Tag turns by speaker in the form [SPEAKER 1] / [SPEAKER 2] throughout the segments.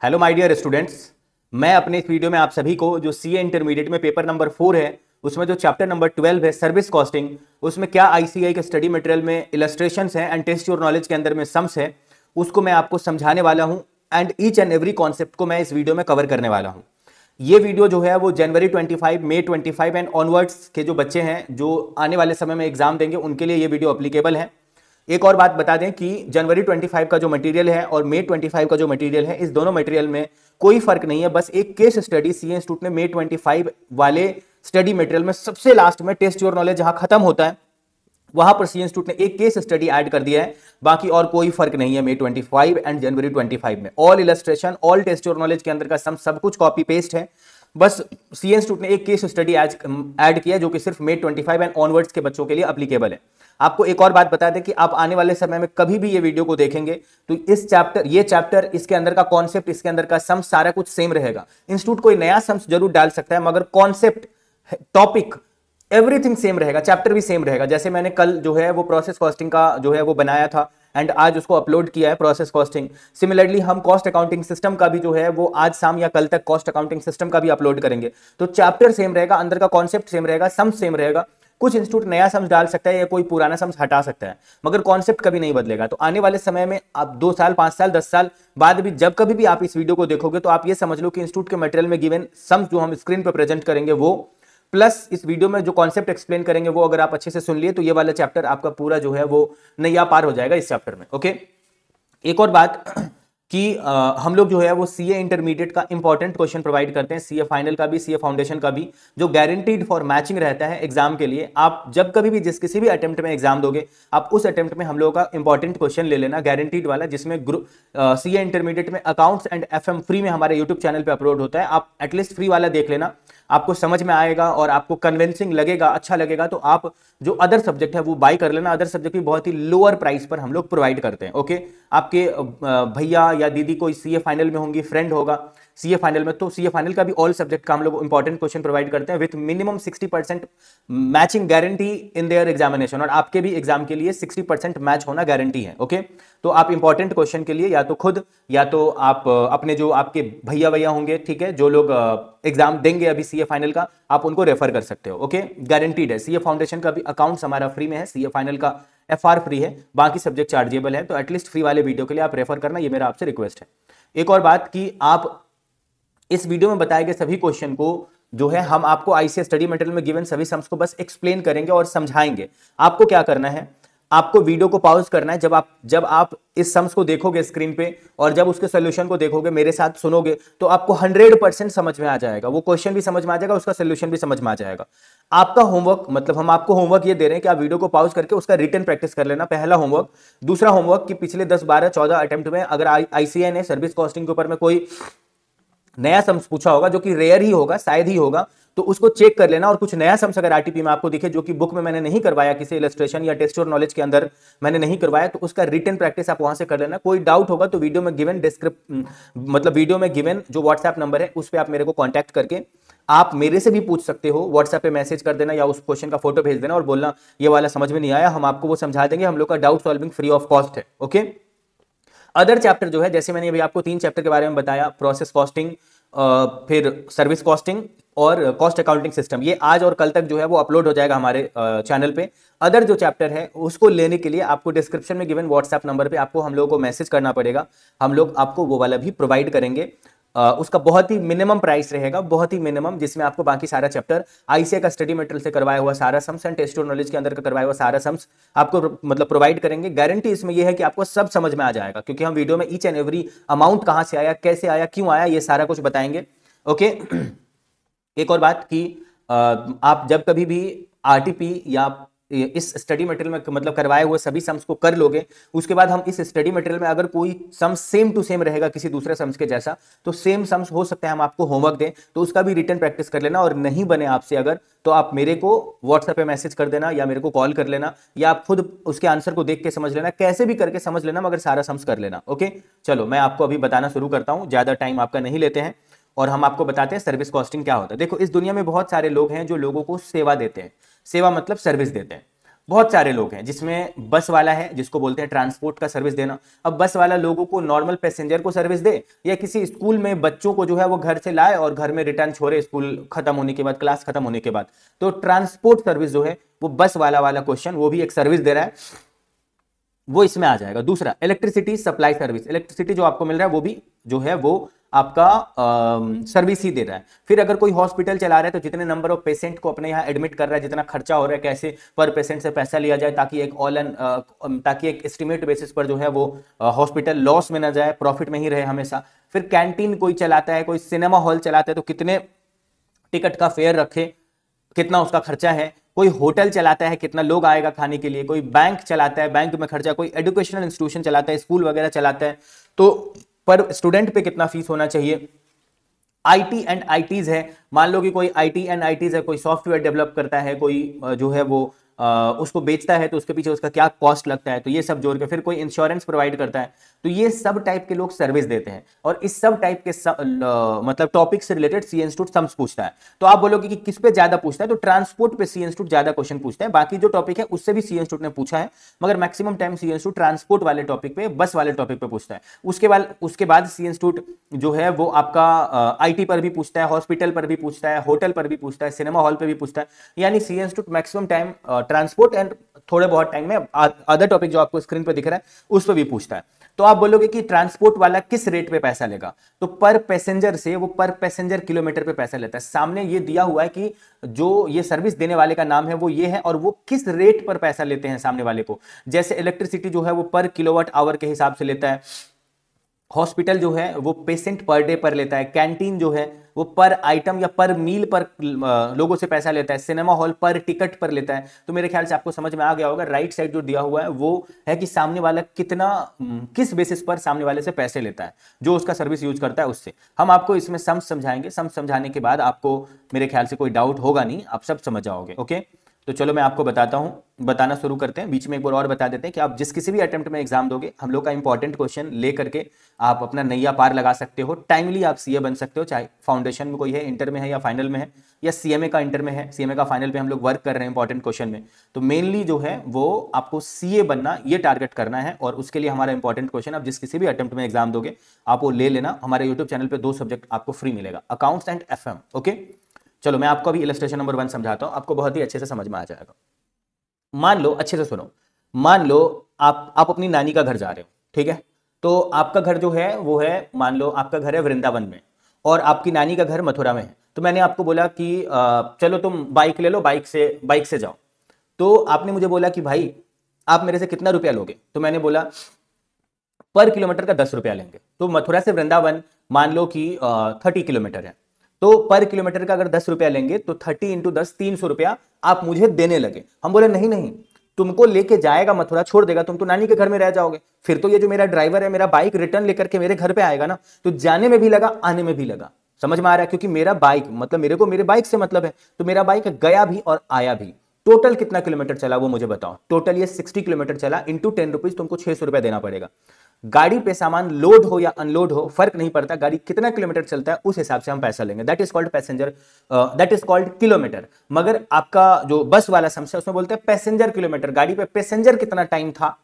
[SPEAKER 1] Hello my dear students. मैं अपने इस वीडियो में आप सभी को जो सीए इंटरमीडिएट में पेपर नंबर 4 है उसमें जो चैप्टर नंबर 12 है सर्विस कॉस्टिंग, उसमें क्या आईसीएआई के स्टडी मटेरियल में इलस्ट्रेशंस हैं एंड टेस्ट योर नॉलेज के अंदर में सम्स है, उसको मैं आपको समझाने वाला हूं and each and every concept को मैं इस वीडियो में कवर करने वाला हूं। ये वीडियो जो है वो जनवरी 25, मई 25 एंड ऑनवर्ड्स के जो बच्चे हैं जो आने वाले समय में एग्जाम देंगे उनके लिए ये वीडियो अप्लीकेबल है। एक और बात बता दें कि जनवरी 25 का जो मटेरियल है और मई 25 का जो मटेरियल है, इस दोनों मटेरियल में कोई फर्क नहीं है। बस एक केस स्टडी सीए इंस्टीट्यूट ने मई 25 वाले स्टडी मटेरियल में सबसे लास्ट में टेस्ट योर नॉलेज जहां खत्म होता है वहां पर सीए इंस्टीट्यूट ने एक केस स्टडी ऐड कर दिया है। बाकी और कोई फर्क नहीं है मई 25 एंड जनवरी 25 में। All illustration, all test your knowledge के अंदर का सब कुछ कॉपी पेस्ट है। बस सीए इंस्टीट्यूट ने एक केस स्टडी ऐड किया जो कि सिर्फ मई 25 एंड ऑनवर्ड्स के बच्चों के लिए एप्लीकेबल है। आपको एक और बात बता दें कि आप आने वाले समय में कभी भी ये वीडियो को देखेंगे तो ये चैप्टर, इसके अंदर का कॉन्सेप्ट, इसके अंदर का सम सारा कुछ सेम रहेगा। इंस्टीट्यूट कोई नया सम्स जरूर डाल सकता है मगर कॉन्सेप्ट, टॉपिक, एवरीथिंग सेम रहेगा, चैप्टर भी सेम रहेगा। जैसे मैंने कल जो है वो प्रोसेस कॉस्टिंग का जो है वो बनाया था एंड आज उसको अपलोड किया है, प्रोसेस कॉस्टिंग। सिमिलरली हम कॉस्ट अकाउंटिंग सिस्टम का भी जो है वो आज शाम या कल तक कॉस्ट अकाउंटिंग सिस्टम का भी अपलोड करेंगे। तो चैप्टर सेम रहेगा, अंदर का कॉन्सेप्ट सेम रहेगा, सम सेम रहेगा। कुछ इंस्टीट्यूट नया सम्स डाल सकता है या कोई पुराना सम्स हटा सकता है मगर कॉन्सेप्ट कभी नहीं बदलेगा। तो आने वाले समय में आप 2 साल, 5 साल, 10 साल बाद भी जब कभी भी आप इस वीडियो को देखोगे तो आप ये समझ लो कि इंस्टीट्यूट के मटेरियल में गिवन सम्स जो हम स्क्रीन पर प्रेजेंट करेंगे वो प्लस इस वीडियो में जो कॉन्सेप्ट एक्सप्लेन करेंगे वो अगर आप अच्छे से सुन लिए तो ये वाला चैप्टर आपका पूरा जो है वो नैया पार हो जाएगा इस चैप्टर में। ओके, एक और बात कि हम लोग जो है वो सीए इंटरमीडिएट का इंपॉर्टेंट क्वेश्चन प्रोवाइड करते हैं, सीए फाइनल का भी, सीए फाउंडेशन का भी, जो गारंटीड फॉर मैचिंग रहता है एग्जाम के लिए। आप जब कभी भी किसी भी अटेम्प्ट में एग्जाम दोगे आप उस अटेम्प्ट में हम लोगों का इंपॉर्टेंट क्वेश्चन ले लेना, गारंटीड वाला, जिसमें सीए इंटरमीडिएट में अकाउंट्स एंड एफएम फ्री में हमारे यूट्यूब चैनल पर अपलोड होता है। आप एटलीस्ट फ्री वाला देख लेना, आपको समझ में आएगा और आपको कन्विंसिंग लगेगा, अच्छा लगेगा तो आप जो अदर सब्जेक्ट है वो बाय कर लेना। अदर सब्जेक्ट भी बहुत ही लोअर प्राइस पर हम लोग प्रोवाइड करते हैं। ओके, आपके भैया या दीदी कोई सीए फाइनल में होंगी, फ्रेंड होगा सीए फाइनल में, तो सीए फाइनल का भी ऑल सब्जेक्ट का हम लोग इंपॉर्टेंट क्वेश्चन प्रोवाइड करते हैं with minimum 60% matching guarantee in their examination. और आपके भी एग्जाम के लिए 60% मैच होना गारंटी है। ओके, तो आप इंपॉर्टेंट क्वेश्चन के लिए या तो खुद या तो आप अपने जो आपके भैया होंगे, ठीक है, जो लोग एग्जाम देंगे अभी सीए फाइनल का, आप उनको रेफर कर सकते हो। ओके, गारंटीड है। सीए फाउंडेशन का भी अकाउंट्स हमारा फ्री में है, सीए फाइनल का एफआर फ्री है, बाकी सब्जेक्ट चार्जेबल है। तो एटलीस्ट फ्री वाले वीडियो के लिए आप रेफर करना, ये मेरा आपसे रिक्वेस्ट है। एक और बात कि आप इस वीडियो में बताए गए सभी क्वेश्चन को जो है हम आपको आईसीएस स्टडी मटेरियल में गिवन सभी सम्स को बस एक्सप्लेन करेंगे और समझाएंगे। आपको क्या करना है, आपको वीडियो को पॉज करना है जब आप इस सम्स को देखोगे स्क्रीन पे और जब उसके सॉल्यूशन को देखोगे, मेरे साथ सुनोगे, तो आपको 100% समझ में आ जाएगा। वो क्वेश्चन भी समझ में आ जाएगा, उसका सॉल्यूशन भी समझ में आ जाएगा। आपका होमवर्क, मतलब हम आपको होमवर्क ये दे रहे हैं कि आप वीडियो को पॉज करके उसका रिटन प्रैक्टिस कर लेना, पहला होमवर्क। दूसरा होमवर्क कि पिछले 10, 12, 14 अटेम्प्ट में अगर आईसीएआई ने सर्विस कॉस्टिंग के ऊपर में कोई नया सम्स पूछा होगा, जो कि रेयर ही होगा, शायद ही होगा, तो उसको चेक कर लेना। और कुछ नया सम्स अगर आरटीपी में आपको दिखे जो कि बुक में मैंने नहीं करवाया, किसी इलस्ट्रेशन या टेस्ट और नॉलेज के अंदर मैंने नहीं करवाया, तो उसका रिटन प्रैक्टिस आप वहां से कर लेना। कोई डाउट होगा तो वीडियो में गिवन वीडियो में गिवन जो व्हाट्सएप नंबर है उस पर आप मेरे को कॉन्टैक्ट करके आप मेरे से भी पूछ सकते हो। व्हाट्सएप पे मैसेज कर देना या उस क्वेश्चन का फोटो भेज देना और बोलना ये वाला समझ में नहीं आया, हम आपको वो समझा देंगे। हम लोग का doubt solving free of cost है। ओके, अदर चैप्टर जो है, जैसे मैंने अभी आपको 3 चैप्टर के बारे में बताया, प्रोसेस कॉस्टिंग, फिर सर्विस कॉस्टिंग और कॉस्ट अकाउंटिंग सिस्टम, ये आज और कल तक जो है वो अपलोड हो जाएगा हमारे चैनल पे। अदर जो चैप्टर है उसको लेने के लिए आपको डिस्क्रिप्शन में गिवन व्हाट्सएप नंबर पे आपको हम लोगों को मैसेज करना पड़ेगा। हम लोग आपको वो वाला भी प्रोवाइड करेंगे। उसका बहुत ही मिनिमम प्राइस रहेगा, बहुत ही मिनिमम, जिसमें आपको बाकी सारा चैप्टर आईसीए का स्टडी मटेरियल से करवाया हुआ सारा सम्स एंड टेस्ट और नॉलेज के अंदर का करवाया हुआ सारा सम्स आपको मतलब प्रोवाइड करेंगे। गारंटी इसमें यह है कि आपको सब समझ में आ जाएगा, क्योंकि हम वीडियो में ईच एंड एवरी अमाउंट कहां से आया, कैसे आया, क्यों आया, ये सारा कुछ बताएंगे। ओके, एक और बात कि आप जब कभी भी आरटीपी या इस स्टडी मटेरियल में मतलब करवाए हुए सभी सम्स को कर लोगे, उसके बाद हम इस स्टडी मटेरियल में अगर कोई सम सेम टू सेम रहेगा किसी दूसरे सम्स के जैसा, तो सेम सम्स हो सकता है हम आपको होमवर्क दें, तो उसका भी रिटन प्रैक्टिस कर लेना। और नहीं बने आपसे अगर, तो आप मेरे को व्हाट्सएप पे मैसेज कर देना या मेरे को कॉल कर लेना, या आप खुद उसके आंसर को देख के समझ लेना, कैसे भी करके समझ लेना, मगर सारा सम्स कर लेना। ओके, चलो मैं आपको अभी बताना शुरू करता हूं, ज्यादा टाइम आपका नहीं लेते हैं और हम आपको बताते हैं सर्विस कॉस्टिंग क्या होता है। देखो, इस दुनिया में बहुत सारे लोग हैं जो लोगों को सेवा देते हैं। सेवा मतलब सर्विस देते हैं। बहुत सारे लोग हैं, जिसमें बस वाला है जिसको बोलते हैं ट्रांसपोर्ट का सर्विस देना। अब बस वाला लोगों को, नॉर्मल पैसेंजर को सर्विस दे, या किसी स्कूल में बच्चों को जो है वो घर से लाए और घर में रिटर्न छोड़े स्कूल खत्म होने के बाद, क्लास खत्म होने के बाद। तो ट्रांसपोर्ट सर्विस जो है वो बस वाला क्वेश्चन, वो भी एक सर्विस दे रहा है, वो इसमें आ जाएगा। दूसरा, इलेक्ट्रिसिटी सप्लाई सर्विस, इलेक्ट्रिसिटी जो आपको मिल रहा है वो भी जो है वो आपका सर्विस ही दे रहा है। फिर अगर कोई हॉस्पिटल चला रहा है तो जितने नंबर ऑफ पेशेंट को अपने यहाँ एडमिट कर रहा है, जितना खर्चा हो रहा है, कैसे पर पेशेंट से पैसा लिया जाए ताकि एक एस्टिमेट बेसिस पर जो है वो हॉस्पिटल लॉस में ना जाए, प्रॉफिट में ही रहे हमेशा। फिर कैंटीन कोई चलाता है, कोई सिनेमा हॉल चलाता है तो कितने टिकट का फेयर रखे, कितना उसका खर्चा है। कोई होटल चलाता है, कितना लोग आएगा खाने के लिए। कोई बैंक चलाता है, बैंक में खर्चा। कोई एजुकेशनल इंस्टीट्यूशन चलाता है, स्कूल वगैरह चलाता है, तो पर स्टूडेंट पे कितना फीस होना चाहिए। आईटी एंड आईटीज है, मान लो कि कोई आईटी एंड आईटीज है, कोई सॉफ्टवेयर डेवलप करता है, कोई जो है वो उसको बेचता है तो उसके पीछे उसका क्या कॉस्ट लगता है, तो ये सब जोड़ के। फिर कोई इंश्योरेंस प्रोवाइड करता है, तो ये सब टाइप के लोग सर्विस देते हैं। और इस सब टाइप के मतलब टॉपिक से रिलेटेड सी इंस्टीट्यूट सम्स पूछता है। तो आप बोलोगे कि किस पे ज्यादा पूछता है, तो ट्रांसपोर्ट पे सी इंस्टीट्यूट ज्यादा क्वेश्चन पूछता है। बाकी जो टॉपिक है उससे भी सी इंस्टीट्यूट ने पूछा है, मगर मैक्सिमम टाइम सी इंस्टीट्यूट ट्रांसपोर्ट वाले टॉपिक पे, बस वाले टॉपिक पे पूछता है। उसके बाद सी इंस्टीट्यूट जो है वो आपका आईटी पर भी पूछता है, हॉस्पिटल पर भी पूछता है, होटल पर भी पूछता है, सिनेमा हॉल पर भी पूछता है। यानी सी institute maximum time transport and थोड़े बहुत टाइम में अदर टॉपिक जो आपको स्क्रीन पर दिख रहा है उस पर भी पूछता है। तो आप बोलोगे कि ट्रांसपोर्ट वाला किस रेट पे पैसा लेगा, तो पर पैसेंजर से वो पर पैसेंजर किलोमीटर पे पैसा लेता है। सामने ये दिया हुआ है कि जो ये सर्विस देने वाले का नाम है वो ये है, और वो किस रेट पर पैसा लेते हैं सामने वाले को। जैसे इलेक्ट्रिसिटी जो है वो पर किलोवाट आवर के हिसाब से लेता है, हॉस्पिटल जो है वो पेशेंट पर डे पर लेता है, कैंटीन जो है वो पर आइटम या पर मील पर लोगों से पैसा लेता है, सिनेमा हॉल पर टिकट पर लेता है। तो मेरे ख्याल से आपको समझ में आ गया होगा। राइट साइड जो दिया हुआ है वो है कि सामने वाला कितना, किस बेसिस पर सामने वाले से पैसे लेता है, जो उसका सर्विस यूज करता है उससे। हम आपको इसमें सम समझाएंगे, सम समझाने के बाद आपको मेरे ख्याल से कोई डाउट होगा नहीं, आप सब समझ जाओगे। ओके, तो चलो मैं आपको बताना शुरू करते हैं। बीच में एक बार और बता देते हैं कि आप जिस किसी भी अटेम्प्ट में एग्जाम दोगे, हम लोग का इंपॉर्टेंट क्वेश्चन ले करके आप अपना नैया पार लगा सकते हो। टाइमली आप सीए बन सकते हो, चाहे फाउंडेशन में कोई है, इंटर में है या फाइनल में है, या सीएमए का इंटर में है, सीएमए का फाइनल पे हम लोग वर्क कर रहे हैं इंपॉर्टेंट क्वेश्चन में। तो मेनली जो है वो आपको सीए बनना, ये टारगेट करना है, और उसके लिए हमारा इंपॉर्टेंट क्वेश्चन, आप जिस किसी भी अटेम्प्ट में एग्जाम दोगे आप वो ले लेना। हमारे यूट्यूब चैनल पर 2 सब्जेक्ट आपको फ्री मिलेगा, अकाउंट्स एंड एफएम। ओके, चलो मैं आपको अभी इलस्ट्रेशन नंबर 1 समझाता हूं, आपको बहुत ही अच्छे से समझ में आ जाएगा। मान लो, अच्छे से सुनो, मान लो आप अपनी नानी का घर जा रहे हो, ठीक है। तो आपका घर जो है वो है, मान लो आपका घर है वृंदावन में और आपकी नानी का घर मथुरा में है। तो मैंने आपको बोला कि चलो तुम बाइक ले लो, बाइक से जाओ। तो आपने मुझे बोला कि भाई आप मेरे से कितना रुपया लोगे, तो मैंने बोला पर किलोमीटर का 10 रुपया लेंगे। तो मथुरा से वृंदावन मान लो कि 30 किलोमीटर है, तो पर किलोमीटर का अगर 10 रुपया लेंगे तो 30 × 10 300 रुपया आप मुझे देने लगे। हम बोले नहीं नहीं, तुमको लेके जाएगा मथुरा, छोड़ देगा, तुम तो नानी के घर में रह जाओगे। फिर तो ये जो मेरा ड्राइवर है, मेरा बाइक रिटर्न लेकर के मेरे घर पे आएगा ना, तो जाने में भी लगा, आने में भी लगा। समझ में आ रहा है? क्योंकि मेरा बाइक, मतलब मेरे को मेरे बाइक से मतलब है, तो मेरा बाइक गया भी और आया भी। टोटल कितना किलोमीटर चला वो मुझे बताओ। टोटल ये 60 किलोमीटर चला, इंटू 10 रुपीज, तुमको 600 रुपया देना पड़ेगा। गाड़ी पे सामान लोड हो या अनलोड हो, फर्क नहीं पड़ता, गाड़ी कितना किलोमीटर चलता है उस हिसाब से हम पैसा लेंगे। That is called passenger, that is called kilometre. मगर आपका जो बस वाला समस्या, उसमें बोलते हैं पैसेंजर किलोमीटर। गाड़ी पे पैसेंजर कितना टाइम था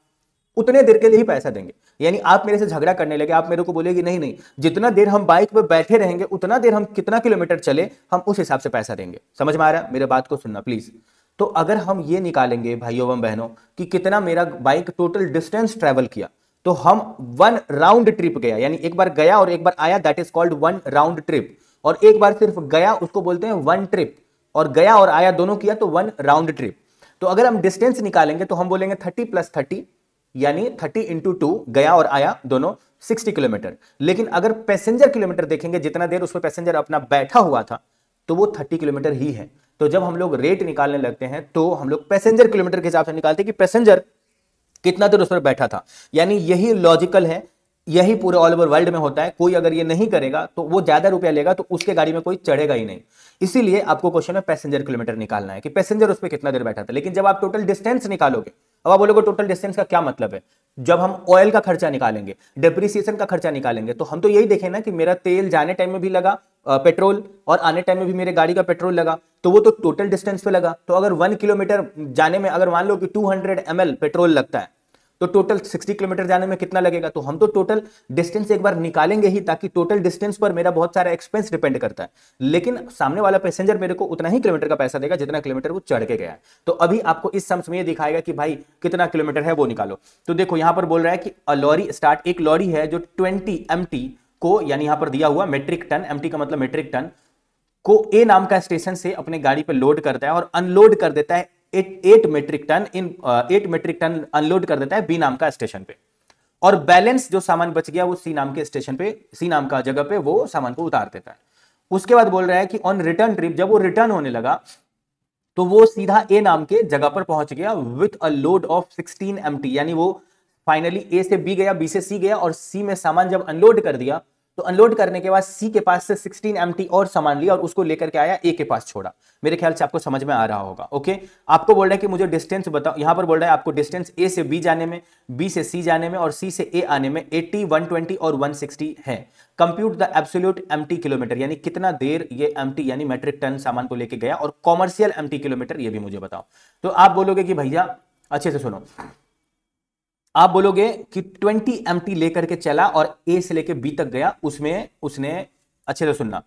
[SPEAKER 1] उतने देर के लिए ही पैसा देंगे। यानी आप मेरे से झगड़ा करने लगे, आप मेरे को बोलेगी नहीं नहीं, जितना देर हम बाइक पे बैठे रहेंगे उतना देर हम कितना किलोमीटर चले, हम उस हिसाब से पैसा देंगे। समझ में आ रहा है? मेरे बात को सुनना प्लीज। तो अगर हम ये निकालेंगे भाइयों एवं बहनों कि कितना मेरा बाइक टोटल डिस्टेंस ट्रेवल किया, तो हम 1 राउंड ट्रिप गया, यानी एक बार गया और एक बार आया, that is called 1 round trip. और एक बार सिर्फ गया, उसको बोलते हैं 1 ट्रिप, और गया और आया दोनों किया तो 1 राउंड ट्रिप। तो अगर हम डिस्टेंस निकालेंगे तो हम बोलेंगे 30 + 30, यानी 30 × 2, गया और आया दोनों 60 किलोमीटर। लेकिन अगर पैसेंजर किलोमीटर देखेंगे, जितना देर उस पर पैसेंजर अपना बैठा हुआ था, तो वो 30 किलोमीटर ही है। तो जब हम लोग रेट निकालने लगते हैं तो हम लोग पैसेंजर किलोमीटर के हिसाब से निकालते हैं कि पैसेंजर कितना देर उस पर बैठा था। यानी यही लॉजिकल है, यही पूरे ऑल ओवर वर्ल्ड में होता है। कोई अगर ये नहीं करेगा तो वो ज्यादा रुपया लेगा, तो उसके गाड़ी में कोई चढ़ेगा ही नहीं। इसीलिए आपको क्वेश्चन में पैसेंजर किलोमीटर निकालना है कि पैसेंजर उस पर कितना देर बैठा था। लेकिन जब आप टोटल डिस्टेंस निकालोगे, अब आप बोलोगे टोटल डिस्टेंस का क्या मतलब है, जब हम ऑयल का खर्चा निकालेंगे, डेप्रिसिएशन का खर्चा निकालेंगे, तो हम तो यही देखें ना कि मेरा तेल जाने टाइम में भी लगा, पेट्रोल और आने टाइम में भी मेरे गाड़ी का पेट्रोल लगा, तो वो तो टोटल डिस्टेंस पे लगा। तो अगर 1 किलोमीटर जाने में अगर मान लो कि 200 ml पेट्रोल लगता है, तो टोटल 60 किलोमीटर जाने में कितना लगेगा? तो हम तो टोटल डिस्टेंस एक बार निकालेंगे ही, ताकि टोटल डिस्टेंस पर मेरा बहुत सारा एक्सपेंस डिपेंड करता है। लेकिन सामने वाला पैसेंजर मेरे को उतना ही किलोमीटर का पैसा देगा जितना किलोमीटर वो चढ़ के गया है। तो अभी आपको इस सम्स में ये दिखाएगा कि भाई कितना किलोमीटर है वो निकालो। तो देखो यहां पर बोल रहा है कि लॉरी स्टार्ट, एक लॉरी है जो 20 MT को, यानी यहां पर दिया हुआ मेट्रिक टन, MT का मतलब मेट्रिक टन, को ए नाम का स्टेशन से अपने गाड़ी पे लोड करता है और अनलोड कर देता है 8 मेट्रिक टन अनलोड कर देता है बी नाम का स्टेशन पे, और बैलेंस जो सामान बच गया वो सी नाम के स्टेशन पे, सी नाम का जगह पे वो सामान को उतार देता है। उसके बाद बोल रहा है कि ऑन रिटर्न ट्रिप, जब वो रिटर्न होने लगा तो वो सीधा ए नाम के जगह पर पहुंच गया with a load of 16 MT, यानी वो फाइनली ए से बी गया, बी से सी गया, और सी में सामान जब अनलोड कर दिया तो अनलोड करने के बाद सी के पास से 16 MT और सामान लिया और उसको लेकर के आया ए के पास छोड़ा। मेरे ख्याल से आपको समझ में आ रहा होगा। ओके, आपको बोल रहा है कि मुझे डिस्टेंस बताओ, यहां पर बोल रहा है आपको डिस्टेंस ए से बी जाने में, बी से सी जाने में और सी से ए आने में 80, 120 और 160 है। Compute the absolute MT kilometre, यानी कितना देर ये MT यानी मेट्रिक टन सामान को लेके गया, और कॉमर्शियल MT किलोमीटर ये भी मुझे बताओ। तो आप बोलोगे कि भैया अच्छे से सुनो, आप बोलोगे कि 20 MT लेकर के चला और ए से लेकर बी तक गया, उसमें उसने, अच्छे से सुनना,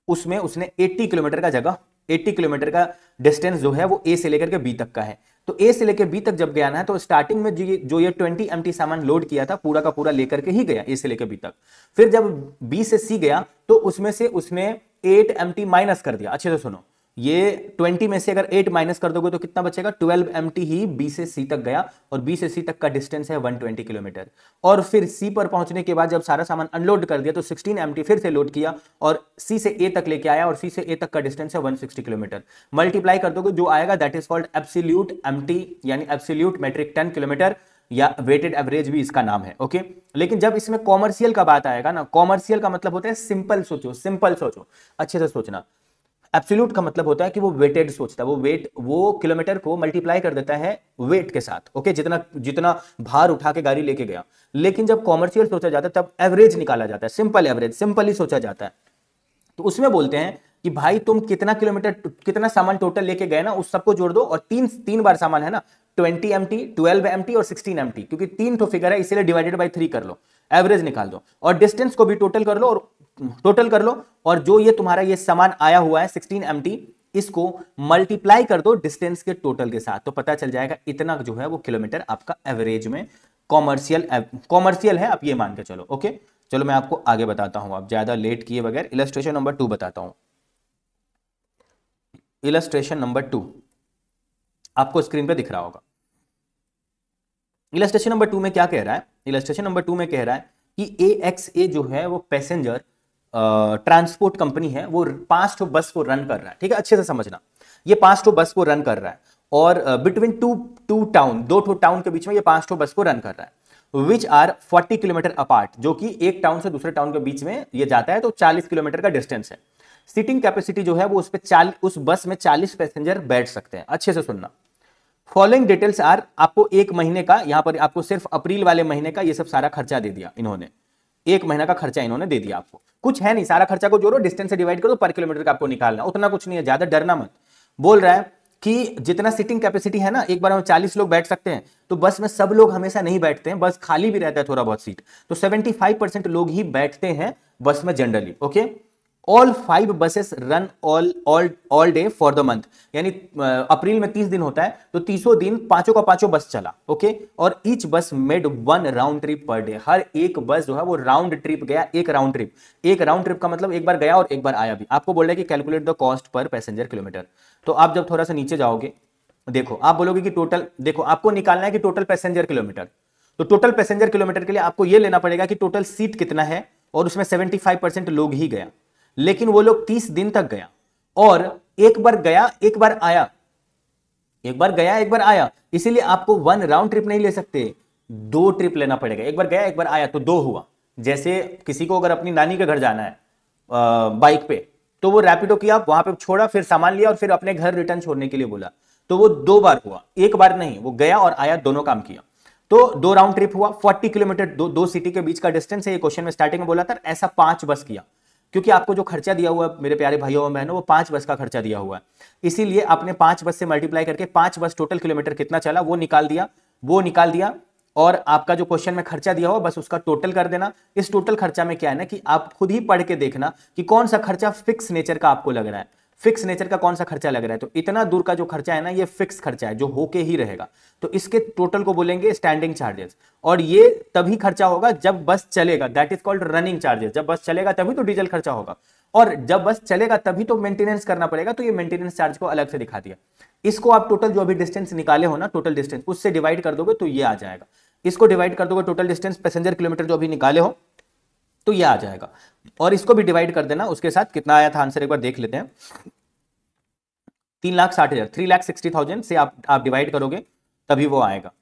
[SPEAKER 1] उसमें उसने 80 किलोमीटर का जगह, 80 किलोमीटर का डिस्टेंस जो है वो ए से लेकर के बी तक का है। तो ए से लेकर बी तक जब गया ना, तो स्टार्टिंग में जो ये 20 MT सामान लोड किया था पूरा का पूरा लेकर के ही गया ए से लेकर बी तक। फिर जब बी से सी गया तो उसमें से उसने 8 MT माइनस कर दिया। अच्छे से सुनो, ये 20 में से अगर 8 माइनस कर दोगे तो कितना बचेगा? 12 MT ही बी से सी तक गया, और बी से सी तक का डिस्टेंस है 120 किलोमीटर। और फिर सी पर पहुंचने के बाद जब सारा सामान अनलोड कर दिया तो 16 MT फिर से लोड किया और सी से ए तक लेके आया, और सी से ए तक का डिस्टेंस है 160 किलोमीटर। मल्टीप्लाई कर दोगे जो आएगा that is called absolute MT, यानी एब्सोल्यूट मेट्रिक टन किलोमीटर, या वेटेड एवरेज भी इसका नाम है। ओके, लेकिन जब इसमें कॉमर्शियल का बात आएगा ना, कॉमर्शियल का मतलब होता है सिंपल सोचो, सिंपल सोचो, अच्छे से सोचना। एब्सोल्यूट का मतलब होता है कि वो वेटेड सोचता है, वो वेट, वो किलोमीटर को मल्टीप्लाई कर देता है वेट के साथ। ओके, जितना जितना भार उठा के गाड़ी लेके गया। लेकिन जब कॉमर्शियल सोचा जाता है तब एवरेज निकाला जाता है, सिंपल एवरेज, सिंपल ही सोचा जाता है। तो उसमें बोलते हैं कि भाई तुम कितना किलोमीटर, कितना सामान टोटल लेके गए ना, उस सबको जोड़ दो, और तीन बार सामान है ना, 20 MT, 12 MT और 16 MT, क्योंकि 3 तो फिगर है इसीलिए डिवाइडेड बाय 3 कर लो, एवरेज निकाल दो, और डिस्टेंस को भी टोटल कर लो, और टोटल कर लो, और जो ये तुम्हारा ये सामान आया हुआ है 16 MT, इसको मल्टीप्लाई कर दो डिस्टेंस के टोटल के साथ, तो पता चल जाएगा इतना जो है वो किलोमीटर आपका एवरेज में कॉमर्शियल है, आप ये मान के चलो। ओके, चलो मैं आपको आगे बताता हूं, आप ज्यादा लेट किए बगैर इलस्ट्रेशन नंबर 2 बताता हूं। इलस्ट्रेशन नंबर 2 आपको स्क्रीन पे दिख रहा होगा। इलस्ट्रेशन नंबर 2 में क्या कह रहा है? इलस्ट्रेशन नंबर 2 में कह रहा है कि AXA जो है वो पैसेंजर ट्रांसपोर्ट कंपनी है, वो 5 ठो बस को रन कर रहा है। ठीक है, अच्छे से समझना, ये 5 ठो बस को रन कर रहा है, और बिटवीन टू टाउन, 2 ठो टाउन के बीच में ये 5 ठो बस को रन कर रहा है, विच आर 40 किलोमीटर अपार्ट, जो कि एक टाउन से दूसरे टाउन के बीच में ये जाता है, तो 40 किलोमीटर का डिस्टेंस है। सीटिंग कैपेसिटी जो है वो उस बस में 40 पैसेंजर बैठ सकते हैं। अच्छे से सुनना, फॉलोइंग डिटेल्स आर, आपको एक महीने का, यहां पर आपको सिर्फ अप्रैल वाले महीने का ये सब सारा खर्चा दे दिया इन्होंने, एक महीना का खर्चा इन्होंने दे दिया आपको, कुछ है नहीं, सारा खर्चा को जोड़ो, डिस्टेंस से डिवाइड करो, पर किलोमीटर का आपको निकालना, उतना कुछ नहीं है, ज्यादा डरना मत। बोल रहा है कि जितना सीटिंग कैपेसिटी है ना, एक बार में 40 लोग बैठ सकते हैं, तो बस में सब लोग हमेशा नहीं बैठते हैं, बस खाली भी रहता है थोड़ा बहुत सीट, तो 75% लोग ही बैठते हैं बस में generally. Okay, all 5 buses run all day for the month, यानी अप्रैल में 30 दिन होता है, तो 30 दिन पांचों का पांचों बस चला। ओके, और each bus made 1 round trip per day, हर एक बस जो है वो राउंड ट्रिप गया, एक राउंड ट्रिप का मतलब एक बार गया और एक बार आया भी। आपको बोल रहा है कि calculate the cost per passenger kilometre, तो आप जब थोड़ा सा नीचे जाओगे, देखो आप बोलोगे कि टोटल, देखो आपको निकालना है कि टोटल पैसेंजर किलोमीटर, तो टोटल पैसेंजर किलोमीटर के लिए आपको यह लेना पड़ेगा कि टोटल सीट कितना है, और उसमें 75% लोग ही गया, लेकिन वो लोग 30 दिन तक गया, और एक बार गया एक बार आया, एक बार गया एक बार आया, इसीलिए आपको 1 राउंड ट्रिप नहीं ले सकते, 2 ट्रिप लेना पड़ेगा, एक बार गया एक बार आया, तो 2 हुआ। जैसे किसी को अगर अपनी नानी के घर जाना है बाइक पे, तो वो रैपिडो किया, वहां पे छोड़ा, फिर सामान लिया और फिर अपने घर रिटर्न छोड़ने के लिए बोला, तो वो 2 बार हुआ, एक बार नहीं, वो गया और आया, दोनों काम किया, तो 2 राउंड ट्रिप हुआ। 40 किलोमीटर दो सिटी के बीच का डिस्टेंस है, ये क्वेश्चन में स्टार्टिंग में बोला था, ऐसा 5 बस किया, क्योंकि आपको जो खर्चा दिया हुआ है मेरे प्यारे भाइयों और बहनों, वो 5 बस का खर्चा दिया हुआ है, इसीलिए आपने 5 बस से मल्टीप्लाई करके 5 बस टोटल किलोमीटर कितना चला वो निकाल दिया और आपका जो क्वेश्चन में खर्चा दिया हुआ बस उसका टोटल कर देना। इस टोटल खर्चा में क्या है ना कि आप खुद ही पढ़ के देखना कि कौन सा खर्चा फिक्स नेचर का आपको लग रहा है, फिक्स नेचर का कौन सा खर्चा लग रहा है। तो इतना दूर का जो खर्चा है ना ये फिक्स खर्चा है जो होके ही रहेगा, तो इसके टोटल को बोलेंगे स्टैंडिंग चार्जेस। और ये तभी खर्चा होगा जब बस चलेगा, that is called running charges. जब बस चलेगा तभी तो डीजल खर्चा होगा, और जब बस चलेगा तभी तो मेंटेनेंस करना पड़ेगा, तो ये मेंटेनेंस चार्ज को अलग से दिखा दिया। इसको आप टोटल जो भी डिस्टेंस निकाले हो ना, टोटल डिस्टेंस उससे डिवाइड कर दोगे तो ये आ जाएगा। इसको डिवाइड कर दोगे टोटल डिस्टेंस पैसेंजर किलोमीटर जो अभी निकाले हो तो ये आ जाएगा, और इसको भी डिवाइड कर देना उसके साथ। कितना आया था आंसर एक बार देख लेते हैं। 3,60,000 3,60,000 से आप डिवाइड करोगे तभी वो आएगा।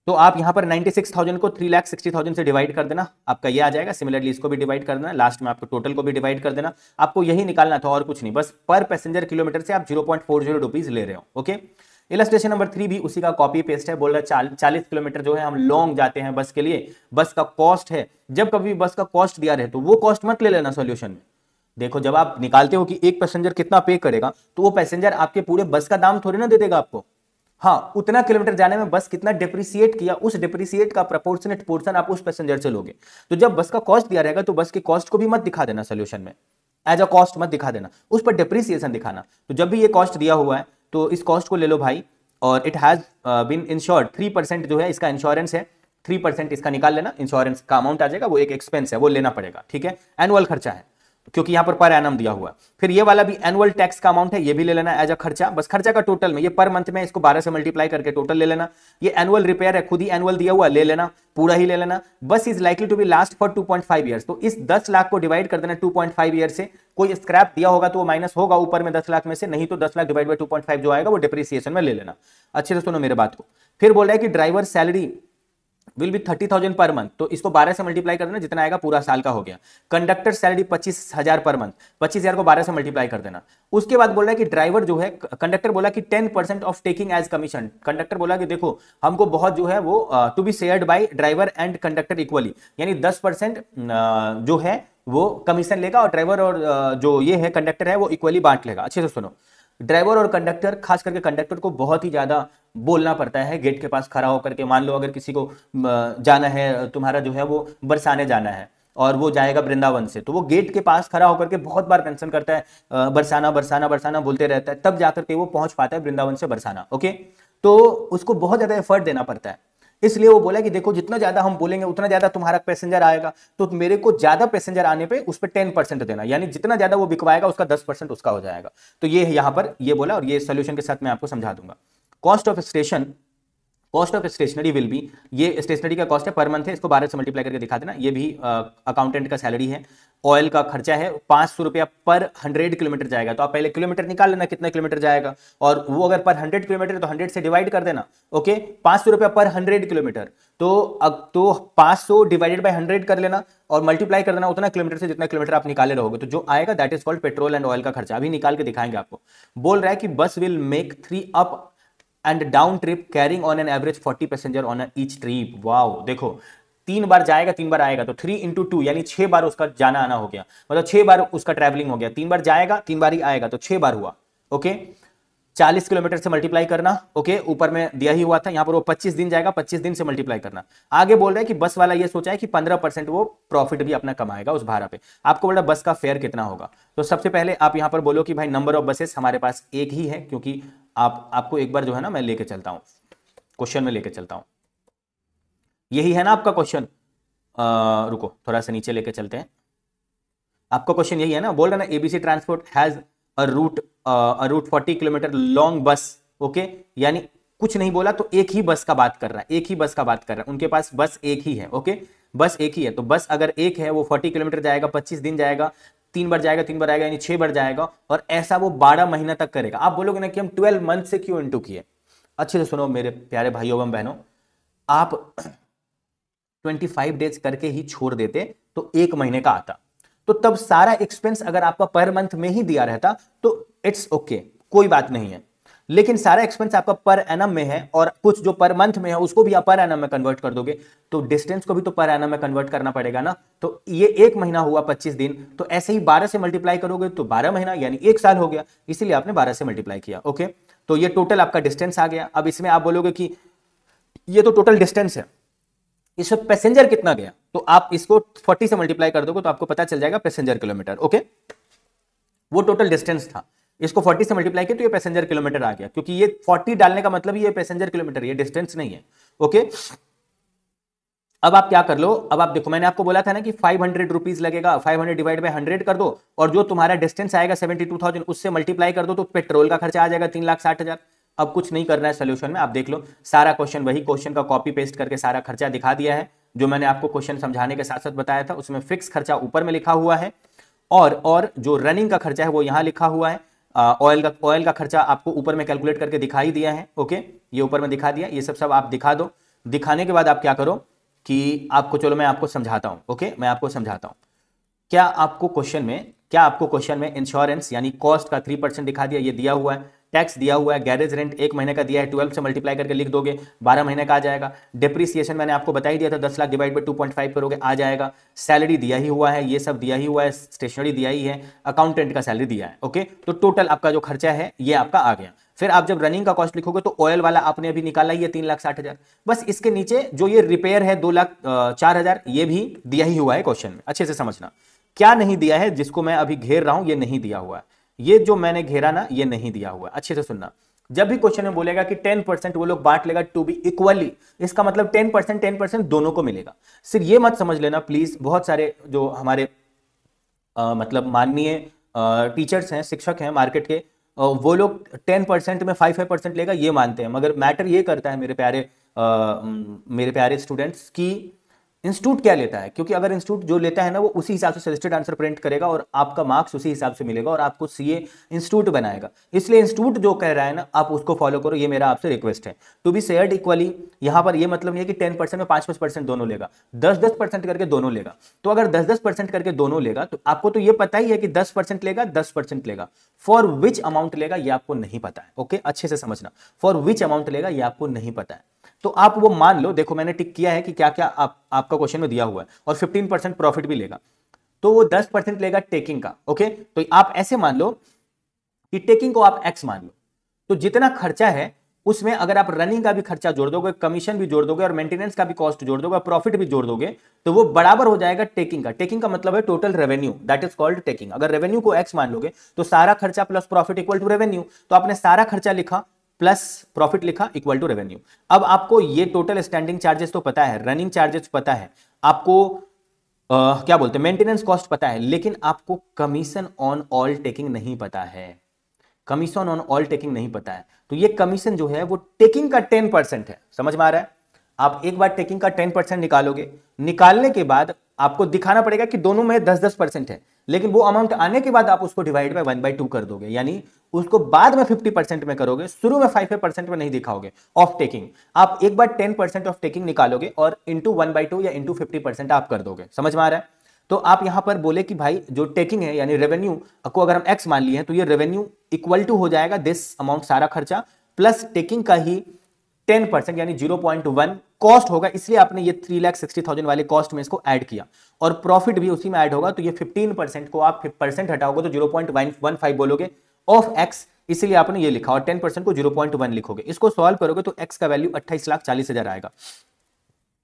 [SPEAKER 1] तो आप यहां पर 96,000 को 3,60,000 से डिवाइड कर देना, आपका ये आ जाएगा। सिमिलरली इसको भी डिवाइड कर देना, लास्ट में आपको टोटल को भी डिवाइड कर देना। आपको यही निकालना था और कुछ नहीं, बस पर पैसेंजर किलोमीटर से आप 0.40 रुपीज ले रहे हो। ओके, इलस्ट्रेशन नंबर 3 भी उसी का कॉपी पेस्ट है। बोल रहा है 40 किलोमीटर जो है हम लॉन्ग जाते हैं बस के लिए, बस का कॉस्ट है। जब कभी बस का कॉस्ट दिया रहे तो वो कॉस्ट मत ले लेना सॉल्यूशन में। देखो जब आप निकालते हो कि एक पैसेंजर कितना पे करेगा, तो वो पैसेंजर आपके पूरे बस का दाम थोड़ी ना दे देगा आपको। हाँ, उतना किलोमीटर जाने में बस कितना डिप्रिसिएट किया, उस डिप्रिसिएट का प्रोपोर्शनेट पोर्शन आप उस पैसेंजर से लोगे। तो जब बस का कॉस्ट दिया रहेगा तो बस के कॉस्ट को भी मत दिखा देना सोल्यूशन में, एज अ कॉस्ट मत दिखा देना, उस पर डिप्रिसिएशन दिखाना। तो जब भी ये कॉस्ट दिया हुआ है तो इस कॉस्ट को ले लो भाई, और इट हैज बीन इंश्योर्ड 3% जो है इसका इंश्योरेंस है, 3% इसका निकाल लेना, इंश्योरेंस का अमाउंट आ जाएगा, वो एक एक्सपेंस है वो लेना पड़ेगा। ठीक है, एनुअल खर्चा है क्योंकि यहां पर एनम दिया हुआ है। फिर ये वाला भी एनुअल टैक्स का अमाउंट है, ये भी ले लेना एज अ खर्चा। बस खर्चा का टोटल में ये पर मंथ में इसको 12 से मल्टीप्लाई करके टोटल ले लेना। ये एनुअल रिपेयर है, खुद ही एनुअल दिया हुआ, ले लेना, पूरा ही ले लेना। Bus is likely to be last for 2.5 years, तो इस 10 लाख को डिवाइड कर देना 2.5 ईयर से। कोई स्क्रैप दिया होगा तो वो माइनस होगा ऊपर में 10 लाख में से, नहीं तो 10 लाख डिवाइड बाय 2.5 जो आएगा वो डिप्रिसिएशन में ले लेना। अच्छे से सुनो मेरे बात को। फिर बोल रहा है कि driver salary will be 30,000 per month, तो इसको 12 से मल्टीप्लाई कर देना, जितना आएगा पूरा साल का हो गया। कंडक्टर सैलरी 25,000 पर मंथ, 25,000 को 12 से मल्टीप्लाई कर देना। उसके बाद बोल रहा है कि ड्राइवर जो है, कंडक्टर बोला कि 10% of taking as commission. Conductor बोला कि देखो हमको बहुत जो है वो to be shared by driver and conductor equally, यानी 10% जो है वो कमीशन लेगा और ड्राइवर और जो ये है कंडक्टर है वो इक्वली बांट लेगा। अच्छे से सुनो, ड्राइवर और कंडक्टर, खास करके कंडक्टर को बहुत ही ज्यादा बोलना पड़ता है गेट के पास खड़ा होकर के। मान लो अगर किसी को जाना है, तुम्हारा जो है वो बरसाने जाना है और वो जाएगा वृंदावन से, तो वो गेट के पास खड़ा होकर के बहुत बार मेंशन करता है बरसाना बरसाना बरसाना बोलते रहता है, तब जाकर के वो पहुंच पाता है वृंदावन से बरसाना। ओके, तो उसको बहुत ज्यादा एफर्ट देना पड़ता है, इसलिए वो बोला कि देखो जितना ज्यादा हम बोलेंगे उतना ज्यादा तुम्हारा पैसेंजर आएगा, तो मेरे को ज्यादा पैसेंजर आने पे उस पर 10% देना, यानी जितना ज्यादा वो बिकवाएगा उसका 10% उसका हो जाएगा। तो ये यहां पर ये बोला, और ये सोल्यूशन के साथ मैं आपको समझा दूंगा। Cost of stationery will be, ये स्टेशनरी का कॉस्ट है पर मंथ है, इसको 12 से मल्टीप्लाई करके दिखा देना। ये भी अकाउंटेंट का सैलरी है। ऑयल का खर्चा है 500 रुपया पर 100 किलोमीटर जाएगा, तो आप पहले किलोमीटर निकाल लेना कितना किलोमीटर जाएगा, और वो अगर पर 100 किलोमीटर तो 100 से डिवाइड कर देना। ओके, 500 रुपया पर 100 किलोमीटर, तो 500 डिवाइडेड बाय 100 कर लेना और मल्टीप्लाई कर देना उतना किलोमीटर से जितना किलोमीटर आप निकाले रहोगे, तो जो आएगा that is called petrol and oil का खर्चा। अभी निकाल के दिखाएंगे आपको। बोल रहा है कि बस will make 3 up and down trip carrying on an average 40 passenger on each trip. Wow, देखो 3 बार जाएगा 3 बार आएगा, तो 3 into 2 यानी 6 बार उसका जाना आना हो गया, मतलब 6 बार उसका ट्रैवलिंग हो गया। 3 बार जाएगा 3 बार ही आएगा, तो 6 बार हुआ। ओके, 40 किलोमीटर से मल्टीप्लाई करना। ओके, ऊपर में दिया ही हुआ था, यहां पर वो 25 दिन जाएगा, 25 दिन से मल्टीप्लाई करना। आगे बोल रहा है कि बस वाला ये सोचा है कि 15% वो प्रॉफिट भी अपना कमाएगा उस भाड़ा पे। आपको बोला बस का फेयर कितना होगा, तो सबसे पहले आप यहां पर बोलो कि भाई नंबर ऑफ बसेस हमारे पास एक ही है, क्योंकि आपको एक बार जो है ना मैं लेके चलता हूं, क्वेश्चन में लेके चलता हूं। यही है ना आपका क्वेश्चन, रुको थोड़ा सा नीचे लेके चलते हैं। आपका क्वेश्चन यही है ना, बोल रहा है ना ABC transport has a route 40 kilometre long bus. Okay, यानी कुछ नहीं बोला, तो एक ही बस का बात कर रहा है, एक ही बस का बात कर रहा है, उनके पास बस एक ही है। ओके, बस एक ही है, तो बस अगर एक है वो 40 किलोमीटर जाएगा, 25 दिन जाएगा, 3 बार जाएगा 3 बार आएगा, यानी 6 बार जाएगा, और ऐसा वो 12 महीना तक करेगा। आप बोलोगे ना कि हम 12 मंथ से क्यों इंटू किए। अच्छे से सुनो मेरे प्यारे भाइयों एवं बहनों, आप 25 डेज करके ही छोड़ देते तो 1 महीने का आता, तो तब सारा एक्सपेंस अगर आपका पर मंथ में ही दिया रहता तो इट्स ओके, कोई बात नहीं है। लेकिन सारा एक्सपेंस आपका पर एनम में है और कुछ जो पर मंथ में है उसको भी आप पर एनम में कन्वर्ट कर दोगे, तो डिस्टेंस को भी तो पर एनम में कन्वर्ट करना पड़ेगा ना। तो ये एक महीना हुआ 25 दिन, तो ऐसे ही 12 से मल्टीप्लाई करोगे तो 12 महीना यानी एक साल हो गया, इसीलिए आपने 12 से मल्टीप्लाई किया। ओके, तो ये टोटल आपका डिस्टेंस आ गया। अब इसमें आप बोलोगे कि ये तो टोटल डिस्टेंस है, इसमें पैसेंजर कितना गया, तो आप इसको 40 से मल्टीप्लाई कर दोगे तो आपको पता चल जाएगा पैसेंजर किलोमीटर। ओके, वो टोटल डिस्टेंस था, इसको 40 से मल्टीप्लाई किया तो ये पैसेंजर किलोमीटर आ गया, क्योंकि ये 40 डालने का मतलब ये पैसेंजर किलोमीटर, ये डिस्टेंस नहीं है। ओके, अब आप क्या कर लो, अब आप देखो मैंने आपको बोला था ना कि 500 रुपीज लगेगा, 500 डिवाइड बाय 100 कर दो और जो तुम्हारा डिस्टेंस आएगा 72,000 उससे मल्टीप्लाई कर दो, तो पेट्रोल का खर्चा आ जाएगा 3,60,000। अब कुछ नहीं करना है सोल्यूशन में, आप देख लो सारा क्वेश्चन, वही क्वेश्चन का कॉपी पेस्ट करके सारा खर्चा दिखा दिया है जो मैंने आपको क्वेश्चन समझाने के साथ साथ बताया था। उसमें फिक्स खर्चा ऊपर में लिखा हुआ है और जो रनिंग का खर्चा है वो यहां लिखा हुआ है। ऑयल का खर्चा आपको ऊपर में कैलकुलेट करके दिखाई दिया है। ओके, ये ऊपर में दिखा दिया, ये सब आप दिखा दो। दिखाने के बाद आप क्या करो कि आपको, चलो मैं आपको समझाता हूं। ओके, मैं आपको समझाता हूं। क्या आपको क्वेश्चन में इंश्योरेंस यानी कॉस्ट का 3% दिखा दिया, ये दिया हुआ है। टैक्स दिया हुआ है, गैरेज रेंट 1 महीने का दिया है, 12 से मल्टीप्लाई करके लिख दोगे 12 महीने का आ जाएगा। डिप्रिसिएशन मैंने आपको बता ही दिया था, 10 लाख डिवाइड बाय 2.5 करोगे आ जाएगा। सैलरी दिया ही हुआ है, ये सब दिया ही हुआ है, स्टेशनरी दिया ही है, अकाउंटेंट का सैलरी दिया है। ओके, तो टोटल आपका जो खर्चा है ये आपका आ गया। फिर आप जब रनिंग का कॉस्ट लिखोगे तो ऑयल वाला आपने अभी निकाला ही है 3,60,000, बस इसके नीचे जो ये रिपेयर है 2,04,000 ये भी दिया ही हुआ है क्वेश्चन में। अच्छे से समझना, क्या नहीं दिया है जिसको मैं अभी घेर रहा हूं, ये नहीं दिया हुआ है, ये जो मैंने घेरा ना ये नहीं दिया हुआ है। अच्छे से सुनना, जब भी क्वेश्चन में बोलेगा कि 10% वो लोग बांट लेगा टू बी इक्वली, इसका मतलब 10% दोनों को मिलेगा। सिर्फ ये मत समझ लेना प्लीज, बहुत सारे जो हमारे मतलब माननीय टीचर्स हैं, शिक्षक हैं मार्केट के, वो लोग 10% में 5% लेगा ये मानते हैं, मगर मैटर ये करता है मेरे प्यारे स्टूडेंट्स की इंस्टीट्यूट क्या लेता है। क्योंकि अगर इंस्टीट्यूट जो लेता है ना वो उसी हिसाब से सजेस्टेड आंसर प्रिंट करेगा और आपका मार्क्स उसी हिसाब से मिलेगा और आपको सीए इंस्टीट्यूट बनाएगा। इसलिए इंस्टीट्यूट जो कह रहा है ना आप उसको फॉलो करो, ये मेरा आपसे रिक्वेस्ट है। टू बी शेयर्ड इक्वली, यहां पर ये मतलब नहीं है कि 10% में 5% दोनों लेगा, 10% करके दोनों लेगा। तो अगर 10% करके दोनों लेगा तो आपको तो ये पता ही है कि 10% लेगा, 10% लेगा। फॉर विच अमाउंट लेगा ये आपको नहीं पता है। ओके, अच्छे से समझना, फॉर विच अमाउंट लेगा ये आपको नहीं पता है। तो आप वो मान लो, देखो मैंने टिक किया है कि क्या क्या आपका क्वेश्चन में दिया हुआ है, और 15% प्रॉफिट भी लेगा, तो वो 10% लेगा टेकिंग का। ओके, तो आप ऐसे मान लो कि टेकिंग को आप एक्स मान लो, तो जितना खर्चा है उसमें अगर आप रनिंग का भी खर्चा जोड़ दोगे, कमीशन भी जोड़ दोगे और मेंटेनेंस का भी कॉस्ट जोड़ दोगे, प्रॉफिट भी जोड़ दोगे, तो वो बराबर हो जाएगा टेकिंग का। टेकिंग का मतलब है total revenue, that is called taking. अगर रेवेन्यू को एक्स मान लोगे तो सारा खर्चा plus profit equal to revenue, तो आपने सारा खर्चा लिखा प्लस प्रॉफिट लिखा इक्वल टू रेवेन्यू। अब आपको ये टोटल स्टैंडिंग चार्जेस तो पता है, रनिंग चार्जेस पता है, आपको क्या बोलते हैं मेंटेनेंस कॉस्ट पता है, लेकिन आपको कमीशन ऑन ऑल टेकिंग नहीं पता है। कमीशन ऑन ऑल टेकिंग नहीं पता है, तो ये कमीशन जो है वो टेकिंग का 10% है। समझ में आ रहा है? आप एक बार टेकिंग का 10% निकालोगे, निकालने के बाद आपको दिखाना पड़ेगा कि दोनों में 10-10% है, लेकिन वो अमाउंट आने के बाद आप उसको डिवाइड बाय 1/2 कर दोगे, यानी उसको बाद में 50% में करोगे, शुरू में 5% में नहीं दिखाओगे ऑफ टेकिंग। आप एक बार 10% ऑफ टेकिंग निकालोगे और इंटू 1/2 या इंटू 50% आप कर दोगे। समझ में आ रहा है? तो आप यहां पर बोले कि भाई जो टेकिंग है यानी रेवेन्यू को अगर हम एक्स मान लिए हैं तो ये रेवेन्यू इक्वल टू हो जाएगा दिस अमाउंट सारा खर्चा प्लस टेकिंग का ही 10% यानी 0.1 कॉस्ट होगा, इसलिए आपने ये 3,60,000 वाले कॉस्ट में इसको ऐड किया और प्रॉफिट भी उसी में ऐड होगा, तो ये 15% को आप 50% हटाओगे तो 0.115 बोलोगे ऑफ एक्स, इसलिए आपने ये लिखा, और 10% को 0.1 लिखोगे। इसको सॉल्व करोगे तो एक्स का वैल्यू 28,40,000 आएगा,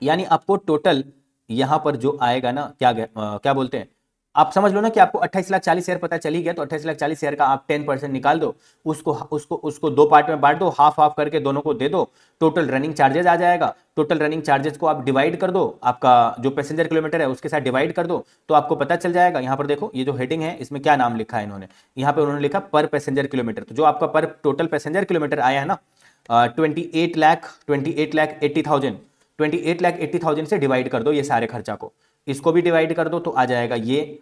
[SPEAKER 1] यानी आपको टोटल यहां पर जो आएगा ना क्या बोलते हैं, आप समझ लो ना कि आपको 28,40,000 पता चल ही गया, तो 28,40,000 का आप 10% निकाल दो, उसको दो पार्ट में बांट दो, हाफ हाफ करके दोनों को दे दो, टोटल रनिंग चार्जेस आ जाएगा। टोटल रनिंग चार्जेस को आप डिवाइड कर दो, आपका जो पैसेंजर किलोमीटर है उसके साथ डिवाइड कर दो, तो आपको पता चल जाएगा। यहाँ पर देखो ये जो हेडिंग है इसमें क्या नाम लिखा है इन्होंने, यहाँ पे उन्होंने लिखा पर पैसेंजर किलोमीटर, तो जो आपका पर टोटल पैसेंजर किलोमीटर आया है ना 28,80,000 से डिवाइड कर दो ये सारे खर्चा को, इसको भी डिवाइड कर दो तो आ जाएगा ये,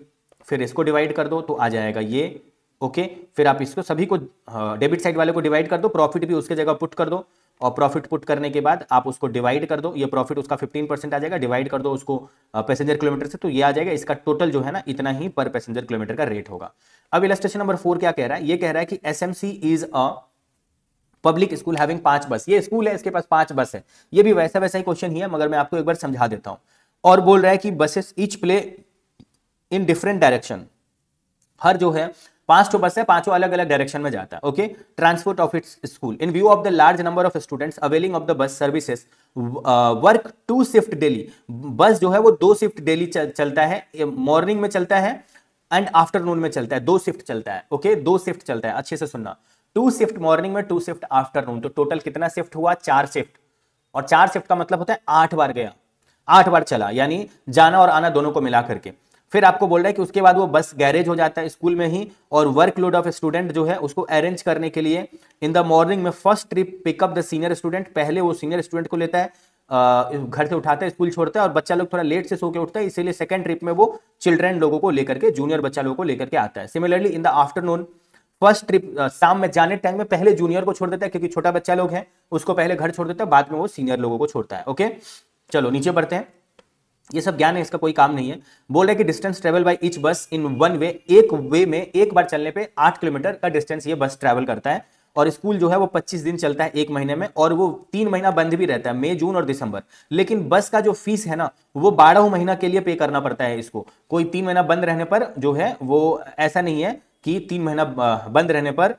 [SPEAKER 1] फिर इसको डिवाइड कर दो तो आ जाएगा ये। ओके, फिर आप इसको सभी को डेबिट साइड वाले को डिवाइड कर दो, प्रॉफिट भी उसके जगह पुट कर दो, और प्रॉफिट पुट करने के बाद आप उसको डिवाइड कर दो, ये प्रॉफिट उसका 15% आ जाएगा, डिवाइड कर दो उसको पैसेंजर किलोमीटर से, तो ये आ जाएगा, इसका टोटल जो है ना इतना ही पर पैसेंजर किलोमीटर का रेट होगा। अब इलस्ट्रेशन नंबर 4 क्या कह रहा है, ये कह रहा है कि SMC is a public school having 5 बस, ये स्कूल है इसके पास 5 बस है। ये भी वैसा वैसा ही क्वेश्चन ही है, मगर मैं आपको एक बार समझा देता हूं। और बोल रहा है कि buses each play in different direction, हर जो है 5 तो बस है, पांचों अलग अलग डायरेक्शन में जाता है। Okay, transport of its school in view of the large number of students availing of the bus services work 2 shift daily. बस जो है वो 2 शिफ्ट डेली चलता है, मॉर्निंग में चलता है एंड आफ्टरनून में चलता है, 2 शिफ्ट चलता है। ओके, 2 शिफ्ट चलता है, अच्छे से सुनना, 2 शिफ्ट मॉर्निंग में, 2 शिफ्ट आफ्टरनून। तो टोटल कितना शिफ्ट हुआ? 4 शिफ्ट। और 4 शिफ्ट का मतलब होता है 8 बार गया, 8 बार चला, यानी जाना और आना दोनों को मिला करके। फिर आपको बोल रहा है कि उसके बाद वो बस गैरेज हो जाता है स्कूल में ही, और वर्कलोड ऑफ स्टूडेंट जो है उसको अरेंज करने के लिए इन द मॉर्निंग में first trip pick up the senior student, पहले वो सीनियर स्टूडेंट को लेता है, घर से उठाता है, स्कूल छोड़ता है, और बच्चा लोग थोड़ा लेट से सो के उठता है, इसीलिए सेकंड ट्रिप में वो चिल्ड्रन लोगों को लेकर के, जूनियर बच्चा लोगों को लेकर के आता है। Similarly in the afternoon first trip, शाम में जाने टाइम में पहले जूनियर को छोड़ देता है, क्योंकि छोटा बच्चा लोग है उसको पहले घर छोड़ देता है, बाद में वो सीनियर लोगों को छोड़ता है। ओके, चलो नीचे बढ़ते हैं, ये सब ज्ञान है, इसका कोई काम नहीं है। बोल रहे कि डिस्टेंस ट्रेवल बाय ईच बस इन वन वे, एक वे में एक बार चलने पे 8 किलोमीटर का डिस्टेंस ये बस ट्रेवल करता है। और स्कूल जो है वो 25 दिन चलता है एक महीने में, और वो 3 महीना बंद भी रहता है, मई, जून और दिसंबर। लेकिन बस का जो फीस है ना, वो 12 महीना के लिए पे करना पड़ता है इसको। कोई 3 महीना बंद रहने पर जो है वो ऐसा नहीं है कि 3 महीना बंद रहने पर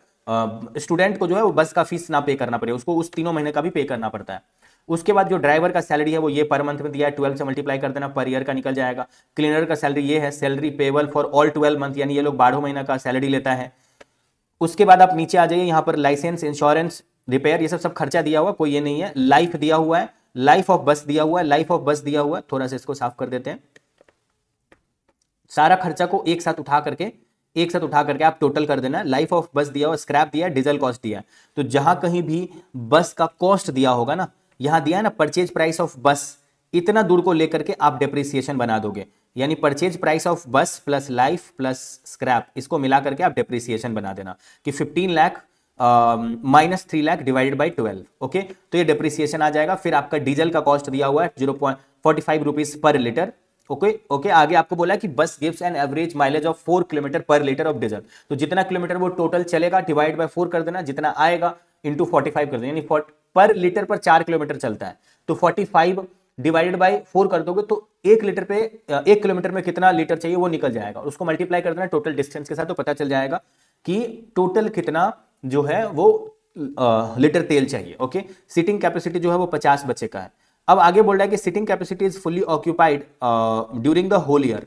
[SPEAKER 1] स्टूडेंट को जो है वो बस का फीस ना पे करना पड़े, उसको उस तीनों महीने का भी पे करना पड़ता है। उसके बाद जो ड्राइवर का सैलरी है वो ये पर मंथ में दिया है, 12 से मल्टीप्लाई कर देना, पर ईयर का निकल जाएगा। क्लीनर का सैलरी ये है, salary payable for all 12 month, यानी ये लोग 12 महीना का सैलरी लेता है। उसके बाद आप नीचे आ जाइए, यहाँ पर लाइसेंस, इंश्योरेंस, रिपेयर, ये सब खर्चा दिया हुआ, कोई ये नहीं है। लाइफ दिया हुआ है, लाइफ ऑफ बस दिया हुआ है, लाइफ ऑफ बस दिया हुआ है, थोड़ा सा इसको साफ कर देते हैं। सारा खर्चा को एक साथ उठा करके आप टोटल कर देना। लाइफ ऑफ बस दिया हुआ, स्क्रैप दिया, डीजल कॉस्ट दिया। तो जहां कहीं भी बस का कॉस्ट दिया होगा ना, यहां दिया है ना परचेज प्राइस ऑफ बस, इतना दूर को लेकर के आप डेप्रिसिएशन बना दोगे, यानी परचेज प्राइस ऑफ बस प्लस लाइफ प्लस स्क्रैप, इसको मिला करके आप डेप्रिसिएशन बना देना कि 15 lakh minus 3 lakh divided by 12। Okay, तो ये डेप्रिसिएशन आ जाएगा। फिर आपका डीजल का कॉस्ट दिया हुआ है 0.45 रुपीज पर लीटर। ओके, आगे आपको बोला है कि बस gives an average mileage of 4 kilometre पर लीटर ऑफ डीजल। तो जितना किलोमीटर वो टोटल चलेगा डिवाइड बाय 4 कर देना, जितना आएगा इंटू 45 कर देना, यानी पर लीटर पर 4 किलोमीटर चलता है, तो 45 डिवाइडेड बाय 4 कर दोगे तो 1 लीटर पे 1 किलोमीटर में कितना लीटर चाहिए वो निकल जाएगा। उसको मल्टीप्लाई कर देना टोटल डिस्टेंस के साथ, तो पता चल जाएगा कि टोटल कितना जो है वो लीटर तेल चाहिए। ओके, सीटिंग कैपेसिटी जो है वो 50 बच्चे का है। अब आगे बोल रहा है कि seating capacity is fully occupied during the whole year,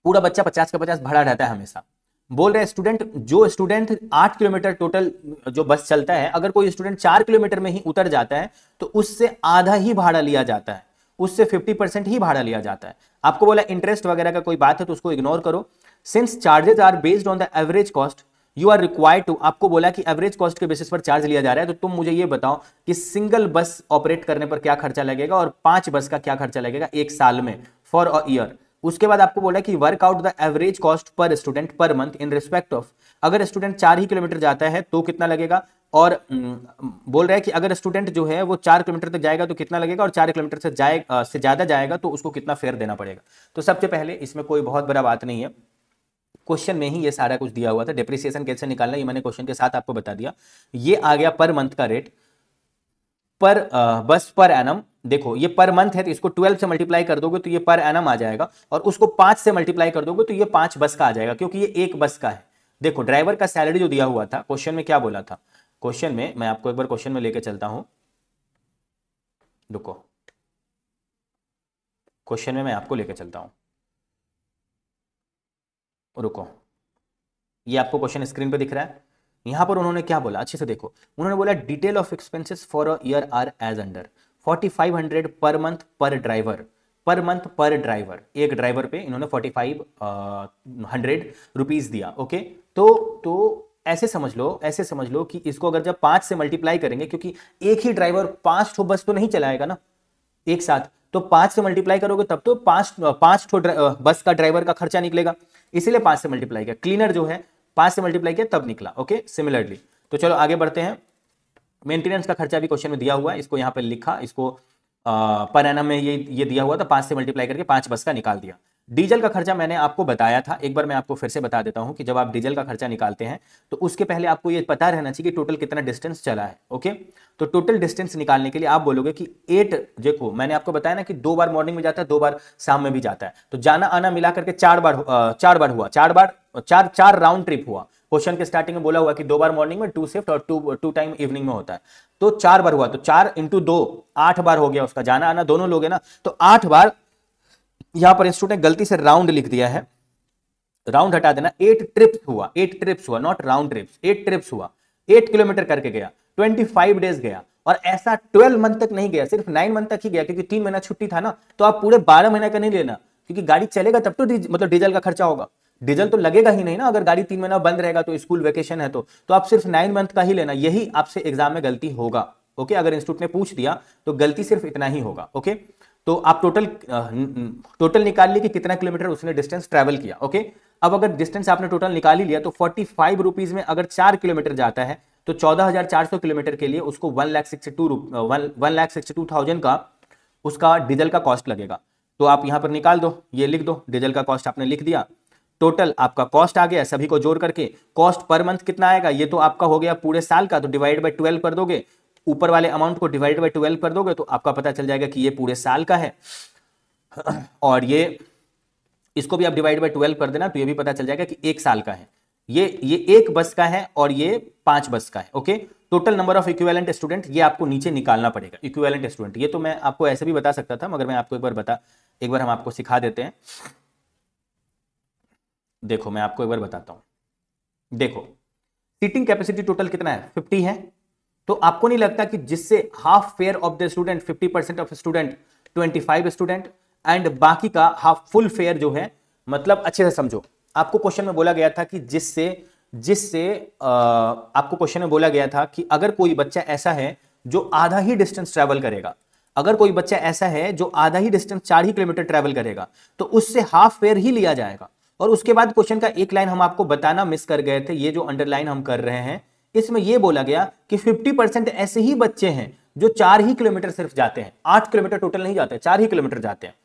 [SPEAKER 1] पूरा बच्चा 50 का 50 भरा रहता है हमेशा। बोल रहे स्टूडेंट 8 किलोमीटर टोटल जो बस चलता है, अगर कोई स्टूडेंट 4 किलोमीटर में ही उतर जाता है तो उससे आधा ही भाड़ा लिया जाता है, उससे 50% ही भाड़ा लिया जाता है। आपको बोला इंटरेस्ट वगैरह का कोई बात है तो उसको इग्नोर करो। Since charges are based on the average cost you are required to, आपको बोला कि एवरेज कॉस्ट के बेसिस पर चार्ज लिया जा रहा है, तो तुम मुझे ये बताओ कि सिंगल बस ऑपरेट करने पर क्या खर्चा लगेगा और 5 बस का क्या खर्चा लगेगा एक साल में फॉर अ ईयर। उसके बाद आपको बोला कि work out the average cost per student per month in respect of, अगर स्टूडेंट 4 ही किलोमीटर जाता है तो कितना लगेगा, और बोल रहा है कि अगर स्टूडेंट जो है वो 4 किलोमीटर तक जाएगा तो कितना लगेगा, और 4 किलोमीटर से ज्यादा जाएगा तो उसको कितना फेयर देना पड़ेगा। तो सबसे पहले इसमें कोई बहुत बड़ा बात नहीं है, क्वेश्चन में ही ये सारा कुछ दिया हुआ था। डेप्रिसिएशन कैसे निकालना ये मैंने क्वेश्चन के साथ आपको बता दिया। ये आ गया पर मंथ का रेट, पर बस पर एनम। देखो ये पर मंथ है तो इसको 12 से मल्टीप्लाई कर दोगे तो ये पर एनम आ जाएगा, और उसको 5 से मल्टीप्लाई कर दोगे तो ये 5 बस का आ जाएगा, क्योंकि ये एक बस का है। देखो ड्राइवर का सैलरी जो दिया हुआ था क्वेश्चन में, क्या बोला था क्वेश्चन में, मैं आपको एक बार क्वेश्चन में लेके चलता हूं, रुको, क्वेश्चन में मैं आपको लेके चलता हूं, रुको, ये आपको क्वेश्चन स्क्रीन पे दिख रहा है। यहां पर उन्होंने क्या बोला, अच्छे से देखो, उन्होंने बोला detail of expenses for a year are as under 4500 per month पर ड्राइवर, पर मंथ पर ड्राइवर, एक ड्राइवर पे इन्होंने 4500 रुपीज दिया। ओके, तो ऐसे समझ लो कि इसको अगर जब 5 से मल्टीप्लाई करेंगे, क्योंकि एक ही ड्राइवर 5 ठो बस तो नहीं चलाएगा ना एक साथ, तो 5 से मल्टीप्लाई करोगे तब तो 5 ठो बस का ड्राइवर का खर्चा निकलेगा, इसीलिए 5 से मल्टीप्लाई किया। क्लीनर जो है 5 से मल्टीप्लाई किया तब निकला। ओके, सिमिलरली तो चलो आगे बढ़ते हैं। मेंटेनेंस का खर्चा भी क्वेश्चन में दिया हुआ है, इसको यहाँ पे लिखा, इसको पर एनम में ये दिया हुआ था, 5 से मल्टीप्लाई करके 5 बस का निकाल दिया। डीजल का खर्चा मैंने आपको बताया था, एक बार मैं आपको फिर से बता देता हूं कि जब आप डीजल का खर्चा निकालते हैं तो उसके पहले आपको ये पता रहना चाहिए कि टोटल कितना डिस्टेंस चला है। ओके, तो टोटल डिस्टेंस निकालने के लिए आप बोलोगे कि 8, देखो मैंने आपको बताया ना कि 2 बार मॉर्निंग में जाता है, 2 बार शाम में भी जाता है, तो जाना आना मिला करके 4 बार हुआ, 4 राउंड ट्रिप हुआ। क्वेश्चन के स्टार्टिंग में बोला हुआ कि 2 बार मॉर्निंग में, 2 शिफ्ट और 2 टाइम इवनिंग में होता है, तो 4 बार हुआ, तो 4 × 2 8 बार हो गया उसका जाना आना दोनों लोग है ना, तो 8 बार। यहां पर इंस्टीट्यूट ने गलती से राउंड लिख दिया है, राउंड हटा देना, 8 ट्रिप्स हुआ, नॉट राउंड ट्रिप्स, 8 ट्रिप्स हुआ, 8 किलोमीटर करके गया, 25 डेज गया। और ऐसा 12 मंथ तक नहीं गया, सिर्फ 9 मंथ तक ही गया, क्योंकि 3 महीना छुट्टी था ना, तो आप पूरे 12 महीना का नहीं लेना, क्योंकि गाड़ी चलेगा तब तो मतलब डीजल का खर्चा होगा, डीजल तो लगेगा ही नहीं ना, अगर गाड़ी 3 महीना बंद रहेगा तो स्कूल वेकेशन है तो आप सिर्फ 9 मंथ का ही लेना, यही आपसे एग्जाम में गलती होगा। ओके, अगर इंस्टीट्यूट ने पूछ दिया तो गलती सिर्फ इतना ही होगा। ओके, तो आप टोटल निकाल लिए कि कितना किलोमीटर उसने डिस्टेंस ट्रेवल किया। ओके, अब अगर डिस्टेंस आपने टोटल निकाल ही लिया तो 45 रुपीज में अगर 4 किलोमीटर जाता है तो 14,400 किलोमीटर के लिए उसको 1,62,000 का उसका डीजल का कॉस्ट लगेगा। तो आप यहां पर निकाल दो, ये लिख दो, डीजल का कॉस्ट आपने लिख दिया, टोटल आपका कॉस्ट आ गया, सभी को जोड़ करके कॉस्ट पर मंथ कितना आएगा, ये तो आपका हो गया पूरे साल का, तो डिवाइड बाय 12 कर दोगे, ऊपर वाले अमाउंट को डिवाइड बाय 12 कर दोगे तो आपका पता चल जाएगा कि ये पूरे साल का है, और ये इसको भी आप डिवाइड बाय 12 कर देना तो ये भी पता चल जाएगा कि 1 साल का है। ये 1 बस का है और ये 5 बस का है। Okay, total number of equivalent student ये आपको नीचे निकालना पड़ेगा। इक्विवेलेंट स्टूडेंट ये तो मैं आपको ऐसे भी बता सकता था, मगर मैं आपको एक बार हम आपको सिखा देते हैं। देखो मैं आपको एक बार बताता हूं, देखो सीटिंग कैपेसिटी टोटल कितना है, 50 है, तो आपको नहीं लगता कि जिससे half fair of the student, 50% of student 25 student and बाकी का हाफ फुल फेयर जो है, मतलब अच्छे से समझो, आपको क्वेश्चन में बोला गया था कि जिससे आपको क्वेश्चन में बोला गया था कि अगर कोई बच्चा ऐसा है जो आधा ही डिस्टेंस ट्रैवल करेगा, अगर कोई बच्चा ऐसा है जो आधा ही डिस्टेंस 4 ही किलोमीटर ट्रैवल करेगा तो उससे हाफ फेयर ही लिया जाएगा। और उसके बाद क्वेश्चन का एक लाइन हम आपको बताना मिस कर गए थे, ये जो अंडरलाइन हम कर रहे हैं इसमें यह बोला गया कि 50% ऐसे ही बच्चे हैं जो 4 ही किलोमीटर सिर्फ जाते हैं, 8 किलोमीटर टोटल नहीं जाते, 4 ही किलोमीटर जाते हैं।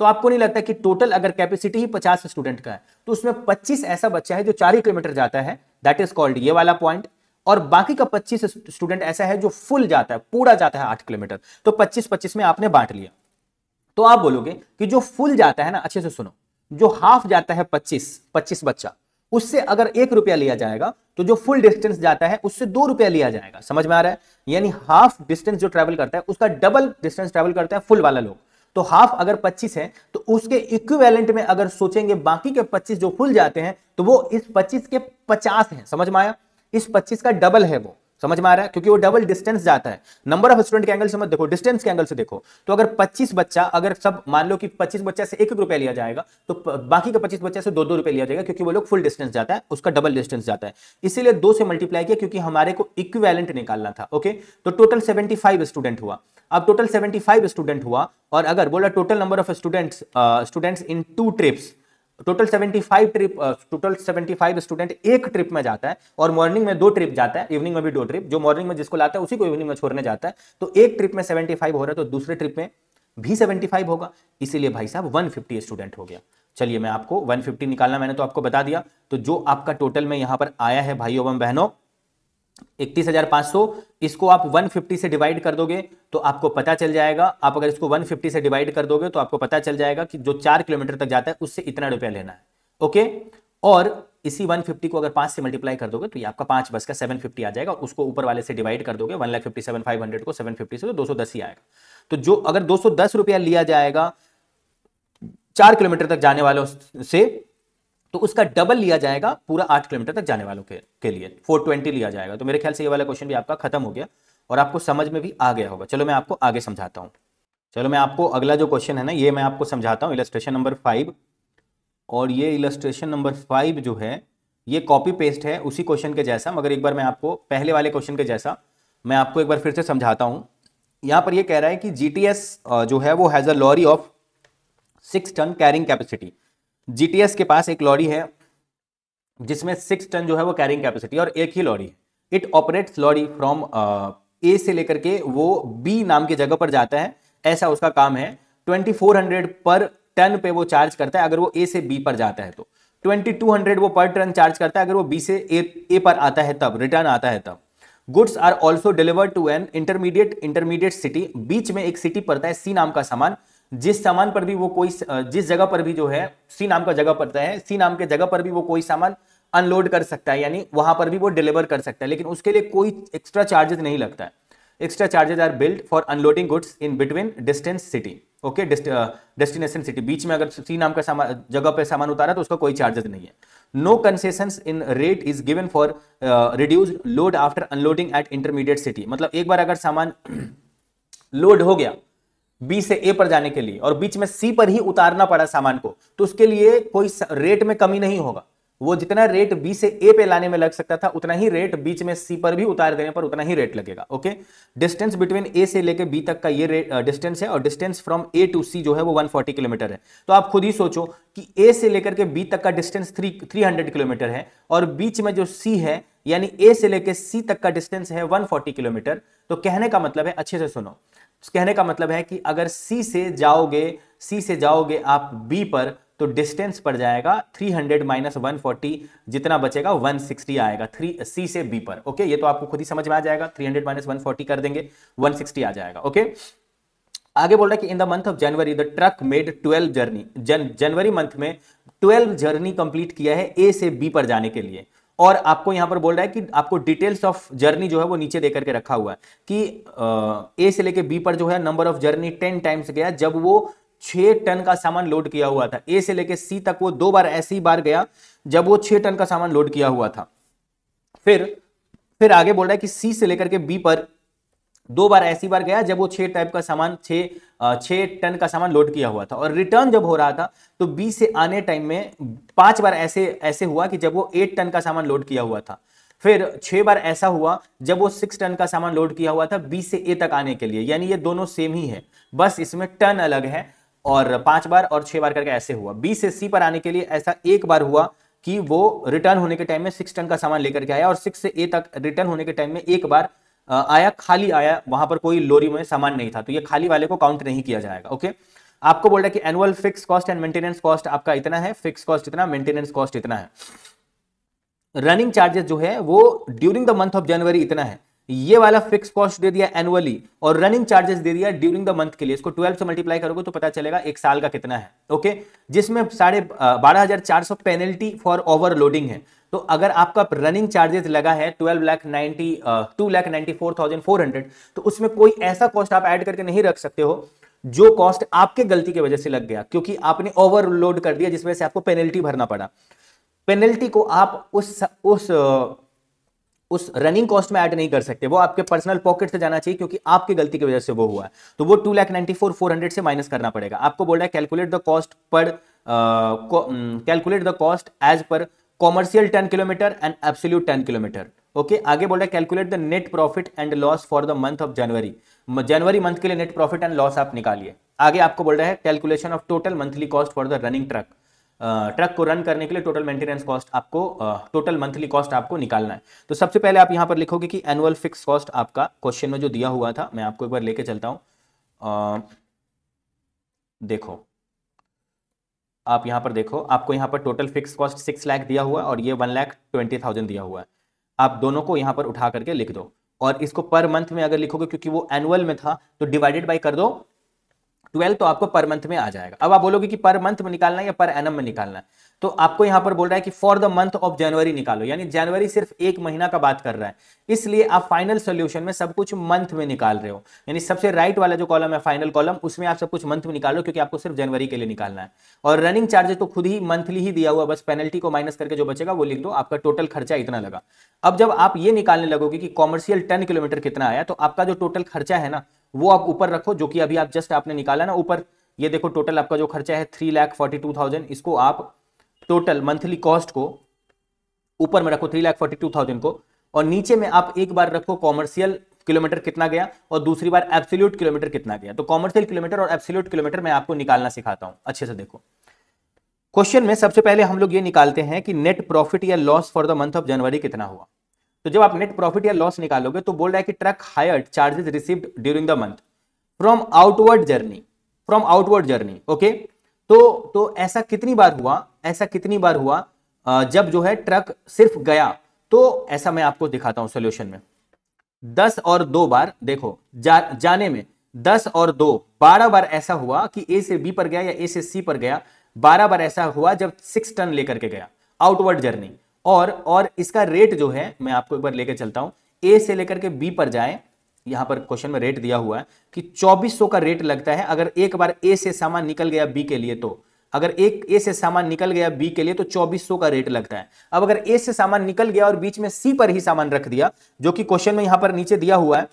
[SPEAKER 1] तो आपको नहीं लगता कि टोटल अगर कैपेसिटी ही 50 स्टूडेंट का है तो उसमें 25 ऐसा बच्चा है जो 4 ही किलोमीटर जाता है, दैट इज कॉल्ड ये वाला पॉइंट, और बाकी का 25 स्टूडेंट ऐसा है जो फुल जाता है, पूरा जाता है 8 किलोमीटर, तो 25-25 में आपने बांट लिया। तो आप बोलोगे कि जो फुल जाता है ना, अच्छे से सुनो, जो हाफ जाता है 25 बच्चा, उससे अगर 1 रुपया लिया जाएगा तो जो फुल डिस्टेंस जाता है उससे 2 रुपया लिया जाएगा। समझ में आ रहा है? यानी हाफ डिस्टेंस जो ट्रेवल करता है उसका डबल डिस्टेंस ट्रेवल करता है फुल वाला लोग। तो हाफ अगर 25 है तो उसके इक्विवेलेंट में अगर सोचेंगे बाकी के 25 जो फुल जाते हैं तो वो इस 25 के 50 हैं। समझ में आया? इस 25 का डबल है वो। समझ में आ रहा है? क्योंकि वो डबल डिस्टेंस जाता है। नंबर ऑफ स्टूडेंट के एंगल से मत देखो, डिस्टेंस के एंगल से देखो। तो अगर 25 बच्चा, अगर सब मान लो कि 25 बच्चा से 1 रुपया लिया जाएगा तो बाकी के 25 बच्चे से 2-2 रुपए लिया जाएगा, क्योंकि वो लोग फुल डिस्टेंस जाता है, उसका डबल डिस्टेंस जाता है। इसीलिए 2 से मल्टीप्लाई किया क्योंकि हमारे को इक्विवेलेंट निकालना था। ओके, तो टोटल 75 स्टूडेंट हुआ। अब टोटल 75 स्टूडेंट हुआ और अगर बोला total number of students in 2 trips, total 75 student एक ट्रिप में जाता है और मॉर्निंग में 2 ट्रिप जाता है, इवनिंग में भी 2 ट्रिप, जो मॉर्निंग में जिसको लाता है उसी को इवनिंग में छोड़ने जाता है। तो एक ट्रिप में 75 हो रहा है तो दूसरे ट्रिप में भी 75 होगा, इसीलिए भाई साहब 150 स्टूडेंट हो गया। चलिए मैं आपको 150 निकालना मैंने तो आपको बता दिया। तो जो आपका टोटल में यहां पर आया है भाइयों एवं बहनों 31,500, इसको आप 150 से डिवाइड कर दोगे तो आपको पता चल जाएगा। आप अगर इसको 150 से डिवाइड कर दोगे तो आपको पता चल जाएगा कि जो 4 किलोमीटर तक जाता है उससे इतना रुपया लेना है। ओके, और इसी 150 को अगर 5 से मल्टीप्लाई कर दोगे तो ये आपका 5 बस का 750 आ जाएगा। उसको ऊपर वाले से डिवाइड कर दोगे, 1,57,500 को 750 से तो 210 ही आएगा। तो जो अगर 210 रुपया लिया जाएगा 4 किलोमीटर तक जाने वालों से, तो उसका डबल लिया जाएगा पूरा 8 किलोमीटर तक जाने वालों के लिए, 420 लिया जाएगा। तो मेरे ख्याल से ये वाला क्वेश्चन भी आपका खत्म हो गया और आपको समझ में भी आ गया होगा। चलो मैं आपको आगे समझाता हूं। चलो मैं आपको अगला जो क्वेश्चन है ना ये मैं आपको समझाता हूं, इलस्ट्रेशन नंबर 5। और ये इलस्ट्रेशन नंबर 5 जो है ये कॉपी पेस्ट है उसी क्वेश्चन के जैसा, मगर एक बार मैं आपको पहले वाले क्वेश्चन के जैसा मैं आपको एक बार फिर से समझाता हूं। यहां पर ये कह रहा है कि GTS जो है वो has a lorry of 6 ton carrying capacity. GTS के पास एक लॉरी है जिसमें 6 टन जो है वो कैरिंग कैपेसिटी और एक ही लॉरी है। इट ऑपरेट्स लॉरी फ्रॉम ए से लेकर के वो बी नाम की जगह पर जाता है, ऐसा उसका काम है। 2400 पर टन पे वो चार्ज करता है अगर वो ए से बी पर जाता है तो 2200 वो पर टन चार्ज करता है अगर वो बी से ए पर आता है तब, रिटर्न आता है तब। Goods are also delivered to an intermediate city, बीच में एक सिटी पड़ता है सी नाम का सामान, जिस सामान पर भी वो कोई, जिस जगह पर भी जो है सी नाम का जगह पड़ता है, सी नाम के जगह पर भी वो कोई सामान अनलोड कर सकता है, यानी वहां पर भी वो डिलीवर कर सकता है, लेकिन उसके लिए कोई एक्स्ट्रा चार्जेस नहीं लगता है। Extra charges are billed for unloading goods in between distance city, okay, destination city, बीच में अगर सी नाम का सामान जगह पे सामान उतारा तो उसका कोई चार्जेस नहीं है। No concessions in rate is given for reduced load after unloading at intermediate city, मतलब एक बार अगर सामान लोड हो गया बी से ए पर जाने के लिए और बीच में सी पर ही उतारना पड़ा सामान को, तो उसके लिए कोई रेट में कमी नहीं होगा, वो जितना रेट बी से ए पे लाने में लग सकता था उतना ही रेट बीच में सी पर भी उतार देने पर उतना ही रेट लगेगा, ओके। डिस्टेंस बिटवीन ए से लेकर बी तक का ये रेट डिस्टेंस है, और डिस्टेंस फ्रॉम ए टू सी जो है वो 140 किलोमीटर है। तो आप खुद ही सोचो कि ए से लेकर के बी तक का डिस्टेंस 300 किलोमीटर है, और बीच में जो सी है यानी ए से लेकर सी तक का डिस्टेंस है 140 किलोमीटर। तो कहने का मतलब है, अच्छे से सुनो, कहने का मतलब है कि अगर सी से जाओगे आप बी पर तो डिस्टेंस पड़ जाएगा 300 माइनस 140, जितना बचेगा 160 आएगा सी से बी पर, ओके। ये तो आपको खुद ही समझ में आ जाएगा, 300 माइनस 140 कर देंगे 160 आ जाएगा, ओके। आगे बोल रहा है कि in the month of January the truck made 12 journey, January month में 12 जर्नी कंप्लीट किया है ए से बी पर जाने के लिए। और आपको यहां पर बोल रहा है कि आपको डिटेल्स ऑफ जर्नी जो है वो नीचे देकर के रखा हुआ है कि ए से लेके बी पर जो है नंबर ऑफ जर्नी 10 टाइम्स गया, जब वो 6 टन का सामान लोड किया हुआ था। ए से लेके सी तक वो 2 बार ऐसे ही बार गया जब वो 6 टन का सामान लोड किया हुआ था। फिर आगे बोल रहा है कि सी से लेकर के बी पर 2 बार ऐसी बार गया जब वो 6 टाइप का सामान 6 टन का सामान लोड किया हुआ था। और रिटर्न जब हो रहा था तो बी से आने टाइम में 5 बार ऐसे हुआ कि जब वो 8 टन का सामान लोड किया हुआ था। फिर 6 बार ऐसा हुआ जब वो 6 टन का सामान लोड किया हुआ था बी से ए तक आने के लिए, यानी ये दोनों सेम ही है, बस इसमें टन अलग है। और 5 बार और 6 बार करके ऐसे हुआ। बी से सी पर आने के लिए ऐसा एक बार हुआ कि वो रिटर्न होने के टाइम में 6 टन का सामान लेकर के आया, और 6 से ए तक रिटर्न होने के टाइम में एक बार आया, खाली आया, वहां पर कोई लोरी में सामान नहीं था, तो ये खाली वाले को काउंट नहीं किया जाएगा, ओके। आपको बोल रहा है कि annual fix cost and maintenance cost आपका इतना है, फिक्स कॉस्ट इतना, मेंटेनेंस कॉस्ट इतना है। रनिंग चार्जेस जो है वो ड्यूरिंग द मंथ ऑफ जनवरी इतना है, ये वाला फिक्स कॉस्ट दे दिया एनुअली, और रनिंग चार्जेस दे दिया ड्यूरिंग द मंथ के लिए। इसको 12 से मल्टीप्लाई करोगे तो पता चलेगा एक साल का कितना है, ओके। जिसमें 12,400 पेनल्टी फॉर ओवरलोडिंग है। तो अगर आपका रनिंग चार्जेस लगा है 2,94,400, तो उसमें कोई ऐसा कॉस्ट आप ऐड करके नहीं रख सकते हो जो कॉस्ट आपके गलती की वजह से लग गया, क्योंकि आपने ओवरलोड कर दिया जिस वजह से आपको पेनल्टी भरना पड़ा। पेनल्टी को आप उस रनिंग कॉस्ट में ऐड नहीं कर सकते, वो आपके पर्सनल पॉकेट से जाना चाहिए, क्योंकि आपकी गलती की वजह से वो हुआ है। तो वो 2,94,400 से माइनस करना पड़ेगा। आपको बोल रहा है calculate the cost as per commercial 10 kilometre and absolute 10 kilometre, okay. आगे बोल रहा है calculate the net profit and loss for the month of January, January month के लिए नेट प्रॉफिट एंड लॉस आप निकालिए। आगे आपको बोल रहा है calculation of total monthly cost for the running truck, truck को रन करने के लिए टोटल मेंटेनेंस कॉस्ट आपको, टोटल मंथली कॉस्ट आपको निकालना है। तो सबसे पहले आप यहां पर लिखोगे कि एनुअल फिक्स कॉस्ट आपका क्वेश्चन में जो दिया हुआ था, मैं आपको एक बार लेके चलता हूं। देखो, आप यहां पर देखो, आपको यहां पर टोटल फिक्स कॉस्ट 6 लाख दिया हुआ है और ये 1,20,000 दिया हुआ है। आप दोनों को यहां पर उठा करके लिख दो, और इसको पर मंथ में अगर लिखोगे, क्योंकि वो एनुअल में था, तो डिवाइडेड बाई कर दो 12, तो आपको पर मंथ में आ जाएगा। अब आप बोलोगे कि पर मंथ में निकालना है या पर एनम में निकालना है, तो आपको यहां पर बोल रहा है कि फॉर द मंथ ऑफ जनवरी निकालो, यानी जनवरी सिर्फ एक महीना का बात कर रहा है, इसलिए आप फाइनल सॉल्यूशन में सब कुछ मंथ में निकाल रहे हो। यानी सबसे राइट वाला जो कॉलम है फाइनल कॉलम, उसमें आप सब कुछ मंथ में निकालो, क्योंकि आपको सिर्फ जनवरी के लिए निकालना है। और रनिंग चार्जेस तो खुद ही मंथली ही दिया हुआ, बस पेनल्टी को माइनस करके जो बचेगा वो लिख दो, आपका टोटल खर्चा इतना लगा। अब जब आप ये निकालने लगोगे कि कॉमर्शियल 10 किलोमीटर कितना आया, तो आपका जो टोटल खर्चा है ना, वो आप ऊपर रखो, जो कि अभी आप जस्ट आपने निकाला ना ऊपर, ये देखो टोटल आपका जो खर्चा है 3,42,000, इसको आप टोटल मंथली कॉस्ट को ऊपर में रखो 3,42,000 को, और नीचे में आप एक बार रखो कॉमर्शियल किलोमीटर कितना गया और दूसरी बार एब्सोल्यूट किलोमीटर कितना गया। तो कॉमर्शियल किलोमीटर और एब्सोल्यूट किलोमीटर मैं आपको निकालना सिखाता हूं, अच्छे से देखो। क्वेश्चन में सबसे पहले हम लोग ये निकालते हैं कि नेट प्रॉफिट या loss for the month of जनवरी कितना हुआ। तो जब आप नेट प्रॉफिट या लॉस निकालोगे तो बोल रहा है कि truck hired charges received during the month from outward journey, okay. तो ऐसा कितनी बार हुआ, ऐसा कितनी बार हुआ जब जो है ट्रक सिर्फ गया? तो ऐसा मैं आपको दिखाता हूं सॉल्यूशन में। 10 और 2 बार, देखो जाने में 10 और 2 12 बार ऐसा हुआ कि ए से बी पर गया या ए से सी पर गया। 12 बार ऐसा हुआ जब 6 टन लेकर के गया आउटवर्ड जर्नी। और इसका रेट जो है मैं आपको एक बार लेकर चलता हूं, ए से लेकर के बी पर जाए, यहां पर क्वेश्चन में रेट दिया हुआ है कि 2400 का रेट लगता है अगर एक बार ए से सामान निकल गया बी के लिए। तो अगर एक ए से सामान निकल गया बी के लिए तो 2400 का रेट लगता है। अब अगर ए से सामान निकल गया और बीच में सी पर ही सामान रख दिया, जो कि क्वेश्चन में यहां पर नीचे दिया हुआ है,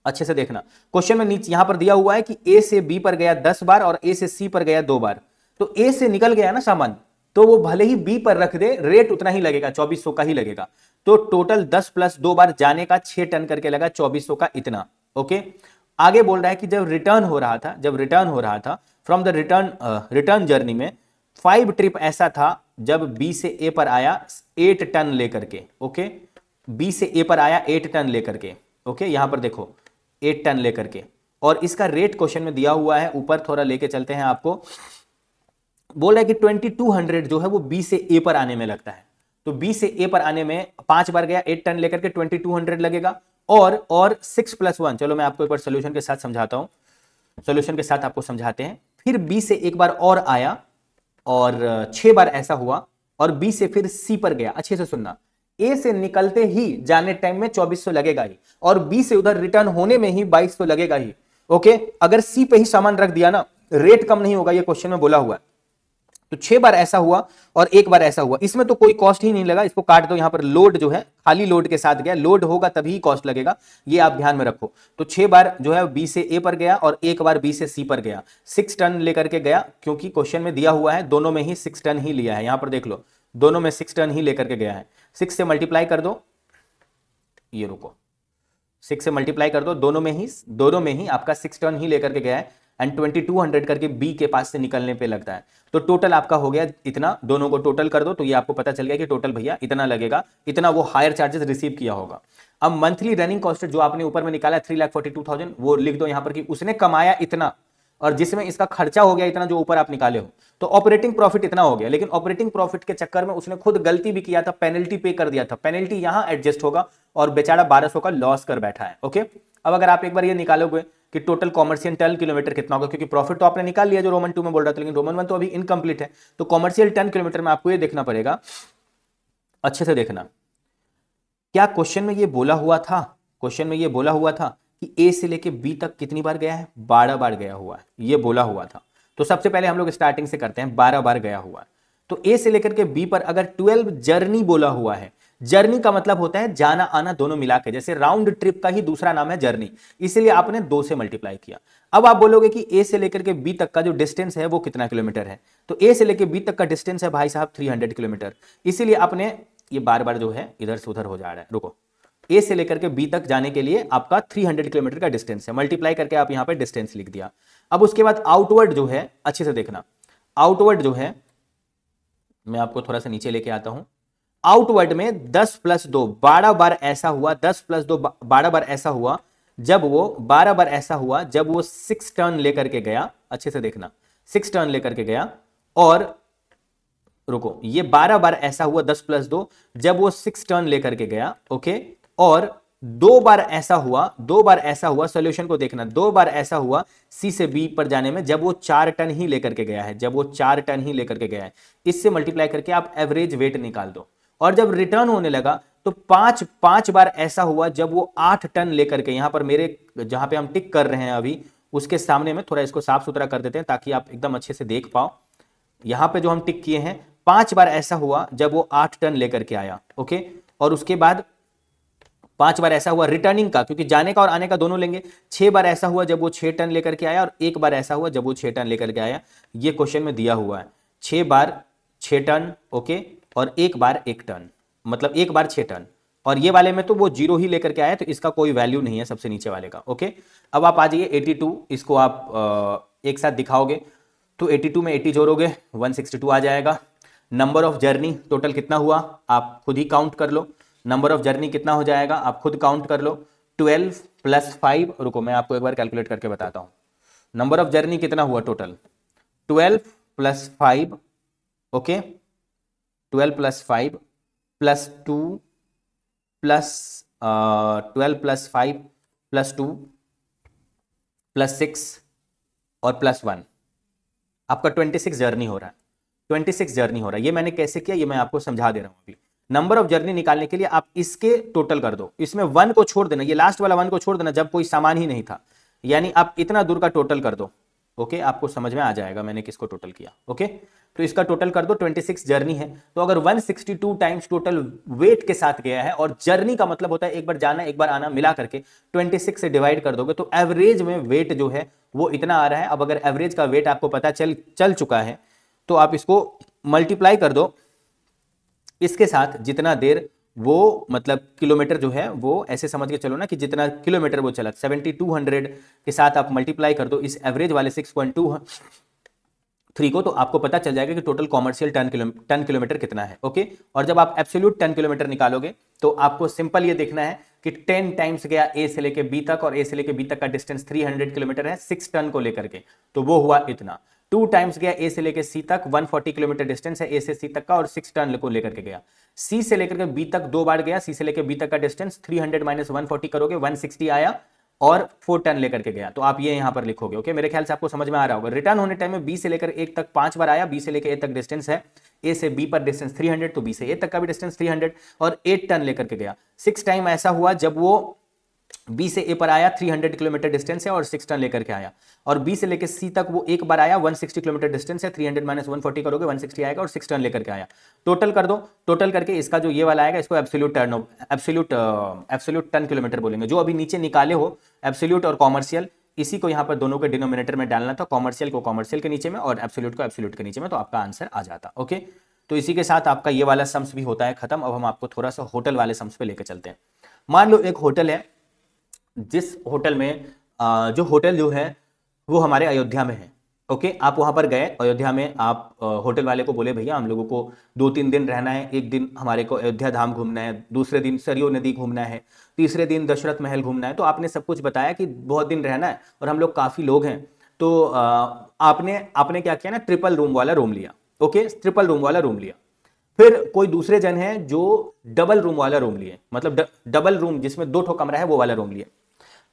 [SPEAKER 1] अच्छे से देखना, क्वेश्चन में नीचे यहां पर दिया हुआ है कि ए से बी पर गया 10 बार और ए से सी पर गया 2 बार। तो ए से निकल गया ना सामान, तो वो भले ही बी पर रख दे, रेट उतना ही लगेगा, 2400 का ही लगेगा। तो टोटल 10 + 2 बार जाने का 6 टन करके लगा, 2400 का इतना। ओके, आगे बोल रहा है कि जब रिटर्न हो रहा था फ्रॉम द रिटर्न जर्नी में 5 ट्रिप ऐसा था जब बी से ए पर आया 8 टन लेकर के। ओके, बी से ए पर आया 8 टन लेकर के। ओके, यहां पर देखो 8 टन लेकर के, और इसका रेट क्वेश्चन में दिया हुआ है। ऊपर थोड़ा लेके चलते हैं आपको। बोल रहा है कि 2200 जो है वो बी से ए पर आने में लगता है। तो बी से ए पर आने में 5 बार गया 8 टन लेकर के 2200 लगेगा। और 6 + 1, चलो मैं आपको एक बार सोल्यूशन के साथ समझाता हूं, सोल्यूशन के साथ आपको समझाते हैं। फिर बी से एक बार और आया और 6 बार ऐसा हुआ, और बी से फिर सी पर गया। अच्छे से सुनना, ए से निकलते ही जाने टाइम में 2400 लगेगा ही, और बी से उधर रिटर्न होने में ही 2200 लगेगा ही। ओके, अगर सी पे ही सामान रख दिया ना, रेट कम नहीं होगा, ये क्वेश्चन में बोला हुआ है। तो 6 बार ऐसा हुआ और 1 बार ऐसा हुआ, इसमें तो कोई कॉस्ट ही नहीं लगा, इसको काट दो। यहां पर लोड जो है खाली लोड के साथ गया, लोड होगा तभी कॉस्ट लगेगा, ये आप ध्यान में रखो। तो 6 बार जो है बी से ए पर गया और 1 बार बी से सी पर गया, 6 टन लेकर के गया, क्योंकि क्वेश्चन में दिया हुआ है दोनों में ही 6 टन ही लिया है। यहां पर देख लो, दोनों में 6 टन ही लेकर के गया है। 6 से मल्टीप्लाई कर दो, ये रुको, 6 से मल्टीप्लाई कर दो, दोनों में ही आपका 6 टन ही लेकर के गया है, एंड 2200 करके बी के पास से निकलने पे लगता है। तो टोटल आपका हो गया इतना, दोनों को टोटल कर दो तो ये आपको पता चल गया कि टोटल भैया इतना लगेगा, इतना वो हायर चार्जेस रिसीव किया होगा। अब मंथली रनिंग कॉस्ट जो आपने ऊपर में निकाला 3,42,000, वो लिख दो यहां पर कि उसने कमाया इतना, और जिसमें इसका खर्चा हो गया इतना जो ऊपर आप निकाले हो, तो ऑपरेटिंग प्रॉफिट इतना हो गया। लेकिन ऑपरेटिंग प्रॉफिट के चक्कर में उसने खुद गलती भी किया था, पेनल्टी पे कर दिया था, पेनल्टी यहां एडजस्ट होगा, और बेचारा 1200 का लॉस कर बैठा है। ओके, अब अगर आप एक बार ये निकालोगे कि टोटल कॉमर्शियल टन किलोमीटर कितना होगा, क्योंकि प्रॉफिट तो आपने निकाल लिया जो रोमन 2 में बोल रहा था, लेकिन रोमन 1 तो अभी इनकम्प्लीट है। तो कॉमर्शियल टन किलोमीटर में आपको ये देखना पड़ेगा, अच्छे से देखना, क्या क्वेश्चन में ये बोला हुआ था, क्वेश्चन में ये बोला हुआ था कि ए से लेके बी तक कितनी बार गया है? 12 बार गया हुआ है, ये बोला हुआ था। तो सबसे पहले हम लोग स्टार्टिंग से करते हैं, 12 बार गया हुआ है। तो ए से लेकर के बी पर अगर 12 जर्नी बोला हुआ है, जर्नी का मतलब होता है जाना आना दोनों मिला के, जैसे राउंड ट्रिप का ही दूसरा नाम है जर्नी, इसलिए आपने 2 से मल्टीप्लाई किया। अब आप बोलोगे कि ए से लेकर के बी तक का जो डिस्टेंस है वो कितना किलोमीटर है? तो ए से लेकर बी तक का डिस्टेंस है भाई साहब 300 किलोमीटर, इसीलिए आपने ये बार बार जो है इधर से उधर हो जा रहा है, रुको, ए से लेकर के बी तक जाने के लिए आपका 300 किलोमीटर का डिस्टेंस है, मल्टीप्लाई करके आप यहां पे डिस्टेंस लिख दिया। अब उसके बाद आउटवर्ड जो है, अच्छे से देखना, आउटवर्ड जो है, मैं आपको थोड़ा सा नीचे लेके आता हूं। आउटवर्ड में 10 + 2 12 बार ऐसा हुआ, 10 + 2 12 बार ऐसा हुआ जब वो 12 बार ऐसा हुआ जब वो 6 टन लेकर के गया। अच्छे से देखना, 6 टन लेकर के गया, और रुको, ये 12 बार ऐसा हुआ 10 + 2 जब वो 6 टन लेकर के गया। ओके, और 2 बार ऐसा हुआ, 2 बार ऐसा हुआ, सॉल्यूशन को देखना, 2 बार ऐसा हुआ सी से बी पर जाने में जब वो 4 टन ही लेकर के गया है, जब वो 4 टन ही लेकर के गया है। इससे मल्टीप्लाई करके आप एवरेज वेट निकाल दो। और जब रिटर्न होने लगा तो 5 बार ऐसा हुआ जब वो 8 टन लेकर के, यहां पर मेरे जहां पे हम टिक कर रहे हैं अभी उसके सामने में थोड़ा इसको साफ सुथरा कर देते हैं ताकि आप एकदम अच्छे से देख पाओ। यहां पे जो हम टिक किए हैं 5 बार ऐसा हुआ जब वो 8 टन लेकर के आया। ओके, और उसके बाद 5 बार ऐसा हुआ रिटर्निंग का, क्योंकि जाने का और आने का दोनों लेंगे। 6 बार ऐसा हुआ जब वो 6 टन लेकर के आया, और 1 बार ऐसा हुआ जब वो 6 टन लेकर के आया। ये क्वेश्चन में दिया हुआ है 6 बार 6 टन, ओके, और 1 बार 1 टन, मतलब 1 बार 6 टन। और ये वाले में तो वो 0 ही लेकर के आया, तो इसका कोई वैल्यू नहीं है सबसे नीचे वाले का। ओके, अब आप आ जाइए 82, इसको आप एक साथ दिखाओगे तो 82 में 80 जोड़ोगे 162 आ जाएगा। नंबर ऑफ जर्नी टोटल कितना हुआ आप खुद ही काउंट कर लो, नंबर ऑफ जर्नी कितना हो जाएगा आप खुद काउंट कर लो। 12 + 5, रुको मैं आपको एक बार कैलकुलेट करके बताता हूं। नंबर ऑफ जर्नी कितना हुआ total? 12 plus 5, okay, 12 plus 5 plus 2 plus 12 plus 5 plus 2 plus 6 और प्लस 1, आपका 26 जर्नी हो रहा है। 26 जर्नी हो रहा है। ये मैंने कैसे किया, ये मैं आपको समझा दे रहा हूं अभी। नंबर ऑफ जर्नी निकालने के लिए आप इसके टोटल कर दो, इसमें 1 को छोड़ देना, ये लास्ट वाला 1 को छोड़ देना जब कोई सामान ही नहीं था, यानी आप इतना दूर का टोटल कर दो, ओके, आपको समझ में आ जाएगा मैंने किसको टोटल किया, ओके। तो इसका टोटल कर दो, 26 जर्नी है। तो अगर 162 टाइम्स टोटल वेट के साथ गया है, और जर्नी का मतलब होता है एक बार जाना एक बार आना, मिला करके 26 से डिवाइड कर दोगे तो एवरेज में वेट जो है वो इतना आ रहा है। अब अगर एवरेज का वेट आपको पता चल चुका है तो आप इसको मल्टीप्लाई कर दो इसके साथ, जितना देर वो मतलब किलोमीटर जो है वो ऐसे समझ के चलो ना कि जितना किलोमीटर वो चला, 7200 के साथ आप मल्टीप्लाई कर दो इस एवरेज वाले 6.23 को, तो आपको पता चल जाएगा कि टोटल कॉमर्शियल टन किलोमीटर कितना है, ओके। और जब आप एब्सोल्यूट टन किलोमीटर निकालोगे तो आपको सिंपल ये देखना है कि 10 टाइम्स गया ए से लेके बी तक, और ए से लेके बी तक का डिस्टेंस 300 किलोमीटर है 6 टन को लेकर के, तो वो हुआ इतना। 2 टाइम्स गया ए से लेके सी तक, 140 किलोमीटर डिस्टेंस है ए से सी तक का, और 6 टन को लेकर के गया। सी से लेकर के बी तक 2 बार गया, सी से लेकर बी तक का डिस्टेंस 300 माइनस 140 करोगे 160 आया, और 4 टन लेकर के गया। तो आप ये यहां पर लिखोगे, ओके। मेरे ख्याल से आपको समझ में आ रहा होगा। रिटर्न होने टाइम में बी से लेकर ए तक 5 बार आया, बी से लेकर ए तक डिस्टेंस है, ए से बी पर डिस्टेंस 300, तो बी से ए तक का भी डिस्टेंस 300, और 8 टन लेकर के गया। 6 टाइम ऐसा हुआ जब वो बी से ए पर आया, 300 किलोमीटर डिस्टेंस है और 6 टन लेकर के आया, और बी से लेकर सी तक वो एक बार आया, 160 किलोमीटर डिस्टेंस है, 300 माइनस 140 करोगे 160 आएगा, और 6 टन लेकर के आया। टोटल कर दो, टोटल करके इसका जो ये वाला आएगा इसको एब्सोल्यूट टन किलोमीटर बोलेंगे। जो अभी नीचे निकाले हो एब्सोल्यूट और कॉमर्शियल, इसी को यहाँ पर दोनों के डिनोमिनेटर में डालना था, कॉमर्शियल को कॉमर्शियल के नीचे में और एब्सोल्यूट को एब्सोल्यूट के नीचे में, तो आपका आंसर आ जाता, ओके। तो इसी के साथ आपका ये वाला सम्स भी होता है खत्म। अब हम आपको थोड़ा सा होटल वाले सम्स पे लेकर चलते हैं। मान लो एक होटल है, जिस होटल में जो होटल जो है वो हमारे अयोध्या में है, ओके। आप वहां पर गए अयोध्या में, आप होटल वाले को बोले भैया हम लोगों को 2-3 दिन रहना है, एक दिन हमारे को अयोध्या धाम घूमना है, दूसरे दिन सरयू नदी घूमना है, तीसरे दिन दशरथ महल घूमना है। तो आपने सब कुछ बताया कि बहुत दिन रहना है और हम लोग काफी लोग हैं, तो आपने क्या किया ना, ट्रिपल रूम वाला रूम लिया, ओके, ट्रिपल रूम वाला रूम लिया। फिर कोई दूसरे जन है जो डबल रूम वाला रूम लिए, मतलब डबल रूम जिसमें 2 ठो कमरा है वो वाला रूम लिए।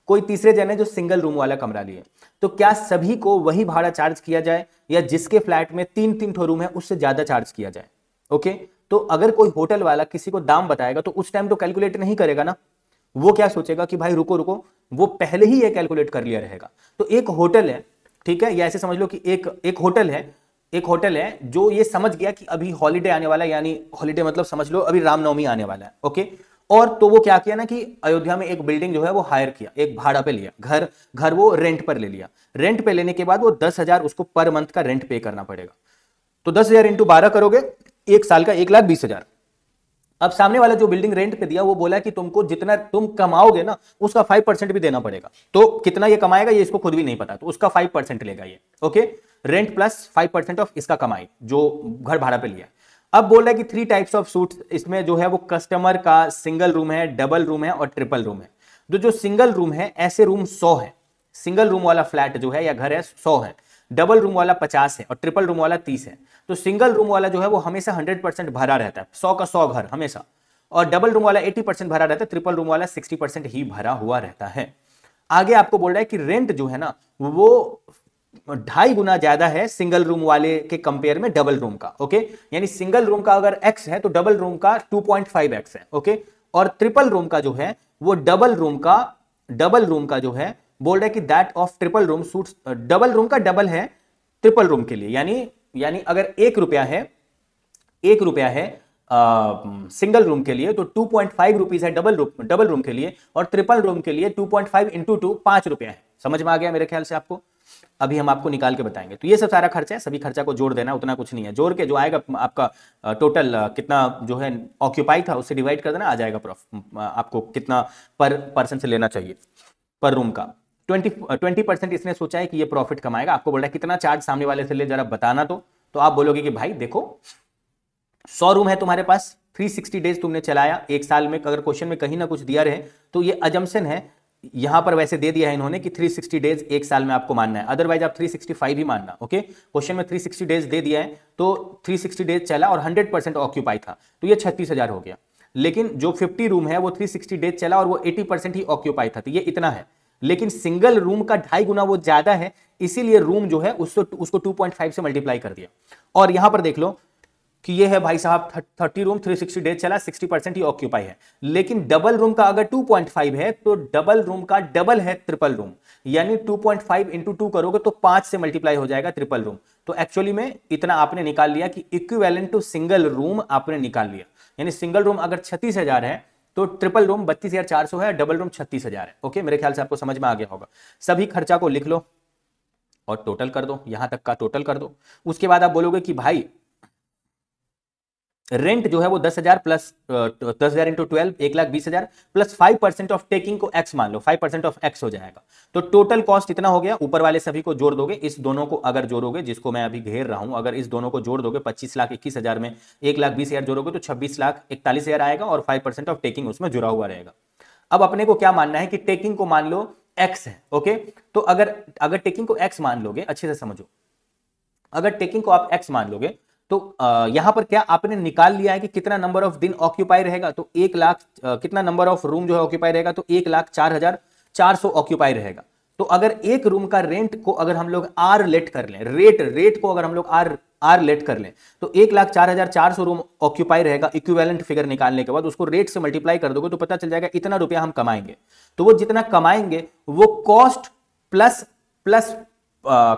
[SPEAKER 1] कोई तीसरे जन है जो सिंगल रूम वाला कमरा लिए। तो क्या सभी को वही भाड़ा चार्ज किया जाए, या जिसके फ्लैट में 3-3 ठो रूम है उससे ज्यादा चार्ज किया जाए, ओके। तो अगर कोई होटल वाला किसी को दाम बताएगा तो उस टाइम तो कैलकुलेट नहीं करेगा ना, वो क्या सोचेगा कि भाई रुको रुको, वो पहले ही ये कैलकुलेट कर लिया रहेगा। तो एक होटल है, ठीक है, या ऐसे समझ लो कि एक होटल है जो ये समझ गया कि अभी हॉलीडे आने वाला है, यानी हॉलीडे मतलब समझ लो अभी रामनवमी आने वाला है, ओके। और तो वो क्या किया ना कि अयोध्या में एक बिल्डिंग जो है वो हायर किया, एक भाड़ा पे लिया, घर वो रेंट पर ले लिया। रेंट पे लेने के बाद वो 10,000 उसको पर मंथ का रेंट पे करना पड़ेगा। तो 10,000 इंटू 12 करोगे, एक साल का 1,20,000। अब सामने वाला जो बिल्डिंग रेंट पे दिया वो बोला कि तुमको जितना तुम कमाओगे ना उसका 5% भी देना पड़ेगा। तो कितना ये कमाएगा ये इसको खुद भी नहीं पता, तो उसका 5% लेगा ये, ओके। रेंट प्लस 5% ऑफ इसका कमाई जो घर भाड़ा पे लिया। अब बोल रहा है कि 3 टाइप्स ऑफ सूट्स इसमें जो है वो कस्टमर का सिंगल रूम है, डबल रूम है और ट्रिपल रूम है। जो सिंगल रूम है ऐसे रूम 100 है, सिंगल रूम वाला फ्लैट जो है या घर है 100 है, डबल रूम वाला 50 है और ट्रिपल रूम वाला 30 है। तो सिंगल रूम वाला जो है वो हमेशा 100% भरा रहता है, 100 का 100 घर हमेशा, और डबल रूम वाला 80% भरा रहता है, ट्रिपल रूम वाला 60% ही भरा हुआ रहता है। आगे आपको बोल रहा है कि रेंट जो है ना वो 2.5 गुना ज्यादा है सिंगल रूम वाले के कंपेयर में डबल रूम का, ओके। यानी सिंगल रूम का अगर x है तो डबल रूम का 2.5x है, ओके। और ट्रिपल रूम का जो है वो डबल रूम का जो है बोल रहा है कि that of triple room suits, double room का डबल है ट्रिपल रूम के लिए, यानी अगर 1 रुपया है सिंगल रूम के लिए तो 2.5 रुपीज है डबल रूम के लिए, और ट्रिपल रूम के लिए 2.5 इंटू 2 5 रुपया है। समझ में आ गया मेरे ख्याल से आपको? अभी हम आपको निकाल के बताएंगे। तो ये सब सारा खर्चा है, सभी खर्चा को जोड़ देना, उतना कुछ नहीं है। जोड़ के जो आएगा आपका टोटल कितना जो है ऑक्यूपाई था उससे डिवाइड कर देना, आ जाएगा आपको कितना पर पर्सन से लेना चाहिए पर रूम का। 20% इसने सोचा है कि ये प्रॉफिट कमाएगा। आपको बोल रहा है कितना चार्ज सामने वाले से ले, जरा बताना। तो आप बोलोगे कि भाई देखो 100 रूम है तुम्हारे पास, 360 डेज तुमने चलाया, एक साल में अगर क्वेश्चन में कहीं ना कुछ दिया रहे तो ये अजम्पशन है यहां पर वैसे दे दिया है इन्होंने कि 360 डेज एक साल में आपको मानना है, अदरवाइज आप 365 ही मानना। ओके, क्वेश्चन में 360 डेज दे दिया है, तो 360 डेज चला और 100% ऑक्यूपाई था, तो ये 36,000 हो गया। लेकिन जो 50 रूम है वो 360 डेज चला और वो 80% ही ऑक्यूपाई था, तो ये इतना है। लेकिन सिंगल रूम का 2.5 गुना वो ज्यादा है, इसीलिए रूम जो है उसको 2.5 से मल्टीप्लाई कर दिया। और यहां पर देख लो कि ये है भाई साहब 30 रूम, 360 डेज चला, 60% ही ऑक्यूपाई है। लेकिन डबल रूम का अगर 2.5 है तो डबल रूम का डबल है ट्रिपल रूम, यानी 2.5 इंटू 2 करोगे तो 5 से मल्टीप्लाई हो जाएगा ट्रिपल रूम। तो एक्चुअली में इतना आपने निकाल लिया कि इक्विवेलेंट टू सिंगल रूम आपने निकाल लिया। यानी सिंगल रूम अगर 36,000 है तो ट्रिपल रूम 32,400 है, डबल रूम 36,000 है। ओके, मेरे ख्याल से आपको समझ में आ गया होगा। सभी खर्चा को लिख लो और टोटल कर दो, यहां तक का टोटल कर दो। उसके बाद आप बोलोगे कि भाई रेंट जो है वो 10,000 plus 10,000 into 12 1,20,000 plus 5% of taking को एक्स मान लो, 5% ऑफ एक्स हो जाएगा। तो टोटल कॉस्ट इतना हो गया। ऊपर वाले सभी को जोड़ दोगे, इस दोनों को अगर जोड़ोगे, जिसको मैं अभी घेर रहा हूं, अगर इस दोनों को जोड़ दोगे 25,21,000 में 1,20,000 जोड़ोगे तो 26,41,000 आएगा और 5% ऑफ टेकिंग उसमें जुड़ा हुआ रहेगा। अब अपने को क्या मानना है कि टेकिंग को मान लो एक्स है। ओके, तो अगर टेकिंग को एक्स मान लोगे, अच्छे से समझो, अगर टेकिंग को आप एक्स मान लोगे तो यहां पर क्या आपने निकाल लिया है कि कितना नंबर ऑफ दिन ऑक्यूपाई रहेगा, तो 1 लाख कितना नंबर ऑफ रूम जो है ऑक्यूपाई रहेगा, तो 1,04,400 ऑक्यूपाई रहेगा। तो अगर एक रूम का रेंट को अगर हम लोग आर लेट कर लें, रेट को अगर हम लोग आर लेट कर लें, तो 1,04,400 रूम ऑक्यूपाई रहेगा। इक्विवेलेंट फिगर निकालने के बाद उसको रेट से मल्टीप्लाई कर दोगे तो पता चल जाएगा इतना रुपया हम कमाएंगे। तो वो जितना कमाएंगे वो कॉस्ट प्लस प्लस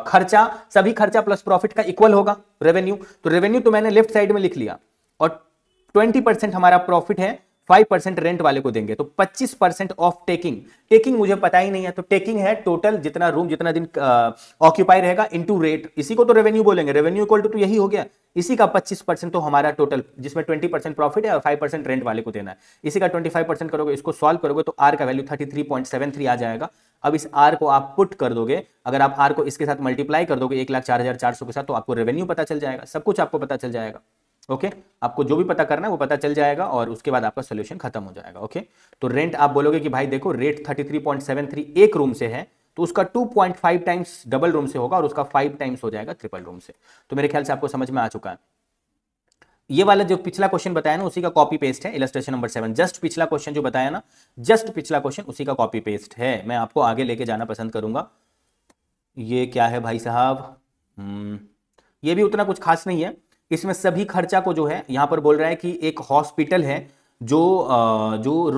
[SPEAKER 1] खर्चा, सभी खर्चा प्लस प्रॉफिट का इक्वल होगा रेवेन्यू। तो रेवेन्यू तो मैंने लेफ्ट साइड में लिख लिया और 20% हमारा प्रॉफिट है, 5% रेंट वाले को देंगे, तो 25% ऑफ टेकिंग मुझे पता ही नहीं है, तो टेकिंग है टोटल जितना रूम जितना दिन ऑक्यूपाई रहेगा इनटू रेट, इसी को तो रेवेन्यू बोलेंगे। रेवेन्यू इक्वल टू यही हो गया, इसी का 25% तो हमारा टोटल, जिसमें 20% प्रॉफिट है और 5% रेंट वाले को देना है, इसी का 25% करोगे। इसको सॉल्व करोगे तो आर का वैल्यू 33.73 आ जाएगा। अब इस आर को आप पुट कर दोगे, अगर आप आर को इसके साथ मल्टीप्लाई कर दोगे 1,04,400 के साथ, तो आपको रेवेन्यू पता चल जाएगा, सब कुछ आपको पता चल जाएगा। ओके, आपको जो भी पता करना है वो पता चल जाएगा और उसके बाद आपका सोल्यूशन खत्म हो जाएगा। ओके, तो रेंट आप बोलोगे कि भाई देखो रेट 33.73 एक रूम से है, तो उसका 2.5 टाइम्स डबल रूम से होगा और उसका 5 टाइम्स हो जाएगा ट्रिपल रूम से। तो मेरे ख्याल से आपको समझ में आ चुका है। ये वाला जो पिछला क्वेश्चन बताया ना उसी का कॉपी पेस्ट है, इलस्ट्रेशन नंबर 7, जस्ट पिछला क्वेश्चन जो बताया ना, जस्ट पिछला क्वेश्चन उसी का कॉपी पेस्ट है। मैं आपको आगे लेके जाना पसंद करूंगा। ये क्या है भाई साहब, ये भी उतना कुछ खास नहीं है। इसमें सभी खर्चा को जो है यहां पर बोल रहा है कि एक हॉस्पिटल है जो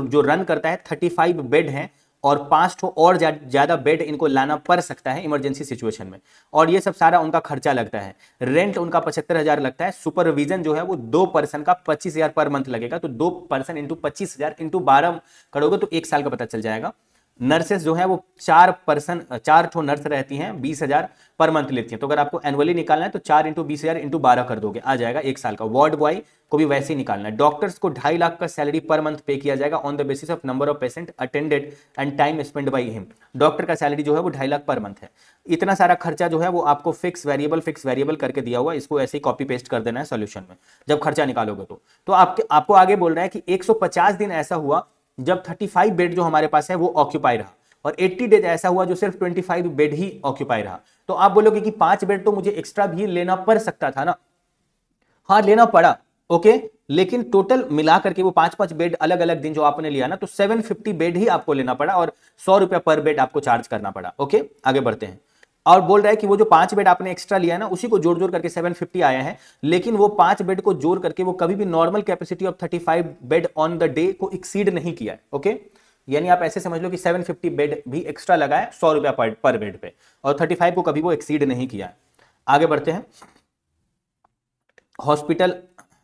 [SPEAKER 1] जो रन करता है, 35 बेड है और 5 और ज्यादा बेड इनको लाना पड़ सकता है इमरजेंसी सिचुएशन में, और ये सब सारा उनका खर्चा लगता है। रेंट उनका 75,000 लगता है। सुपरविजन जो है वो 2 पर्सन का 25,000 पर मंथ लगेगा, तो 2 पर्सन इंटू 25,000 इंटू 12 करोगे तो 1 साल का पता चल जाएगा। नर्सेस जो है वो 4 ठो नर्स रहती हैं, 20,000 पर मंथ लेती हैं, तो अगर आपको एनुअली निकालना है तो 4 इंटू 20,000 इंटू 12 कर दोगे, आ जाएगा 1 साल का। वार्ड बॉय को भी वैसे ही निकालना है। डॉक्टर्स को 2.5 लाख का सैलरी पर मंथ पे किया जाएगा on the basis of number of patient attended and time spend by him. Doctor का सैलरी जो है वो 2.5 लाख पर मंथ है। इतना सारा खर्चा जो है वो आपको फिक्स वेरिएबल करके दिया हुआ, इसको ऐसे ही कॉपी पेस्ट कर देना है सॉल्यूशन में जब खर्चा निकालोगे तो आपको आगे बोल रहा है कि 150 दिन ऐसा हुआ जब 35 बेड जो हमारे पास है वो ऑक्यूपाई रहा, और 80 डेज ऐसा हुआ जो सिर्फ 25 बेड ही ऑक्यूपाई रहा। तो आप बोलोगे कि 5 बेड तो मुझे एक्स्ट्रा भी लेना पड़ सकता था ना, हाँ लेना पड़ा। ओके, लेकिन टोटल मिला करके वो 5-5 बेड अलग अलग दिन जो आपने लिया ना, तो 750 बेड ही आपको लेना पड़ा और 100 रुपया पर बेड आपको चार्ज करना पड़ा। ओके, आगे बढ़ते हैं। और बोल रहा है कि वो जो 5 बेड आपने एक्स्ट्रा लिया ना उसी को जोड़ जोड़ करके 750 आया है, लेकिन वो 5 बेड को जोड़ करके वो कभी भी normal capacity of 35 bed on the day को एक्सीड नहीं किया है। ओके, यानी आप ऐसे समझ लो कि 750 बेड भी एक्स्ट्रा लगा है 100 रुपया पर बेड पे, और 35 को कभी वो एक्सीड नहीं किया है। आगे बढ़ते हैं। हॉस्पिटल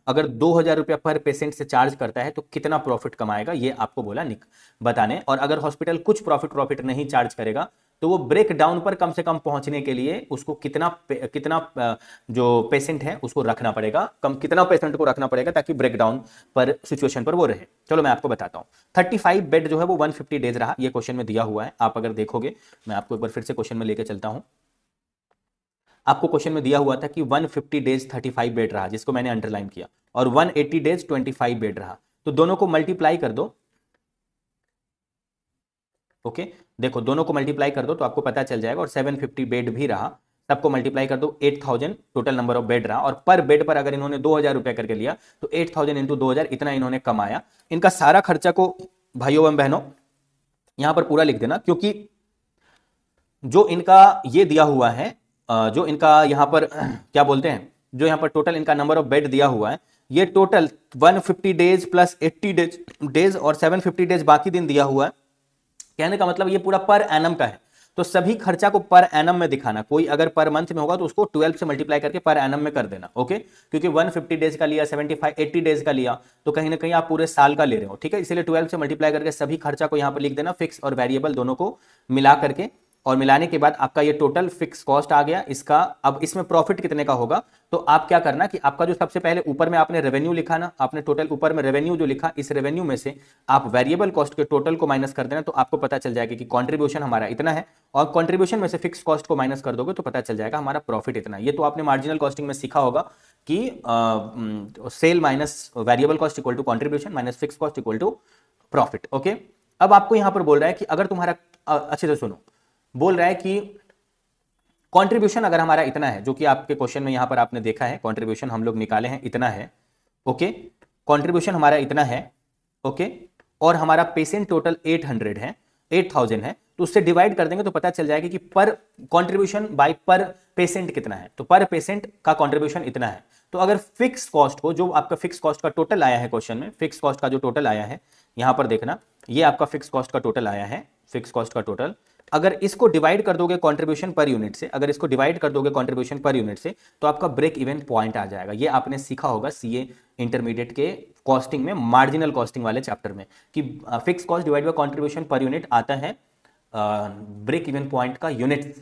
[SPEAKER 1] अगर 2,000 रुपया पर पेशेंट से चार्ज करता है तो कितना प्रॉफिट कमाएगा, ये आपको बोला बताने। और अगर हॉस्पिटल कुछ प्रॉफिट नहीं चार्ज करेगा तो वो ब्रेक डाउन पर कम से कम पहुंचने के लिए उसको कितना जो पेशेंट है उसको रखना पड़ेगा, कितना पेशेंट को रखना पड़ेगा ताकि ब्रेक डाउन पर सिचुएशन पर वो रहे। चलो मैं आपको बताता हूं। 35 बेड जो है वो 150 डेज रहा, ये क्वेश्चन में दिया हुआ है। आप अगर देखोगे, मैं आपको एक बार फिर से क्वेश्चन में लेके चलता हूं। आपको क्वेश्चन में दिया हुआ था कि 150 डेज 35 बेड रहा, जिसको मैंने अंडरलाइन किया, और 180 डेज 25 बेड रहा, तो दोनों को मल्टीप्लाई कर दो। ओके, देखो दोनों को मल्टीप्लाई कर दो तो आपको पता चल जाएगा, और 750 बेड भी रहा, सबको मल्टीप्लाई कर दो, 8000 टोटल नंबर ऑफ बेड रहा, और पर बेड पर अगर इन्होंने 2000 रुपए करके लिया तो 8000 इंटू 2000 इतना इन्होंने कमाया। इनका सारा खर्चा को भाइयों एवं बहनों यहां पर पूरा लिख देना, क्योंकि जो इनका ये दिया हुआ है, जो इनका यहां पर क्या बोलते हैं, जो यहां पर टोटल इनका नंबर ऑफ बेड दिया हुआ है, ये टोटल 150 डेज प्लस 80 डेज और 750 डेज बाकी दिन दिया हुआ है। कहने का मतलब ये पूरा पर एनम का है, तो सभी खर्चा को पर एनम में दिखाना। कोई अगर पर मंथ में होगा तो उसको 12 से मल्टीप्लाई करके पर एनम में कर देना। ओके, क्योंकि 150 डेज का लिया, 75 80 डेज का लिया, तो कहीं ना कहीं आप पूरे साल का ले रहे हो, ठीक है, इसलिए 12 से मल्टीप्लाई करके सभी खर्चा को यहां पर लिख देना, फिक्स और वेरिएबल दोनों को मिला करके, और मिलाने के बाद आपका ये टोटल फिक्स कॉस्ट आ गया इसका। अब इसमें प्रॉफिट कितने का होगा, तो आप क्या करना कि आपका जो सबसे पहले ऊपर में आपने रेवेन्यू लिखा ना, आपने टोटल ऊपर में रेवेन्यू जो लिखा, इस रेवेन्यू में से आप वेरिएबल कॉस्ट के टोटल को माइनस कर देना, तो आपको पता चल जाएगा कि कंट्रीब्यूशन हमारा इतना है, और कंट्रीब्यूशन में से फिक्स कॉस्ट को माइनस कर दोगे तो पता चल जाएगा हमारा प्रॉफिट इतना। ये तो आपने मार्जिनल कॉस्टिंग में सीखा होगा कि sale minus variable cost equal to contribution minus fix cost equal to profit. Okay, अब आपको यहां पर बोल रहा है कि अगर तुम्हारा अच्छे से सुनो, बोल रहा है कि कंट्रीब्यूशन अगर हमारा इतना है, जो कि आपके क्वेश्चन में यहां पर आपने देखा है, कंट्रीब्यूशन हम लोग निकाले हैं इतना है। ओके, कंट्रीब्यूशन हमारा इतना है। ओके, और हमारा पेशेंट टोटल 800 है, 8000 है, तो उससे डिवाइड कर देंगे तो पता चल जाएगा कि पर कंट्रीब्यूशन बाय पर पेशेंट कितना है, तो पर पेशेंट का कंट्रीब्यूशन इतना है। तो अगर फिक्स कॉस्ट को, जो आपका फिक्स कॉस्ट का टोटल आया है क्वेश्चन में, फिक्स कॉस्ट का जो टोटल आया है यहां पर देखना, ये आपका फिक्स कॉस्ट का टोटल आया है, फिक्स कॉस्ट का टोटल, अगर इसको डिवाइड कर दोगे कंट्रीब्यूशन पर यूनिट से, अगर इसको डिवाइड कर दोगे कंट्रीब्यूशन पर यूनिट से, तो आपका ब्रेक इवन पॉइंट आ जाएगा। ये आपने सीखा होगा सीए इंटरमीडिएट के कॉस्टिंग में, मार्जिनल कॉस्टिंग वाले चैप्टर में, कि fix cost divide by contribution per unit आता है ब्रेक इवन पॉइंट का यूनिट,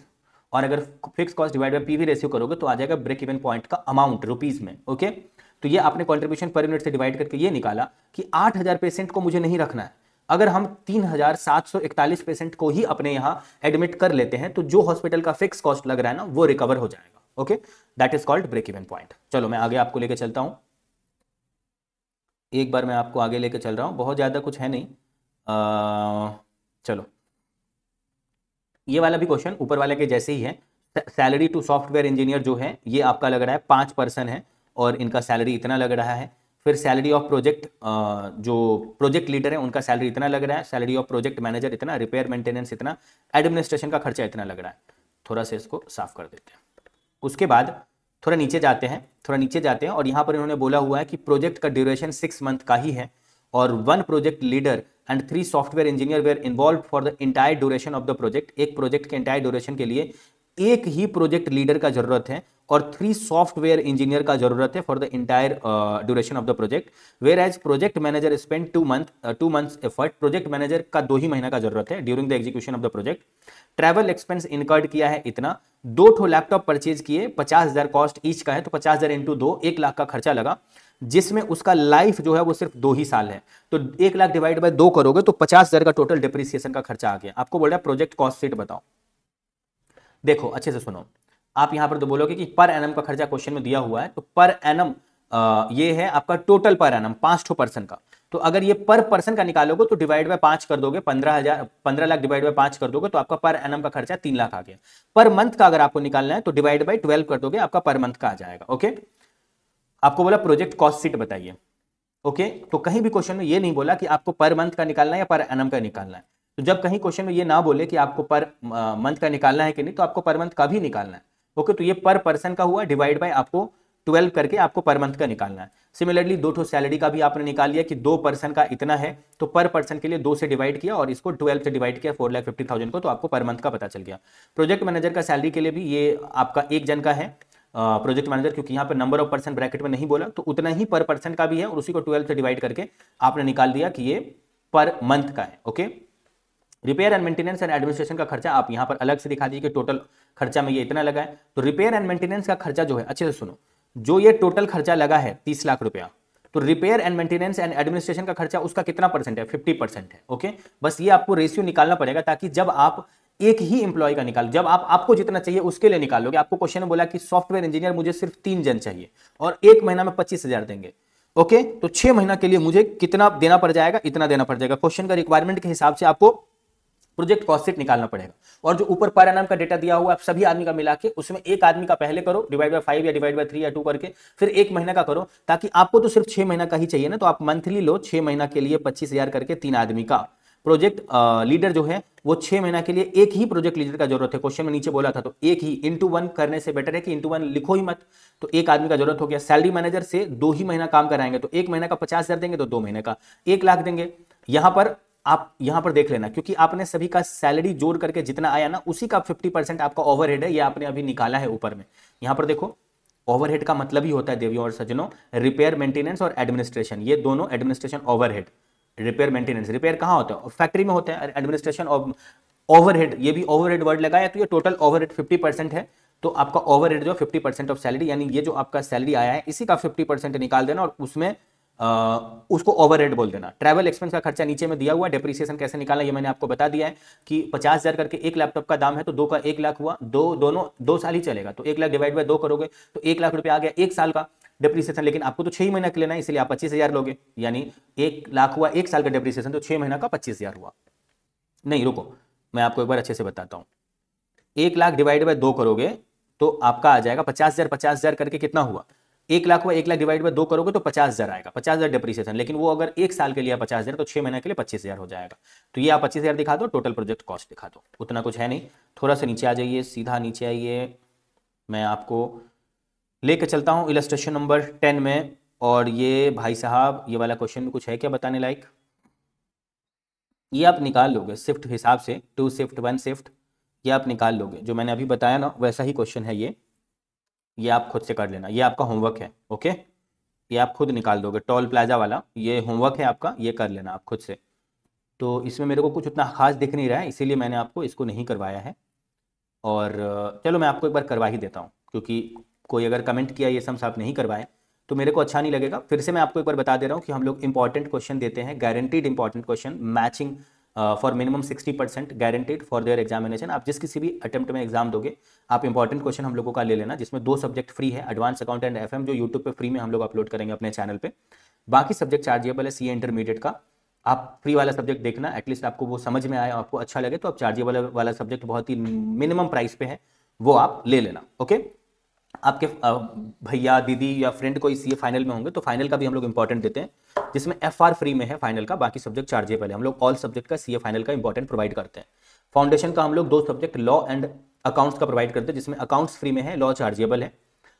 [SPEAKER 1] और अगर fix cost divide by PV ratio करोगे तो आ जाएगा ब्रेक इवन पॉइंट का अमाउंट रुपीज में। ओके, तो ये आपने कंट्रीब्यूशन पर यूनिट से डिवाइड करके ये निकाला कि 8000 पेशेंट को मुझे नहीं रखना है। अगर हम 3741 पेशेंट को ही अपने यहां एडमिट कर लेते हैं तो जो हॉस्पिटल का फिक्स कॉस्ट लग रहा है ना, वो रिकवर हो जाएगा। Okay, that is called break even point. चलो मैं आगे आपको लेके चलता हूं, एक बार मैं आपको आगे लेके चल रहा हूं, बहुत ज्यादा कुछ है नहीं। चलो, ये वाला भी क्वेश्चन ऊपर वाले के जैसे ही है। सैलरी टू सॉफ्टवेयर इंजीनियर जो है ये आपका लग रहा है 5 पर्सन है, और इनका सैलरी इतना लग रहा है। फिर सैलरी ऑफ प्रोजेक्ट, जो प्रोजेक्ट लीडर है उनका सैलरी इतना लग रहा है, सैलरी ऑफ प्रोजेक्ट मैनेजर इतना, रिपेयर मेंटेनेंस इतना, एडमिनिस्ट्रेशन का खर्चा इतना लग रहा है। थोड़ा सा इसको साफ कर देते हैं। उसके बाद थोड़ा नीचे जाते हैं, थोड़ा नीचे जाते हैं, और यहाँ पर इन्होंने बोला हुआ है कि प्रोजेक्ट का ड्यूरेशन 6 मंथ का ही है, और 1 project leader and 3 software engineer were involve for the entire duration of the project. एक प्रोजेक्ट के इंटायर ड्यूरेशन के लिए एक ही प्रोजेक्ट लीडर का जरूरत है, और 3 सॉफ्टवेयर इंजीनियर का जरूरत है for the entire duration of the project. Where as project manager spend 2 months effort, project manager का 2 ही महीना का जरूरत है during the execution of the project. Travel expense incurred किया है इतना, 2 ठो लैपटॉप परचेज किए, 50,000 कॉस्ट ईच का है, तो 50,000 इंटू 2 1 लाख का खर्चा लगा, जिसमें उसका लाइफ जो है वो सिर्फ 2 ही साल है। तो 1 लाख डिवाइड बाय 2 करोगे तो 50,000 का टोटल डिप्रिसिएशन का खर्चा आ गया। आपको बोल रहा है प्रोजेक्ट कॉस्ट शीट बताओ। देखो अच्छे से सुनो, आप यहां पर तो बोलोगे कि पर एनम का खर्चा क्वेश्चन में दिया हुआ है, तो पर एनम ये है आपका टोटल पर एनम 5 ठो पर्सन का। तो अगर ये पर पर्सन का निकालोगे तो डिवाइड बाय 5 कर दोगे, 15 लाख डिवाइड बाय 5 कर दोगे तो आपका पर एनम का खर्चा 3 लाख आ गया। पर मंथ का अगर आपको निकालना है तो डिवाइड बाय 12 कर दोगे, आपका पर मंथ का आ जाएगा। ओके, आपको बोला प्रोजेक्ट कॉस्ट शीट बताइए। ओके, तो कहीं भी क्वेश्चन में ये नहीं बोला कि आपको पर मंथ का निकालना है या पर एनम का निकालना है। तो जब कहीं क्वेश्चन में ये ना बोले कि आपको पर मंथ का निकालना है कि नहीं, तो आपको पर मंथ का भी निकालना है। ओके, तो ये पर पर्सन का हुआ, डिवाइड बाय आपको 12 करके आपको पर मंथ का निकालना है। सिमिलरली 2 ठो सैलरी का भी आपने निकाल लिया कि 2 पर्सन का इतना है, तो पर पर्सन के लिए 2 से डिवाइड किया और इसको 12 से डिवाइड किया 4,50,000 को, तो आपको पर मंथ का पता चल गया। प्रोजेक्ट मैनेजर का सैलरी के लिए भी ये आपका 1 जन का है प्रोजेक्ट मैनेजर, क्योंकि यहाँ पर नंबर ऑफ पर्सन ब्रैकेट में नहीं बोला, तो उतना ही पर पर्सन का भी है, और उसी को 12 से डिवाइड करके आपने निकाल दिया कि ये पर मंथ का है। Okay, repair and maintenance and administration का खर्चा आप यहां पर अलग से दिखा दीजिए कि टोटल खर्चा में ये इतना लगा है। तो रिपेयर एंड मेंटेनेंस का खर्चा जो है, अच्छे से सुनो, जो ये टोटल खर्चा लगा है 30 लाख रुपया, तो repair and maintenance and administration का खर्चा उसका कितना परसेंट है, 50% है। ओके, बस ये आपको रेशियो निकालना पड़ेगा, ताकि जब आप एक ही इंप्लॉय का निकाल, जब आपको जितना चाहिए उसके लिए निकालोगे। आपको क्वेश्चन में बोला कि सॉफ्टवेयर इंजीनियर मुझे सिर्फ 3 जन चाहिए और 1 महीना में 25,000 देंगे। ओके, तो 6 महीना के लिए मुझे कितना देना पड़ जाएगा, इतना देना पड़ जाएगा। क्वेश्चन का रिक्वायरमेंट के हिसाब से आपको प्रोजेक्ट कॉस्ट शीट निकालना पड़ेगा। और जो ऊपर पर एनम का डेटा दिया हुआ है, आप सभी आदमी का मिला के उसमें एक आदमी का पहले करो, डिवाइड बाय 5 या डिवाइड बाय 3 या 2 करके, फिर एक महीना का करो, ताकि आपको तो सिर्फ 6 महीना का ही चाहिए ना, तो आप मंथली लो 6 महीना के लिए 25,000 करके 3 आदमी का। प्रोजेक्ट लीडर जो है वो 6 महीना के लिए एक ही प्रोजेक्ट लीडर का जरूरत है, क्वेश्चन में नीचे बोला था, तो एक ही इंटू 1 करने से बेटर है कि इंटू 1 लिखो ही मत, तो एक आदमी का जरूरत हो गया। सैलरी मैनेजर से 2 ही महीना काम कराएंगे, तो एक महीना का 50,000 देंगे, तो 2 महीने का 1 लाख देंगे। यहां पर आप यहां पर देख लेना, क्योंकि आपने सभी का सैलरी जोड़ करके जितना आया ना, उसी का 50% आपका ओवरहेड है, ये आपने अभी निकाला है ऊपर में। यहां पर देखो, ओवरहेड का मतलब ही होता है देवियों और सज्जनों, रिपेयर, मेंटेनेंस और एडमिनिस्ट्रेशन, ये दोनों administration overhead. Repair maintenance, repair कहां होता है? फैक्ट्री में होता है। एडमिनिस्ट्रेशन ओवरहेड, ये भी ओवरहेड वर्ड लगाया, तो ये टोटल ओवरहेड 50% है, तो आपका ओवरहेड जो 50% ऑफ सैलरी, यानी ये जो आपका सैलरी आया है इसी का 50% निकाल देना और उसमें उसको ओवरहेड बोल देना। ट्रैवल एक्सपेंस का खर्चा नीचे में दिया हुआ है। डेप्रिसिएशन कैसे निकालना ये मैंने आपको बता दिया है कि 50,000 करके एक लैपटॉप का दाम है, तो 2 का 1 लाख हुआ, दोनों 2 साल ही चलेगा, तो 1 लाख डिवाइड बाय 2 करोगे तो 1 लाख रुपया आ गया 1 साल का डेप्रिसिएशन। लेकिन आपको तो 6 महीना के लेना है, इसलिए आप 25,000 लोगे, यानी 1 लाख हुआ 1 साल का डेप्रिसिएशन, तो 6 महीना का 25,000 हुआ। नहीं रुको, मैं आपको एक बार अच्छे से बताता हूं। 1 लाख डिवाइड बाय 2 करोगे तो आपका आ जाएगा 50,000 करके कितना हुआ? 1 लाख हुआ, 1 लाख डिवाइड बाय 2 करोगे तो 50,000 आएगा, 50,000 डेप्रिसिएशन। लेकिन वो अगर 1 साल के लिए 50,000 तो 6 महीने के लिए 25,000 हो जाएगा। तो ये आप 25,000 दिखा दो, टोटल प्रोजेक्ट कॉस्ट दिखा दो, उतना कुछ है नहीं। थोड़ा सा नीचे आ जाइए, सीधा नीचे आइए, मैं आपको लेके चलता हूँ इलस्ट्रेशन नंबर 10 में। और ये भाई साहब, ये वाला क्वेश्चन में कुछ है क्या बताने लायक? ये आप निकाल लोगे शिफ्ट हिसाब से, 2 शिफ्ट 1 शिफ्ट, ये आप निकाल लोगे। जो मैंने अभी बताया ना वैसा ही क्वेश्चन है ये आप खुद से कर लेना, ये आपका होमवर्क है। ओके, ये आप खुद निकाल दोगे, टोल प्लाजा वाला ये होमवर्क है आपका, ये कर लेना आप खुद से। तो इसमें मेरे को कुछ उतना खास दिख नहीं रहा है, इसीलिए मैंने आपको इसको नहीं करवाया है। और चलो मैं आपको एक बार करवा ही देता हूँ, क्योंकि कोई अगर कमेंट किया ये सब आप नहीं करवाए तो मेरे को अच्छा नहीं लगेगा। फिर से मैं आपको एक बार बता दे रहा हूँ कि हम लोग इंपॉर्टेंट क्वेश्चन देते हैं, guaranteed important question, matching for minimum 60% guaranteed for their examination. आप जिस किसी भी अटेम्प्ट में एग्जाम दोगे, आप इंपॉर्टेंट क्वेश्चन हम लोगों का ले लेना, जिसमें 2 सब्जेक्ट फ्री है, एडवांस अकाउंट एंड एफएम, जो यूट्यूब पे फ्री में हम लोग अपलोड करेंगे अपने चैनल पे। बाकी सब्जेक्ट चार्जेबल है, सीए इंटरमीडिएट का आप फ्री वाला सब्जेक्ट देखना, एटलीस्ट आपको वो समझ में आया, आपको अच्छा लगे, तो आप चार्जेबल वाला सब्जेक्ट बहुत ही मिनिमम प्राइस पे है, वो आप ले लेना। ओके, आपके भैया दीदी या फ्रेंड कोई सीए फाइनल में होंगे तो फाइनल का भी हम लोग इंपॉर्टेंट देते हैं, जिसमें एफआर फ्री में है फाइनल का, बाकी सब्जेक्ट चार्जेबल है। हम लोग ऑल सब्जेक्ट का सीए फाइनल का इंपॉर्टेंट प्रोवाइड करते हैं। फाउंडेशन का हम लोग 2 सब्जेक्ट लॉ एंड अकाउंट्स का प्रोवाइड करते हैं, जिसमें अकाउंट्स फ्री में है, लॉ चार्जेबल है।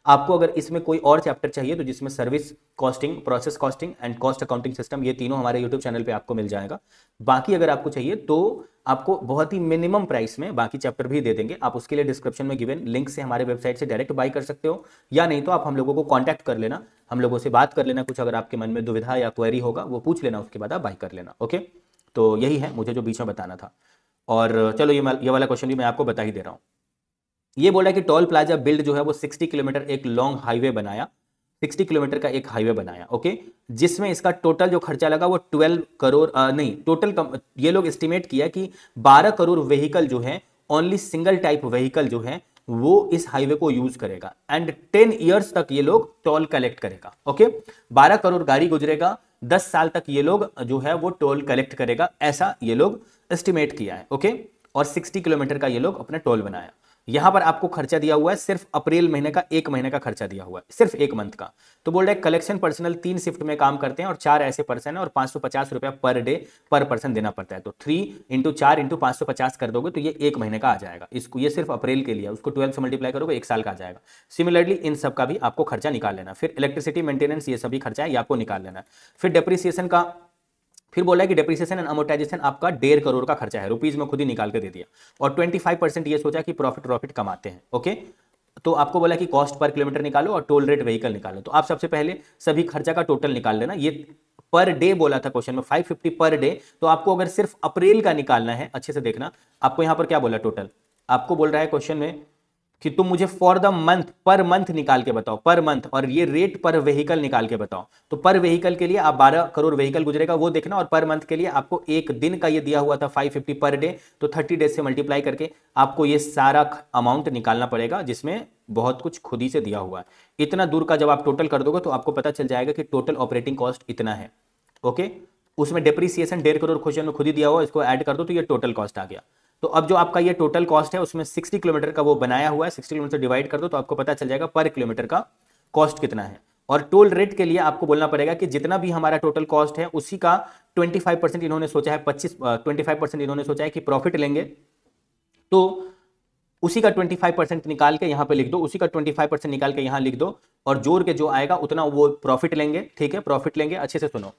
[SPEAKER 1] आपको अगर इसमें कोई और चैप्टर चाहिए तो जिसमें service costing, process costing and cost accounting system, ये तीनों हमारे यूट्यूब चैनल पे आपको मिल जाएगा। बाकी अगर आपको चाहिए तो आपको बहुत ही मिनिमम प्राइस में बाकी चैप्टर भी दे देंगे। आप उसके लिए डिस्क्रिप्शन में गिवन लिंक से हमारे वेबसाइट से डायरेक्ट बाय कर सकते हो, या नहीं तो आप हम लोगों को कॉन्टैक्ट कर लेना, हम लोगों से बात कर लेना, कुछ अगर आपके मन में दुविधा या क्वेरी होगा वो पूछ लेना, उसके बाद आप बाय कर लेना। ओके, तो यही है मुझे जो बीच में बताना था। और चलो ये वाला क्वेश्चन भी मैं आपको बता ही दे रहा हूँ। ये बोला कि टोल प्लाजा बिल्ड जो है वो 60 किलोमीटर एक लॉन्ग हाईवे बनाया, 60 किलोमीटर का एक हाईवे बनाया। ओके, जिसमें इसका टोटल जो खर्चा लगा वो 12 करोड़ नहीं, टोटल ये लोग एस्टिमेट किया कि 12 करोड़ व्हीकल जो है, ओनली सिंगल टाइप व्हीकल जो है वो इस हाईवे को यूज करेगा, एंड 10 ईयर्स तक ये लोग टोल कलेक्ट करेगा। ओके, 12 करोड़ गाड़ी गुजरेगा, 10 साल तक ये लोग जो है वो टोल कलेक्ट करेगा, ऐसा ये लोग एस्टिमेट किया है। ओके, और 60 किलोमीटर का ये लोग अपना टोल बनाया। यहां पर आपको खर्चा दिया हुआ है, सिर्फ अप्रैल महीने का 1 महीने का खर्चा दिया हुआ है, सिर्फ 1 मंथ का। तो बोल रहे हैं कलेक्शन पर्सनल 3 शिफ्ट में काम करते हैं और 4 ऐसे पर्सन है और 550 रुपया पर डे पर पर्सन देना पड़ता है। तो 3 × 4 × 550 कर दोगे तो ये 1 महीने का आ जाएगा। इसको ये सिर्फ अप्रैल के लिए, उसको 12 से मल्टीप्लाई करोगे 1 साल का आ जाएगा। सिमिलरली इन सब का भी आपको खर्चा निकाल लेना। फिर इलेक्ट्रिसिटी मेंटेनेंस, ये सभी खर्चा है, ये आपको निकाल लेना। फिर डेप्रिसिएशन का, फिर बोला है कि डेप्रिसिएशन एंड अमोर्टाइजेशन आपका 1.5 करोड़ का खर्चा है, रुपीज में खुद ही निकाल के दे दिया। और 25% ये सोचा कि प्रॉफिट कमाते हैं। ओके, तो आपको बोला कि कॉस्ट पर किलोमीटर निकालो और टोल रेट व्हीकल निकालो। तो आप सबसे पहले सभी खर्चा का टोटल निकाल लेना। ये पर डे बोला था क्वेश्चन में 550 पर डे, तो आपको अगर सिर्फ अप्रैल का निकालना है, अच्छे से देखना, आपको यहां पर क्या बोला टोटल, आपको बोल रहा है क्वेश्चन में कि तुम मुझे for the month, per month निकाल के बताओ, पर मंथ, और ये रेट पर व्हीकल निकाल के बताओ। तो पर व्हीकल के लिए आप 12 करोड़ व्हीकल गुजरेगा वो देखना, और पर मंथ के लिए आपको एक दिन का ये दिया हुआ था 550 पर डे, तो 30 डेज से मल्टीप्लाई करके आपको ये सारा अमाउंट निकालना पड़ेगा, जिसमें बहुत कुछ खुद ही से दिया हुआ है। इतना दूर का जब आप टोटल कर दोगे तो आपको पता चल जाएगा कि टोटल ऑपरेटिंग कॉस्ट इतना है। ओके, उसमें डेप्रीसिएशन 1.5 करोड़ क्वेश्चन में खुद ही दिया हुआ, इसको ऐड कर दो तो ये टोटल कॉस्ट आ गया। तो अब जो आपका ये टोटल कॉस्ट है उसमें 60 किलोमीटर का वो बनाया हुआ है, 60 किलोमीटर डिवाइड कर दो तो आपको पता चल जाएगा पर किलोमीटर का कॉस्ट कितना है। और टोल रेट के लिए आपको बोलना पड़ेगा कि जितना भी हमारा टोटल कॉस्ट है उसी का 25% इन्होंने सोचा है, 25% इन्होंने सोचा है कि प्रॉफिट लेंगे, तो उसी का 25% निकाल के यहां पे लिख दो, उसी का 25% निकाल के यहां लिख दो और जोड़ के जो आएगा उतना वो प्रॉफिट लेंगे। ठीक है, प्रॉफिट लेंगे। अच्छे से सुनो,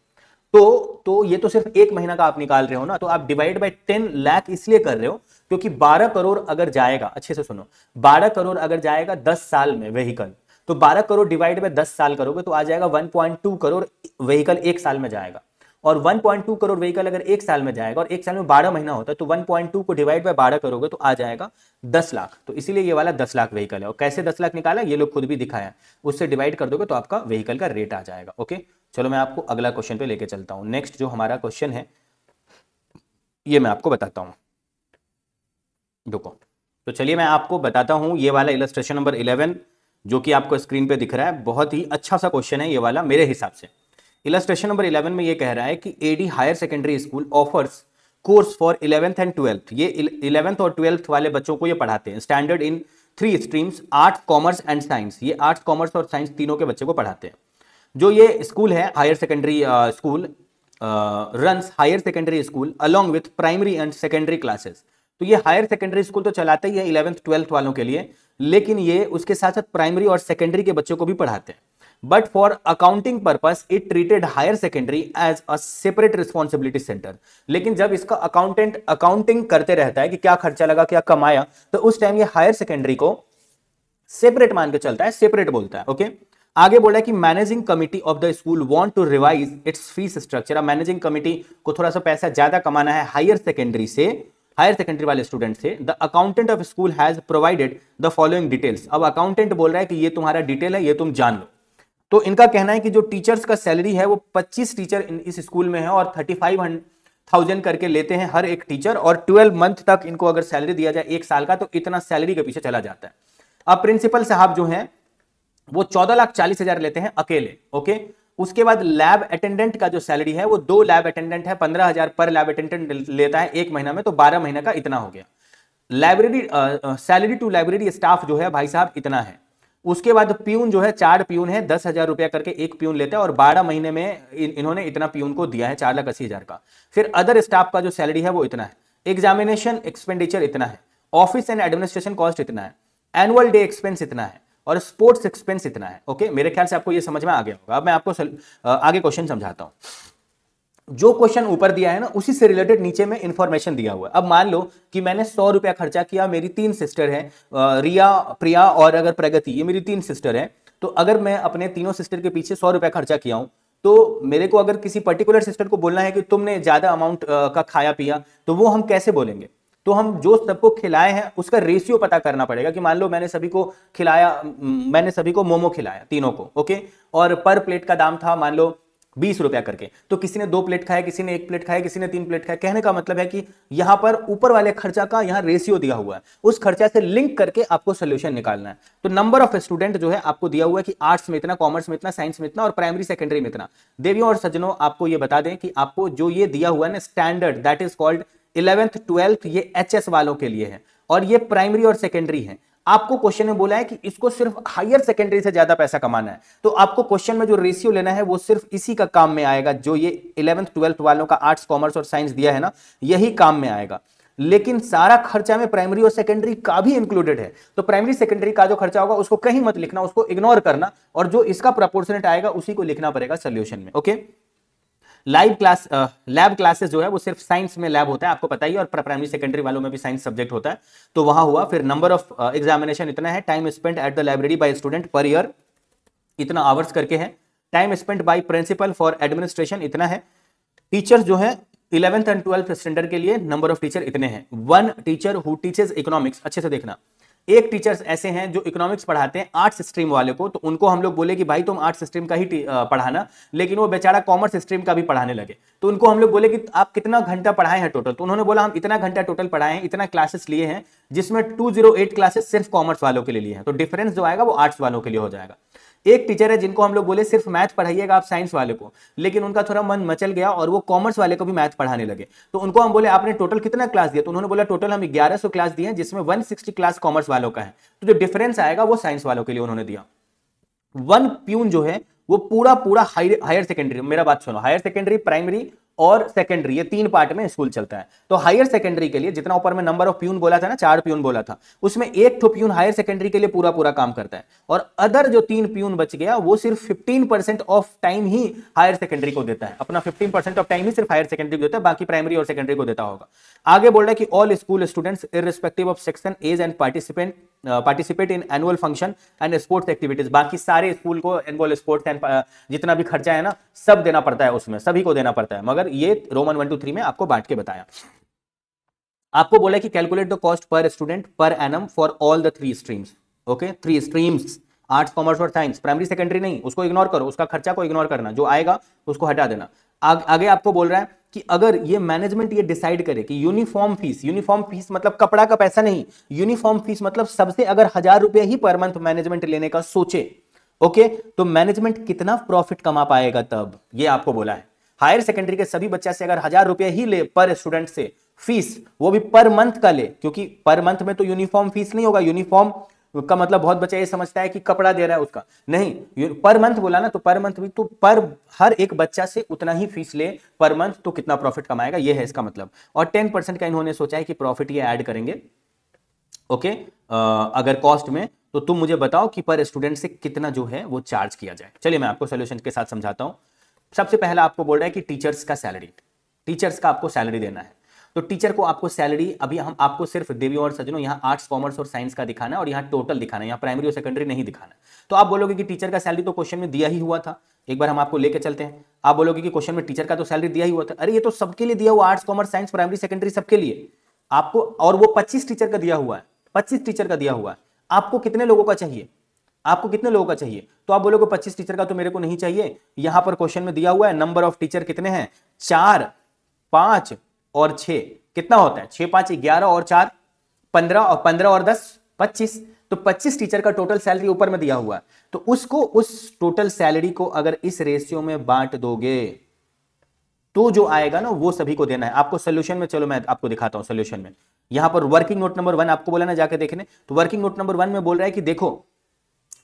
[SPEAKER 1] तो ये तो सिर्फ 1 महीना का आप निकाल रहे हो ना, तो आप डिवाइड बाय 10 लाख इसलिए कर रहे हो क्योंकि 12 करोड़ अगर जाएगा, अच्छे से सुनो, 12 करोड़ अगर जाएगा 10 साल में व्हीकल, तो 12 करोड़ डिवाइड बाय 10 साल करोगे तो आ जाएगा 1.2 करोड़ व्हीकल एक साल में जाएगा। और 1.2 करोड़ व्हीकल अगर एक साल में जाएगा और एक साल में 12 महीना होता है तो 1.2 को डिवाइड बाय 12 करोगे तो आ जाएगा 10 लाख। तो इसीलिए ये वाला 10 लाख व्हीकल है। और कैसे 10 लाख निकाला ये लोग खुद भी दिखाया, उससे डिवाइड कर दोगे तो आपका व्हीकल का रेट आ जाएगा। ओके, चलो मैं आपको अगला क्वेश्चन पे लेके चलता हूं। नेक्स्ट जो हमारा क्वेश्चन है ये मैं आपको बताता हूं, रुको। तो चलिए मैं आपको बताता हूं, ये वाला इलस्ट्रेशन नंबर 11 जो कि आपको स्क्रीन पे दिख रहा है, बहुत ही अच्छा सा क्वेश्चन है ये वाला मेरे हिसाब से। इलस्ट्रेशन नंबर 11 में ये कह रहा है कि AD higher secondary school offers course for 11th and 12th। ये 11th और 12th वाले बच्चों को ये पढ़ाते हैं। Standard in 3 streams, arts, commerce and science. ये आर्ट्स, कॉमर्स और साइंस तीनों के बच्चे को पढ़ाते हैं। जो ये स्कूल है higher secondary school runs higher secondary school along with primary and secondary classes. तो ये हायर सेकेंडरी स्कूल तो चलाता ही है 11th 12th वालों के लिए, लेकिन ये उसके साथ साथ प्राइमरी और सेकेंडरी के बच्चों को भी पढ़ाते हैं। But for accounting purpose it treated higher secondary as a separate responsibility centre. लेकिन जब इसका अकाउंटिंग करते रहता है कि क्या खर्चा लगा, क्या कमाया, तो उस टाइम ये हायर सेकेंडरी को सेपरेट मान के चलता है, सेपरेट बोलता है। ओके, आगे बोला कि managing committee of the school want to revise its fees structure. अब मैनेजिंग कमिटी को थोड़ा सा पैसा ज्यादा कमाना है हायर सेकेंडरी वाले स्टूडेंट से। The accountant of school has provided the following details. अब अकाउंटेंट बोल रहा है कि ये तुम्हारा डिटेल है, ये तुम जान लो। तो इनका कहना है कि जो टीचर्स का सैलरी है वो 25 टीचर इस स्कूल में है और 35,000 करके लेते हैं हर एक टीचर, और 12 मंथ तक इनको अगर सैलरी दिया जाए 1 साल का तो इतना सैलरी के पीछे चला जाता है। अब प्रिंसिपल साहब जो हैं वो 14,40,000 लेते हैं अकेले। ओके, उसके बाद लैब अटेंडेंट का जो सैलरी है वो 2 लैब अटेंडेंट है, 15,000 पर लैब अटेंडेंट लेता है 1 महीना में, तो 12 महीने का इतना हो गया। Library salary to library staff जो है भाई साहब इतना है। उसके बाद प्यून जो है 4 प्यून है, 10,000 रुपया करके एक प्यून लेता है और 12 महीने में इन्होंने इतना प्यून को दिया है 4,80,000 का। फिर अदर स्टाफ का जो सैलरी है वो इतना है। एग्जामिनेशन एक्सपेंडिचर इतना है, ऑफिस एंड एडमिनिस्ट्रेशन कॉस्ट इतना है, एनुअल डे एक्सपेंस इतना है और स्पोर्ट्स एक्सपेंस इतना है। ओके, मेरे ख्याल से आपको ये समझ में आ गया होगा। अब मैं आपको आगे क्वेश्चन समझाता हूं। जो क्वेश्चन ऊपर दिया है ना उसी से रिलेटेड नीचे में इंफॉर्मेशन दिया हुआ है। अब मान लो कि मैंने 100 रुपया खर्चा किया, मेरी 3 सिस्टर है, रिया, प्रिया और अगर प्रगति, ये मेरी 3 सिस्टर है। तो अगर मैं अपने तीनों सिस्टर के पीछे 100 रुपया खर्चा किया हूं तो मेरे को अगर किसी पर्टिकुलर सिस्टर को बोलना है कि तुमने ज्यादा अमाउंट का खाया पिया, तो वो हम कैसे बोलेंगे? तो हम जो सबको खिलाए हैं उसका रेशियो पता करना पड़ेगा कि मान लो मैंने सभी को खिलाया, मैंने सभी को मोमो खिलाया तीनों को। ओके, और पर प्लेट का दाम था मान लो 20 रुपया करके, तो किसी ने 2 प्लेट खाया, किसी ने 1 प्लेट खाया, किसी ने 3 प्लेट खाया। कहने का मतलब है कि यहां पर ऊपर वाले खर्चा का यहां रेशियो दिया हुआ है, उस खर्चा से लिंक करके आपको सोल्यूशन निकालना है। तो नंबर ऑफ स्टूडेंट जो है आपको दिया हुआ है कि आर्ट्स में इतना, कॉमर्स में इतना, साइंस में इतना और प्राइमरी सेकेंडरी में इतना। देवियों और सज्जनों, आपको ये बता दें कि आपको जो ये दिया हुआ है ना standard, that is called 11th 12th, ये HS वालों के लिए है और ये प्राइमरी और सेकेंडरी है। आपको क्वेश्चन में बोला है कि इसको सिर्फ हायर सेकेंडरी से ज्यादा पैसा कमाना है, तो आपको क्वेश्चन में जो रेशियो लेना है वो सिर्फ इसी का काम में आएगा। जो ये 11th 12th वालों का आर्ट्स, कॉमर्स और साइंस दिया है ना, यही काम में आएगा। लेकिन सारा खर्चा में प्राइमरी और सेकेंडरी का भी इंक्लूडेड है, तो प्राइमरी सेकेंडरी का जो खर्चा होगा उसको कहीं मत लिखना, उसको इग्नोर करना, और जो इसका प्रोपोर्शनेट आएगा उसी को लिखना पड़ेगा सोल्यूशन में। ओके, लैब क्लासेस जो है वो सिर्फ साइंस में लैब होता है, आपको पता ही, और प्राइमरी सेकेंडरी वालों में भी साइंस सब्जेक्ट होता है, तो वहां हुआ। फिर नंबर ऑफ एग्जामिनेशन इतना है, time spent at the library by student per year इतना आवर्स करके है, time spent by principal for administration इतना है। टीचर्स जो है 11th एंड 12th स्टैंडर्ड के लिए नंबर ऑफ टीचर इतने हैं। 1 टीचर हु टीचेस इकोनॉमिक्स, अच्छे से देखना, एक टीचर्स ऐसे हैं जो इकोनॉमिक्स पढ़ाते हैं आर्ट्स स्ट्रीम वाले को, तो उनको हम लोग बोले कि भाई तुम आर्ट्स स्ट्रीम का ही पढ़ाना, लेकिन वो बेचारा कॉमर्स स्ट्रीम का भी पढ़ाने लगे, तो उनको हम लोग बोले कि आप कितना घंटा पढ़ाए हैं टोटल, तो उन्होंने बोला हम इतना घंटा टोटल पढ़ाए हैं, इतना क्लासेस लिए हैं, जिसमें 208 क्लासेस सिर्फ कॉमर्स वालों के लिए हैं, तो डिफरेंस जो आएगा वो आर्ट्स वालों के लिए हो जाएगा। एक टीचर है जिनको हम लोग बोले सिर्फ मैथ पढ़ाइएगा आप साइंस वाले को, लेकिन उनका थोड़ा मन मचल गया और वो कॉमर्स वाले को भी मैथ पढ़ाने लगे। तो उनको हम बोले आपने टोटल कितना क्लास दिया, तो उन्होंने बोला टोटल हम 1100 क्लास दिए हैं, जिसमें 160 क्लास कॉमर्स वालों का है। तो जो डिफरेंस आएगा वो साइंस वालों के लिए उन्होंने दिया। वन प्यून जो है वो पूरा पूरा हायर सेकेंडरी, मेरा बात सुनो, हायर सेकेंडरी, प्राइमरी और सेकेंडरी, ये 3 पार्ट में स्कूल चलता है। तो हायर सेकेंडरी के लिए जितना ऊपर में नंबर ऑफ प्यून बोला था ना, 4 प्यून बोला था, उसमें एक तो प्यून हायर सेकेंडरी के लिए पूरा पूरा काम करता है, और अदर जो 3 प्यून बच गया वो सिर्फ 15% ऑफ टाइम ही हायर सेकेंडरी को देता है, अपना 15% ऑफ टाइम ही सिर्फ हायर सेकेंडरी को देता है, बाकी प्राइमरी और सेकेंडरी को देता होगा। आगे बोल रहा है कि all school students irrespective of section, as and participate in annual function and sports activities. बाकी सारे स्कूल को एनुअल स्पोर्ट्स एंड जितना भी खर्चा है ना सब देना पड़ता है, उसमें सभी को देना पड़ता है, मगर ये रोमन 1 to 3 में आपको बांट के बताया। आपको बोला कि calculate the cost per student per annum for all the 3 streams. Okay, 3 streams, arts, commerce और साइंस, प्राइमरी सेकेंडरी नहीं, उसको इग्नोर करो, उसका खर्चा को इग्नोर करना, जो आएगा उसको हटा देना। आगे आपको बोल रहा है कि अगर ये मैनेजमेंट ये डिसाइड करे कि यूनिफॉर्म फीस मतलब कपड़ा का पैसा नहीं, यूनिफॉर्म फीस मतलब सबसे अगर 1000 रुपए ही पर मंथ मैनेजमेंट लेने का सोचे, ओके, तो मैनेजमेंट कितना प्रॉफिट कमा पाएगा, तब ये आपको बोला है। हायर सेकेंडरी के सभी बच्चा से अगर 1000 रुपए ही ले पर स्टूडेंट से फीस, वो भी पर मंथ का ले, क्योंकि पर मंथ में तो यूनिफॉर्म फीस नहीं होगा, यूनिफॉर्म का मतलब बहुत बच्चा ये समझता है कि कपड़ा दे रहा है उसका, नहीं, पर मंथ बोला ना, तो पर मंथ भी तो पर हर एक बच्चा से उतना ही फीस ले पर मंथ, तो कितना प्रॉफिट कमाएगा, ये है इसका मतलब। और 10% का इन्होंने सोचा है कि प्रॉफिट ये ऐड करेंगे, ओके, अगर कॉस्ट में, तो तुम मुझे बताओ कि पर स्टूडेंट से कितना जो है वो चार्ज किया जाए। चलिए मैं आपको सोल्यूशन के साथ समझाता हूं। सबसे पहला आपको बोल रहा है कि टीचर्स का सैलरी, टीचर्स का आपको सैलरी देना है। तो टीचर को आपको सैलरी, अभी हम आपको सिर्फ देवियों और सज्जनों यहाँ आर्ट्स, कॉमर्स और साइंस का दिखाना है, और यहाँ टोटल दिखाना है, यहाँ प्राइमरी और सेकेंडरी नहीं दिखाना। तो आप बोलोगे कि टीचर का सैलरी तो क्वेश्चन में दिया ही हुआ था, एक बार हम आपको लेके चलते हैं। आप बोलोगे कि क्वेश्चन में टीचर का तो सैलरी दिया ही हुआ था, अरे ये तो सबके लिए दिया हुआ, arts, commerce, science, primary, secondary सबके लिए आपको, और वो 25 टीचर का दिया हुआ है, 25 टीचर का दिया हुआ है। आपको कितने लोगों का चाहिए, आपको कितने लोगों का चाहिए? तो आप बोलोगे 25 टीचर का तो मेरे को नहीं चाहिए, यहां पर क्वेश्चन में दिया हुआ है नंबर ऑफ टीचर कितने हैं, 4, 5 और 6, कितना होता है, 6, 5, 11 और 4 15, और 15 और 10 25, तो 25 टीचर का टोटल सैलरी ऊपर में दिया हुआ है। तो उसको, उस टोटल सैलरी को अगर इस रेशियो में बांट दोगे तो जो आएगा ना वो सभी को देना है आपको। सोल्यूशन में चलो मैं आपको दिखाता हूं। सोल्यूशन में यहां पर वर्किंग नोट नंबर 1 आपको बोला ना जाके देखने, तो वर्किंग नोट नंबर 1 में बोल रहा है कि देखो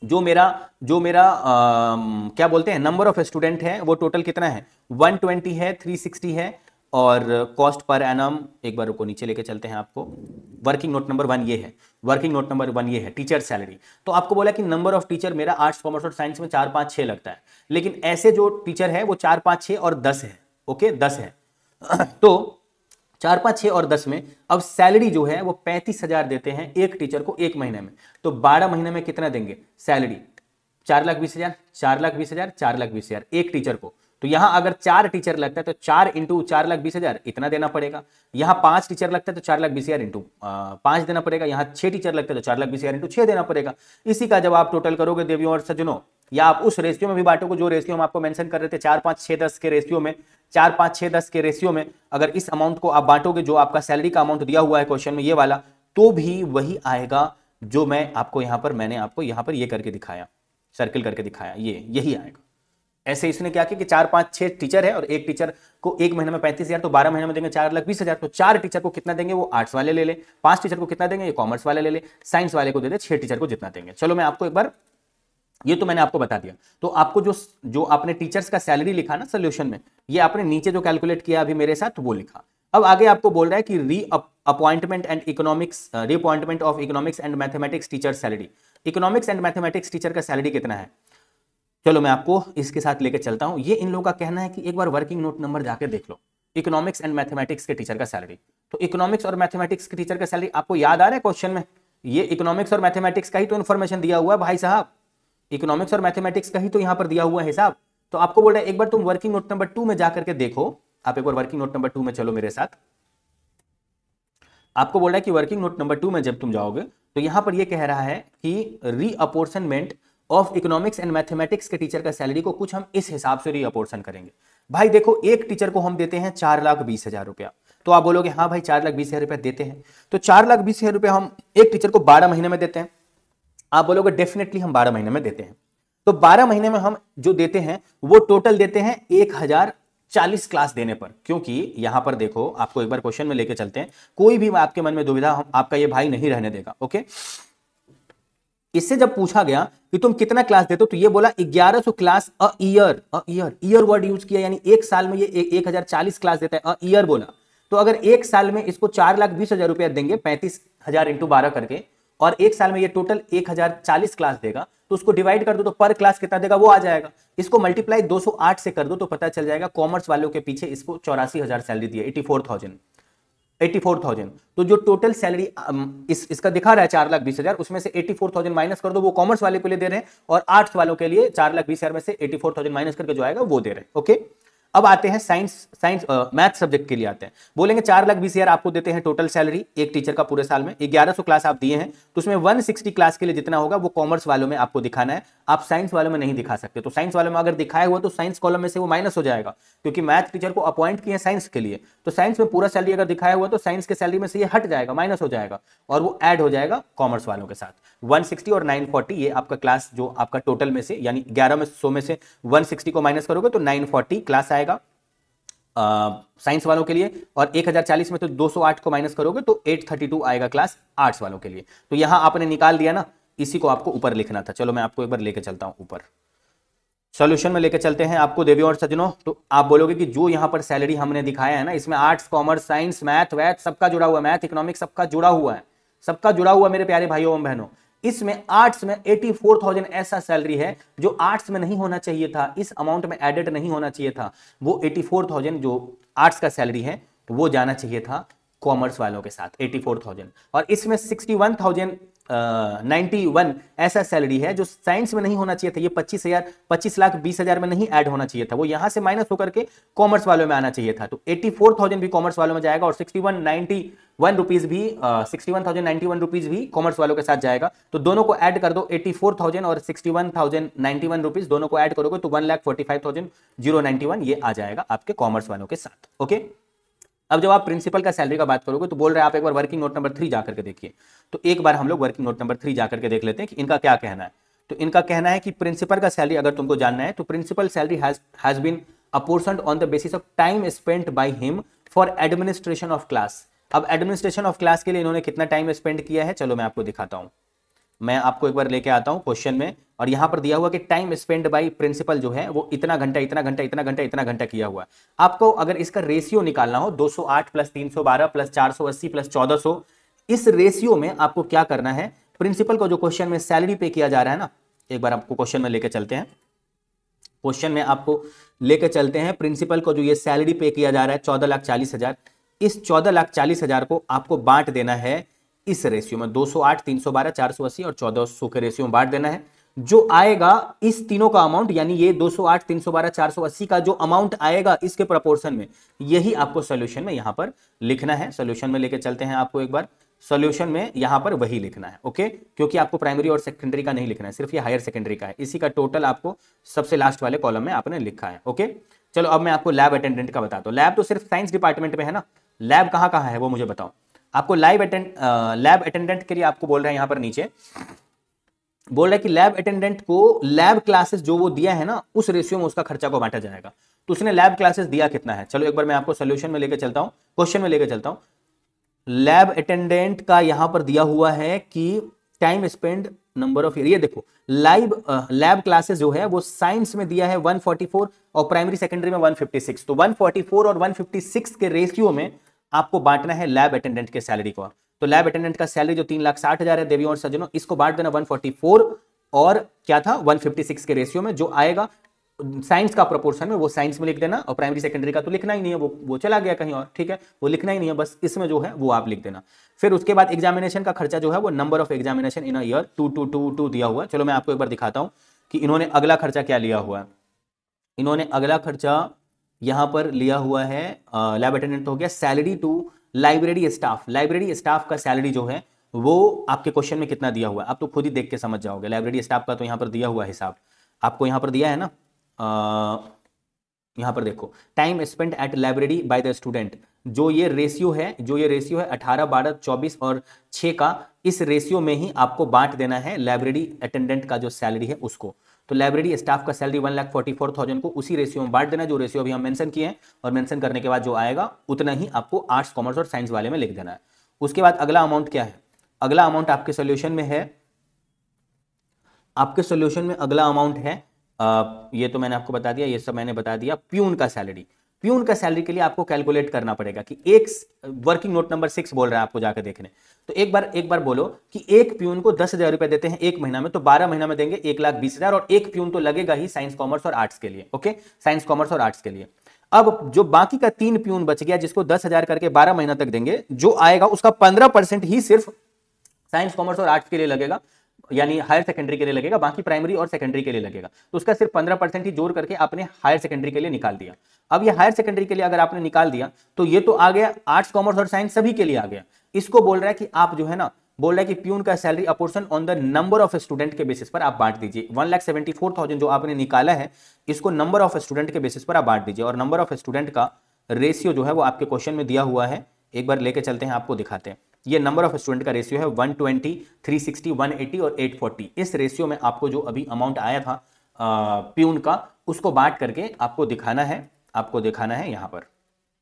[SPEAKER 1] जो मेरा क्या बोलते हैं नंबर ऑफ स्टूडेंट है वो टोटल कितना है, 120 है, 360 है, और कॉस्ट पर एनम, एक बार रुको नीचे लेके चलते हैं आपको। वर्किंग नोट नंबर 1 ये है, वर्किंग नोट नंबर 1 ये है टीचर सैलरी। तो आपको बोला कि नंबर ऑफ टीचर मेरा आर्ट्स, कॉमर्स और साइंस में 4, 5, 6 लगता है, लेकिन ऐसे जो टीचर है वो 4, 5, 6 और 10 है, ओके 10 है। तो 4, 5, 6 और 10 में अब सैलरी जो है वो 35,000 देते हैं एक टीचर को एक महीने में। तो 12 महीने में कितना देंगे सैलरी, 4,20,000, 4,20,000, 4,20,000 एक टीचर को। तो यहां अगर 4 टीचर लगता है तो 4 इंटू 4,20,000 इतना देना पड़ेगा। यहां 5 टीचर लगता है तो 4,20,000 इंटू 5 देना पड़ेगा। यहां 6 टीचर लगता है तो 4,20,000 इंटू 6 देना पड़ेगा। इसी का जब आप टोटल करोगे देवियों और सज्जनों, या आप उस रेशियो में भी बांटोगे जो रेशियो हम आपको मेंशन कर रहे थे 4, 5, 6, 10 के रेशियो में, 4, 5, 6, 10 के रेशियो में अगर इस अमाउंट को आप बांटोगे जो आपका सैलरी का अमाउंट दिया हुआ है क्वेश्चन में ये वाला, तो भी वही आएगा जो मैं आपको यहां पर, मैंने आपको यहां पर ये करके दिखाया, सर्किल करके दिखाया, ये यही आएगा। ऐसे इसने क्या किया कि 4, 5, 6 टीचर है और एक टीचर को एक महीने में 35,000, तो 12 महीने में देंगे 4,20,000। तो 4 टीचर को कितना देंगे वो आर्ट्स वाले ले ले, 5 टीचर को कितना देंगे ये कॉमर्स वाले ले ले, साइंस वाले को दे दे 6 टीचर को जितना देंगे। चलो मैं आपको एक बार, ये तो मैंने आपको बता दिया। तो आपको जो आपने टीचर्स का सैलरी लिखा ना सोल्यूशन में, ये आपने नीचे जो कैलकुलेट किया अभी मेरे साथ वो लिखा। अब आगे आपको बोल रहा है कि reappointment and economics, reappointment of economics and mathematics teacher salary. Economics and mathematics teacher का सैलरी कितना है, चलो मैं आपको इसके साथ लेकर चलता हूं। ये इन लोगों का कहना है कि एक बार वर्किंग नोट नंबर जाके देख लो, इकोनॉमिक्स एंड मैथमेटिक्स के टीचर का सैलरी। तो इकोनॉमिक्स और मैथमेटिक्स के टीचर का सैलरी आपको याद आ रहा है क्वेश्चन में, ये इकोनॉमिक्स और मैथमेटिक्स का ही तो इन्फॉर्मेशन दिया हुआ है भाई साहब, इकोनॉमिक्स और मैथमेटिक्स का ही तो यहां पर दिया हुआ है हिसाब। तो आपको बोल रहा है एक बार तुम वर्किंग नोट नंबर 2 में जाकर के देखो। आप एक बार वर्किंग नोट नंबर 2 में चलो मेरे साथ। आपको बोल रहा है कि वर्किंग नोट नंबर 2 में जब तुम जाओगे तो यहां पर यह कह रहा है कि रीअपोर्शनमेंट ऑफ इकोनॉमिक्स एंड मैथमेटिक्स के टीचर का सैलरी को कुछ हम इस हिसाब से रीअपोर्शन करेंगे। भाई देखो एक टीचर को हम देते हैं 4,20,000 रुपया। तो आप बोलोगे हाँ भाई 4,20,000 रुपया देते हैं, तो 4,20,000 रुपया हम एक टीचर को 12 महीने में देते हैं। आप बोलोगे डेफिनेटली हम 12 महीने में देते हैं। तो 12 महीने में हम जो देते हैं वो टोटल देते हैं 1040 क्लास देने पर। क्योंकि यहां पर देखो, आपको एक बार क्वेश्चन में लेके चलते हैं, कोई भी आपके मन में दुविधा हम आपका ये भाई नहीं रहने देगा। ओके, इससे जब पूछा गया कि तुम कितना क्लास देते हो, तो ये बोला 1100 class a year. Year word use किया, यानी एक साल में ये 1040 क्लास देता है, अ ईयर बोला। तो अगर एक साल में इसको 4,20,000 रुपया देंगे, 35,000 इंटू 12 करके, और एक साल में ये टोटल 1040 क्लास देगा, तो उसको डिवाइड कर दो तो पर क्लास कितना देगा वो आ जाएगा। इसको मल्टीप्लाई 208 से कर दो तो पता चल जाएगा। कॉमर्स वालों के पीछे इसको 84,000 सैलरी दी है, 84,000। तो जो टोटल सैलरी इसका दिखा रहा है 4,20,000, उसमें से 84,000 माइनस कर दो, वो कॉमर्स वाले के लिए दे रहे हैं, और आर्ट्स वालों के लिए 4,20,000 में से 84,000 माइनस करके जो आएगा वो दे रहे हैं। ओके, अब आते हैं मैथ सब्जेक्ट के लिए आते हैं। बोलेंगे 4,20,000 आपको देते हैं टोटल सैलरी एक टीचर का पूरे साल में, 1100 क्लास आप दिए हैं, तो उसमें 160 क्लास के लिए जितना होगा वो कॉमर्स वालों में आपको दिखाना है, आप साइंस वालों में नहीं दिखा सकते। तो साइंस वालों में अगर दिखाया हुआ तो साइंस कॉलम में से वो माइनस हो जाएगा, क्योंकि मैथ टीचर को अपॉइंट किए साइंस के लिए, तो साइंस में पूरा सैलरी अगर दिखाया हुआ तो साइंस के सैलरी में से ये हट जाएगा, माइनस हो जाएगा, और वो ऐड हो जाएगा कॉमर्स वालों के साथ। 160 और 940 ये आपका क्लास जो आपका टोटल में से, यानी 1100 में से 160 को माइनस करोगे तो 940 क्लास आएगा साइंस वालों के लिए, और 1040 में तो 208 को माइनस करोगे तो 832 आएगा क्लास आर्ट्स वालों के लिए। तो यहां आपने निकाल दिया ना, इसी को आपको ऊपर लिखना था। चलो मैं आपको एक बार लेके चलता हूं ऊपर, सॉल्यूशन में लेके चलते हैं आपको देवियों और सज्जनों। तो आप बोलोगे कि जो यहां पर सैलरी हमने दिखाया है ना, इसमें आर्ट्स, कॉमर्स, साइंस, मैथ वैथ सबका जुड़ा हुआ है, मैथ इकोनॉमिक्स सबका जुड़ा हुआ है, सबका जुड़ा हुआ मेरे प्यारे भाइयों एवं बहनों। इसमें आर्ट्स में 84,000 ऐसा सैलरी है जो आर्ट्स में नहीं होना चाहिए था, इस अमाउंट में एडेड नहीं होना चाहिए था। वो 84,000 जो आर्ट्स का सैलरी है वो जाना चाहिए था कॉमर्स वालों के साथ, 84,000। और इसमें 61,091 ऐसा सैलरी है जो साइंस में नहीं होना चाहिए था। ये 25,20,000 में नहीं ऐड होना चाहिए था, वो यहां से माइनस होकर के कॉमर्स वालों में आना चाहिए था। तो 84,000 भी कॉमर्स वालों में जाएगा, और 61,091 रुपीज भी 61,091 रुपीज भी कॉमर्स वालों के साथ जाएगा। तो दोनों को ऐड कर दो, 84,000 और 61,091 रुपीज दोनों को ऐड करोगे तो 1,45,091 ये आ जाएगा आपके कॉमर्स वालों के साथ। ओके, अब जब आप प्रिंसिपल का सैलरी का बात करोगे तो बोल रहे हैं आप एक बार वर्किंग नोट नंबर 3 जाकर के देखिए। तो एक बार हम लोग वर्किंग नोट नंबर 3 जाकर के देख लेते हैं कि इनका क्या कहना है। तो इनका कहना है कि प्रिंसिपल का सैलरी अगर तुमको जानना है तो principal salary has been apportioned on the basis of time spent by him for administration of class. अब एडमिनिस्ट्रेशन ऑफ क्लास के लिए इन्होंने कितना टाइम स्पेंड किया है, चलो मैं आपको दिखाता हूं। मैं आपको एक बार लेके आता हूं क्वेश्चन में, और यहां पर दिया हुआ कि टाइम स्पेंड बाय प्रिंसिपल जो है वो इतना घंटा इतना घंटा इतना घंटा इतना घंटा किया हुआ है। आपको अगर इसका रेशियो निकालना हो 208 प्लस 312 प्लस 480 प्लस 1400, इस रेशियो में आपको क्या करना है, प्रिंसिपल को जो क्वेश्चन में सैलरी पे किया जा रहा है ना, एक बार आपको क्वेश्चन में लेके चलते हैं। क्वेश्चन में आपको लेके चलते हैं प्रिंसिपल को जो ये सैलरी पे किया जा रहा है 14,40,000, इस 14,40,000 को आपको बांट देना है इस रेशियो में, 208, 312, 480 और 1400 के रेशियो में बांट देना है। जो आएगा इस तीनों का अमाउंट, यानी ये 208, 312, 480 का जो अमाउंट आएगा इसके प्रोपोर्शन में, यही आपको सॉल्यूशन में यहां पर लिखना है। सॉल्यूशन में लेके चलते हैं आपको एक बार, सॉल्यूशन में यहां पर वही लिखना है। ओके, क्योंकि आपको प्राइमरी और सेकेंडरी का नहीं लिखना है, सिर्फ ये हायर सेकेंडरी का है, इसी का टोटल आपको सबसे लास्ट वाले कॉलम में आपने लिखा है। ओके, चलो अब मैं आपको लैब अटेंडेंट का बताता हूं। लैब तो सिर्फ साइंस डिपार्टमेंट में है ना, लैब कहां कहां है वो मुझे बताओ। आपको लैब अटेंडेंट के लिए आपको बोल रहे हैं यहां पर नीचे बोल रहा है कि लैब अटेंडेंट को लैब क्लासेस जो वो दिया है ना उस रेशियो में उसका खर्चा को बांटा जाएगा। तो उसने लैब क्लासेस दिया कितना है, चलो एक बार मैं आपको सॉल्यूशन में लेके चलता हूं, क्वेश्चन में लेके चलता हूं। लैब अटेंडेंट का यहां पर दिया हुआ है कि time spend number of year, ये देखो लैब क्लासेस जो है वो साइंस में दिया है 144 और प्राइमरी सेकेंडरी में 156। तो 144 और 156 के रेशियो में आपको बांटना है लैब अटेंडेंट के सैलरी को। तो लैब अटेंडेंट का सैलरी जो 3,60,000 है देवियों और सज्जनों, इसको बांट देना 144 और क्या था 156 के रेशियो में। जो आएगा साइंस का प्रोपोर्शन में वो साइंस में लिख देना, और प्राइमरी सेकेंडरी का तो लिखना ही नहीं है, वो चला गया कहीं और, ठीक है, वो लिखना ही नहीं है, बस इसमें जो है वो आप लिख देना। फिर उसके बाद एग्जामिनेशन का खर्चा जो है वो number of examination in a year 2 दिया हुआ है। चलो मैं आपको एक बार दिखाता हूं कि इन्होंने अगला खर्चा क्या लिया हुआ है। इन्होंने अगला खर्चा यहां पर लिया हुआ है, लैब अटेंडेंट हो गया, salary to library staff. Library staff का सैलरी जो है वो आपके क्वेश्चन में कितना दिया हुआ है, आप तो खुद ही देख के समझ जाओगे। लाइब्रेरी स्टाफ का तो यहाँ पर दिया हुआ हिसाब आपको यहाँ पर दिया है ना, यहाँ पर देखो time spent at library by the student, जो ये रेशियो है 18, 12, 24 और 6 का, इस रेशियो में ही आपको बांट देना है लाइब्रेरी अटेंडेंट का जो सैलरी है उसको। तो लाइब्रेरी स्टाफ का सैलरी 1,44,000 को उसी रेशियो में बांट देना जो रेशियो अभी हम मेंशन किए हैं, और मेंशन करने के बाद जो आएगा उतना ही आपको आर्ट्स, कॉमर्स और साइंस वाले में लिख देना है। उसके बाद अगला अमाउंट क्या है, अगला अमाउंट आपके सोल्यूशन में है, आपके सोल्यूशन में अगला अमाउंट है, ये तो मैंने आपको बता दिया, ये सब मैंने बता दिया। प्यून का सैलरी, प्यून का सैलरी के लिए आपको कैलकुलेट करना पड़ेगा कि एक वर्किंग नोट नंबर 6 बोल रहा है आपको जाकर देखने, तो एक बार बोलो कि एक प्यून को 10,000 रुपए देते हैं एक महीना में, तो 12 महीना में देंगे 1,20,000, और एक प्यून तो लगेगा ही साइंस, कॉमर्स और आर्ट्स के लिए। ओके, साइंस, कॉमर्स और आर्ट्स के लिए। अब जो बाकी का 3 प्यून बच गया जिसको 10,000 करके 12 महीना तक देंगे, जो आएगा उसका 15% ही सिर्फ साइंस, कॉमर्स और आर्ट्स के लिए लगेगा, यानी हायर सेकेंडरी के लिए लगेगा, बाकी प्राइमरी और सेकेंडरी के लिए लगेगा। तो उसका सिर्फ 15% ही जोड़ करके आपने हायर सेकेंडरी के लिए निकाल दिया। अब ये हायर सेकेंडरी के लिए अगर आपने निकाल दिया तो ये तो आ गया आर्ट्स, कॉमर्स और साइंस सभी के लिए आ गया। इसको बोल रहा है कि आप जो है ना, बोल रहा है कि प्यून का salary apportion on the number of student के बेसिस पर आप बांट दीजिए। 1,74,000 जो आपने निकाला है, इसको नंबर ऑफ स्टूडेंट के बेसिस पर आप बांट दीजिए, और नंबर ऑफ स्टूडेंट का रेशियो जो है वो आपके क्वेश्चन में दिया हुआ है, एक बार लेके चलते हैं, आपको दिखाते हैं। ये नंबर ऑफ स्टूडेंट का रेशियो है 120, 360, 180 और 840। इस रेशियो में आपको जो अभी अमाउंट आया था प्यून का, उसको बांट करके आपको दिखाना है, आपको दिखाना है यहाँ पर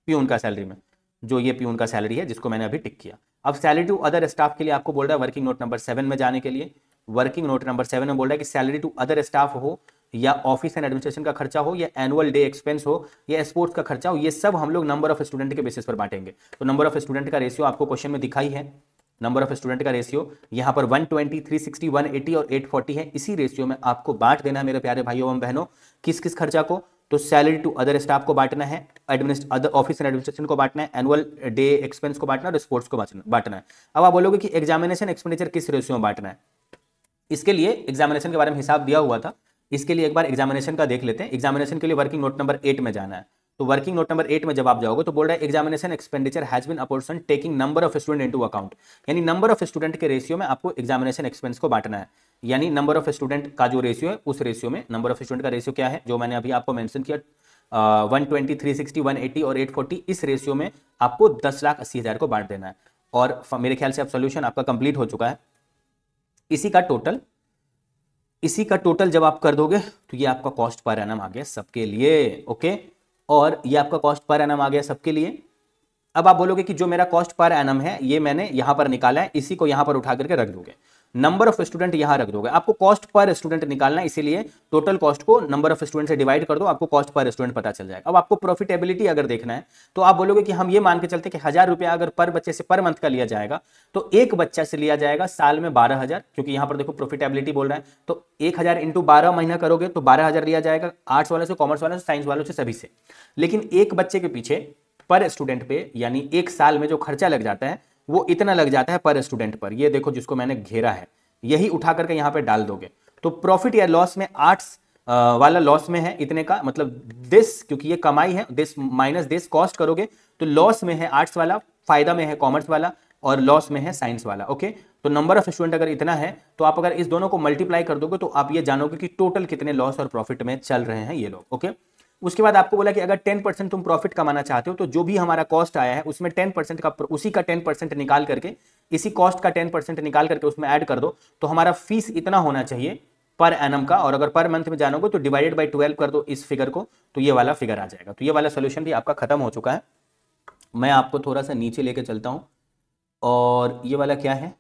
[SPEAKER 1] प्यून का सैलरी में, जो ये प्यून का सैलरी है जिसको मैंने अभी टिक किया। अब सैलरी टू अदर स्टाफ के लिए आपको बोल रहा है वर्किंग नोट नंबर 7 में जाने के लिए, वर्किंग नोट नंबर 7 में बोल रहा है कि सैलरी टू अदर स्टाफ हो, या ऑफिस एंड एडमिनिस्ट्रेशन का खर्चा हो, या एनुअल डे एक्सपेंस हो, या स्पोर्ट्स का खर्चा हो, ये सब हम लोग नंबर ऑफ स्टूडेंट के बेसिस पर बांटेंगे। तो नंबर ऑफ स्टूडेंट का रेशियो आपको क्वेश्चन में दिखाई है, नंबर ऑफ स्टूडेंट का रेशियो यहाँ पर 120, 360, 180 और 840 है। इसी रेशियो में आपको बांट देना है मेरे प्यारे भाइयों एवं बहनों। किस किस खर्चा को, तो सैलरी टू अदर स्टाफ को बांटना है, अदर ऑफिस एंड एडमिनिस्ट्रेशन को बांटना है, एनुअल डे एक्सपेंस को बांटना है, और स्पोर्ट्स को बांटना है। अब आप बोलोगे कि एग्जामिनेशन एक्सपेंडिचर किस रेशियो में बांटना है, इसके लिए एग्जामिनेशन के बारे में हिसाब दिया हुआ था, इसके लिए एक बार एग्जामिनेशन का देख लेते हैं। एग्जामिनेशन के लिए वर्किंग नोट नंबर 8 में जाना है, तो वर्किंग नोट नंबर 8 में जब आप जाओगे तो बोल रहा है examination expenditure has been apportion taking number of student into account, यानी नंबर ऑफ स्टूडेंट के रेशियो में आपको एग्जामिनेशन एक्सपेंस को बांटना है। यानी नंबर ऑफ स्टूडेंट का जो रेशियो है, उस रेशियो में नंबर ऑफ स्टूडेंट का रेशियो क्या है, जो मैंने अभी आपको मेंशन किया 120, 360, 180 और 840, इस रेशियो में आपको 10,80,000 को बांट देना है। और मेरे ख्याल से अब सोल्यूशन आपका कंप्लीट हो चुका है। इसी का टोटल जब आप कर दोगे तो ये आपका कॉस्ट पर एनम आ गया सबके लिए। ओके, और ये आपका कॉस्ट पर एनम आ गया सबके लिए। अब आप बोलोगे कि जो मेरा कॉस्ट पर एनम है ये मैंने यहां पर निकाला है, इसी को यहां पर उठा करके रख दोगे, नंबर ऑफ स्टूडेंट यहां रख दोगे। आपको कॉस्ट पर स्टूडेंट निकालना है, इसीलिए टोटल कॉस्ट को नंबर ऑफ स्टूडेंट से डिवाइड कर दो, आपको कॉस्ट पर स्टूडेंट पता चल जाएगा। अब आपको प्रॉफिटेबिलिटी अगर देखना है तो आप बोलोगे कि हम ये मान के चलते कि 1,000 रुपया अगर पर बच्चे से पर मंथ का लिया जाएगा तो एक बच्चा से लिया जाएगा साल में 12,000, क्योंकि यहां पर देखो प्रॉफिटेबिलिटी बोल रहा है, तो 1,000 इंटू 12 महीना करोगे तो 12,000 लिया जाएगा, आर्ट्स वालों से, कॉमर्स वालों से, साइंस वालों से, सभी से। लेकिन एक बच्चे के पीछे पर स्टूडेंट पे, यानी एक साल में जो खर्चा लग जाता है वो इतना लग जाता है पर स्टूडेंट पर। ये देखो जिसको मैंने घेरा है, यही उठा करके यहां पे डाल दोगे तो प्रॉफिट या लॉस में आर्ट्स वाला लॉस में है इतने का, मतलब दिस, क्योंकि ये कमाई है, दिस माइनस दिस कॉस्ट करोगे तो लॉस में है आर्ट्स वाला, फायदा में है कॉमर्स वाला, और लॉस में है साइंस वाला। ओके, तो नंबर ऑफ स्टूडेंट अगर इतना है तो आप अगर इस दोनों को मल्टीप्लाई कर दोगे तो आप ये जानोगे कि टोटल कितने लॉस और प्रॉफिट में चल रहे हैं ये लोग। ओके, उसके बाद आपको बोला कि अगर 10% तुम प्रॉफिट कमाना चाहते हो तो जो भी हमारा कॉस्ट आया है उसमें 10% का, उसी का 10% निकाल करके, इसी कॉस्ट का 10% निकाल करके उसमें ऐड कर दो, तो हमारा फीस इतना होना चाहिए पर एनम का, और अगर पर मंथ में जानोगे तो डिवाइडेड बाय 12 कर दो इस फिगर को, तो ये वाला फिगर आ जाएगा। तो ये वाला सोल्यूशन भी आपका खत्म हो चुका है। मैं आपको थोड़ा सा नीचे लेके चलता हूं, और ये वाला क्या है,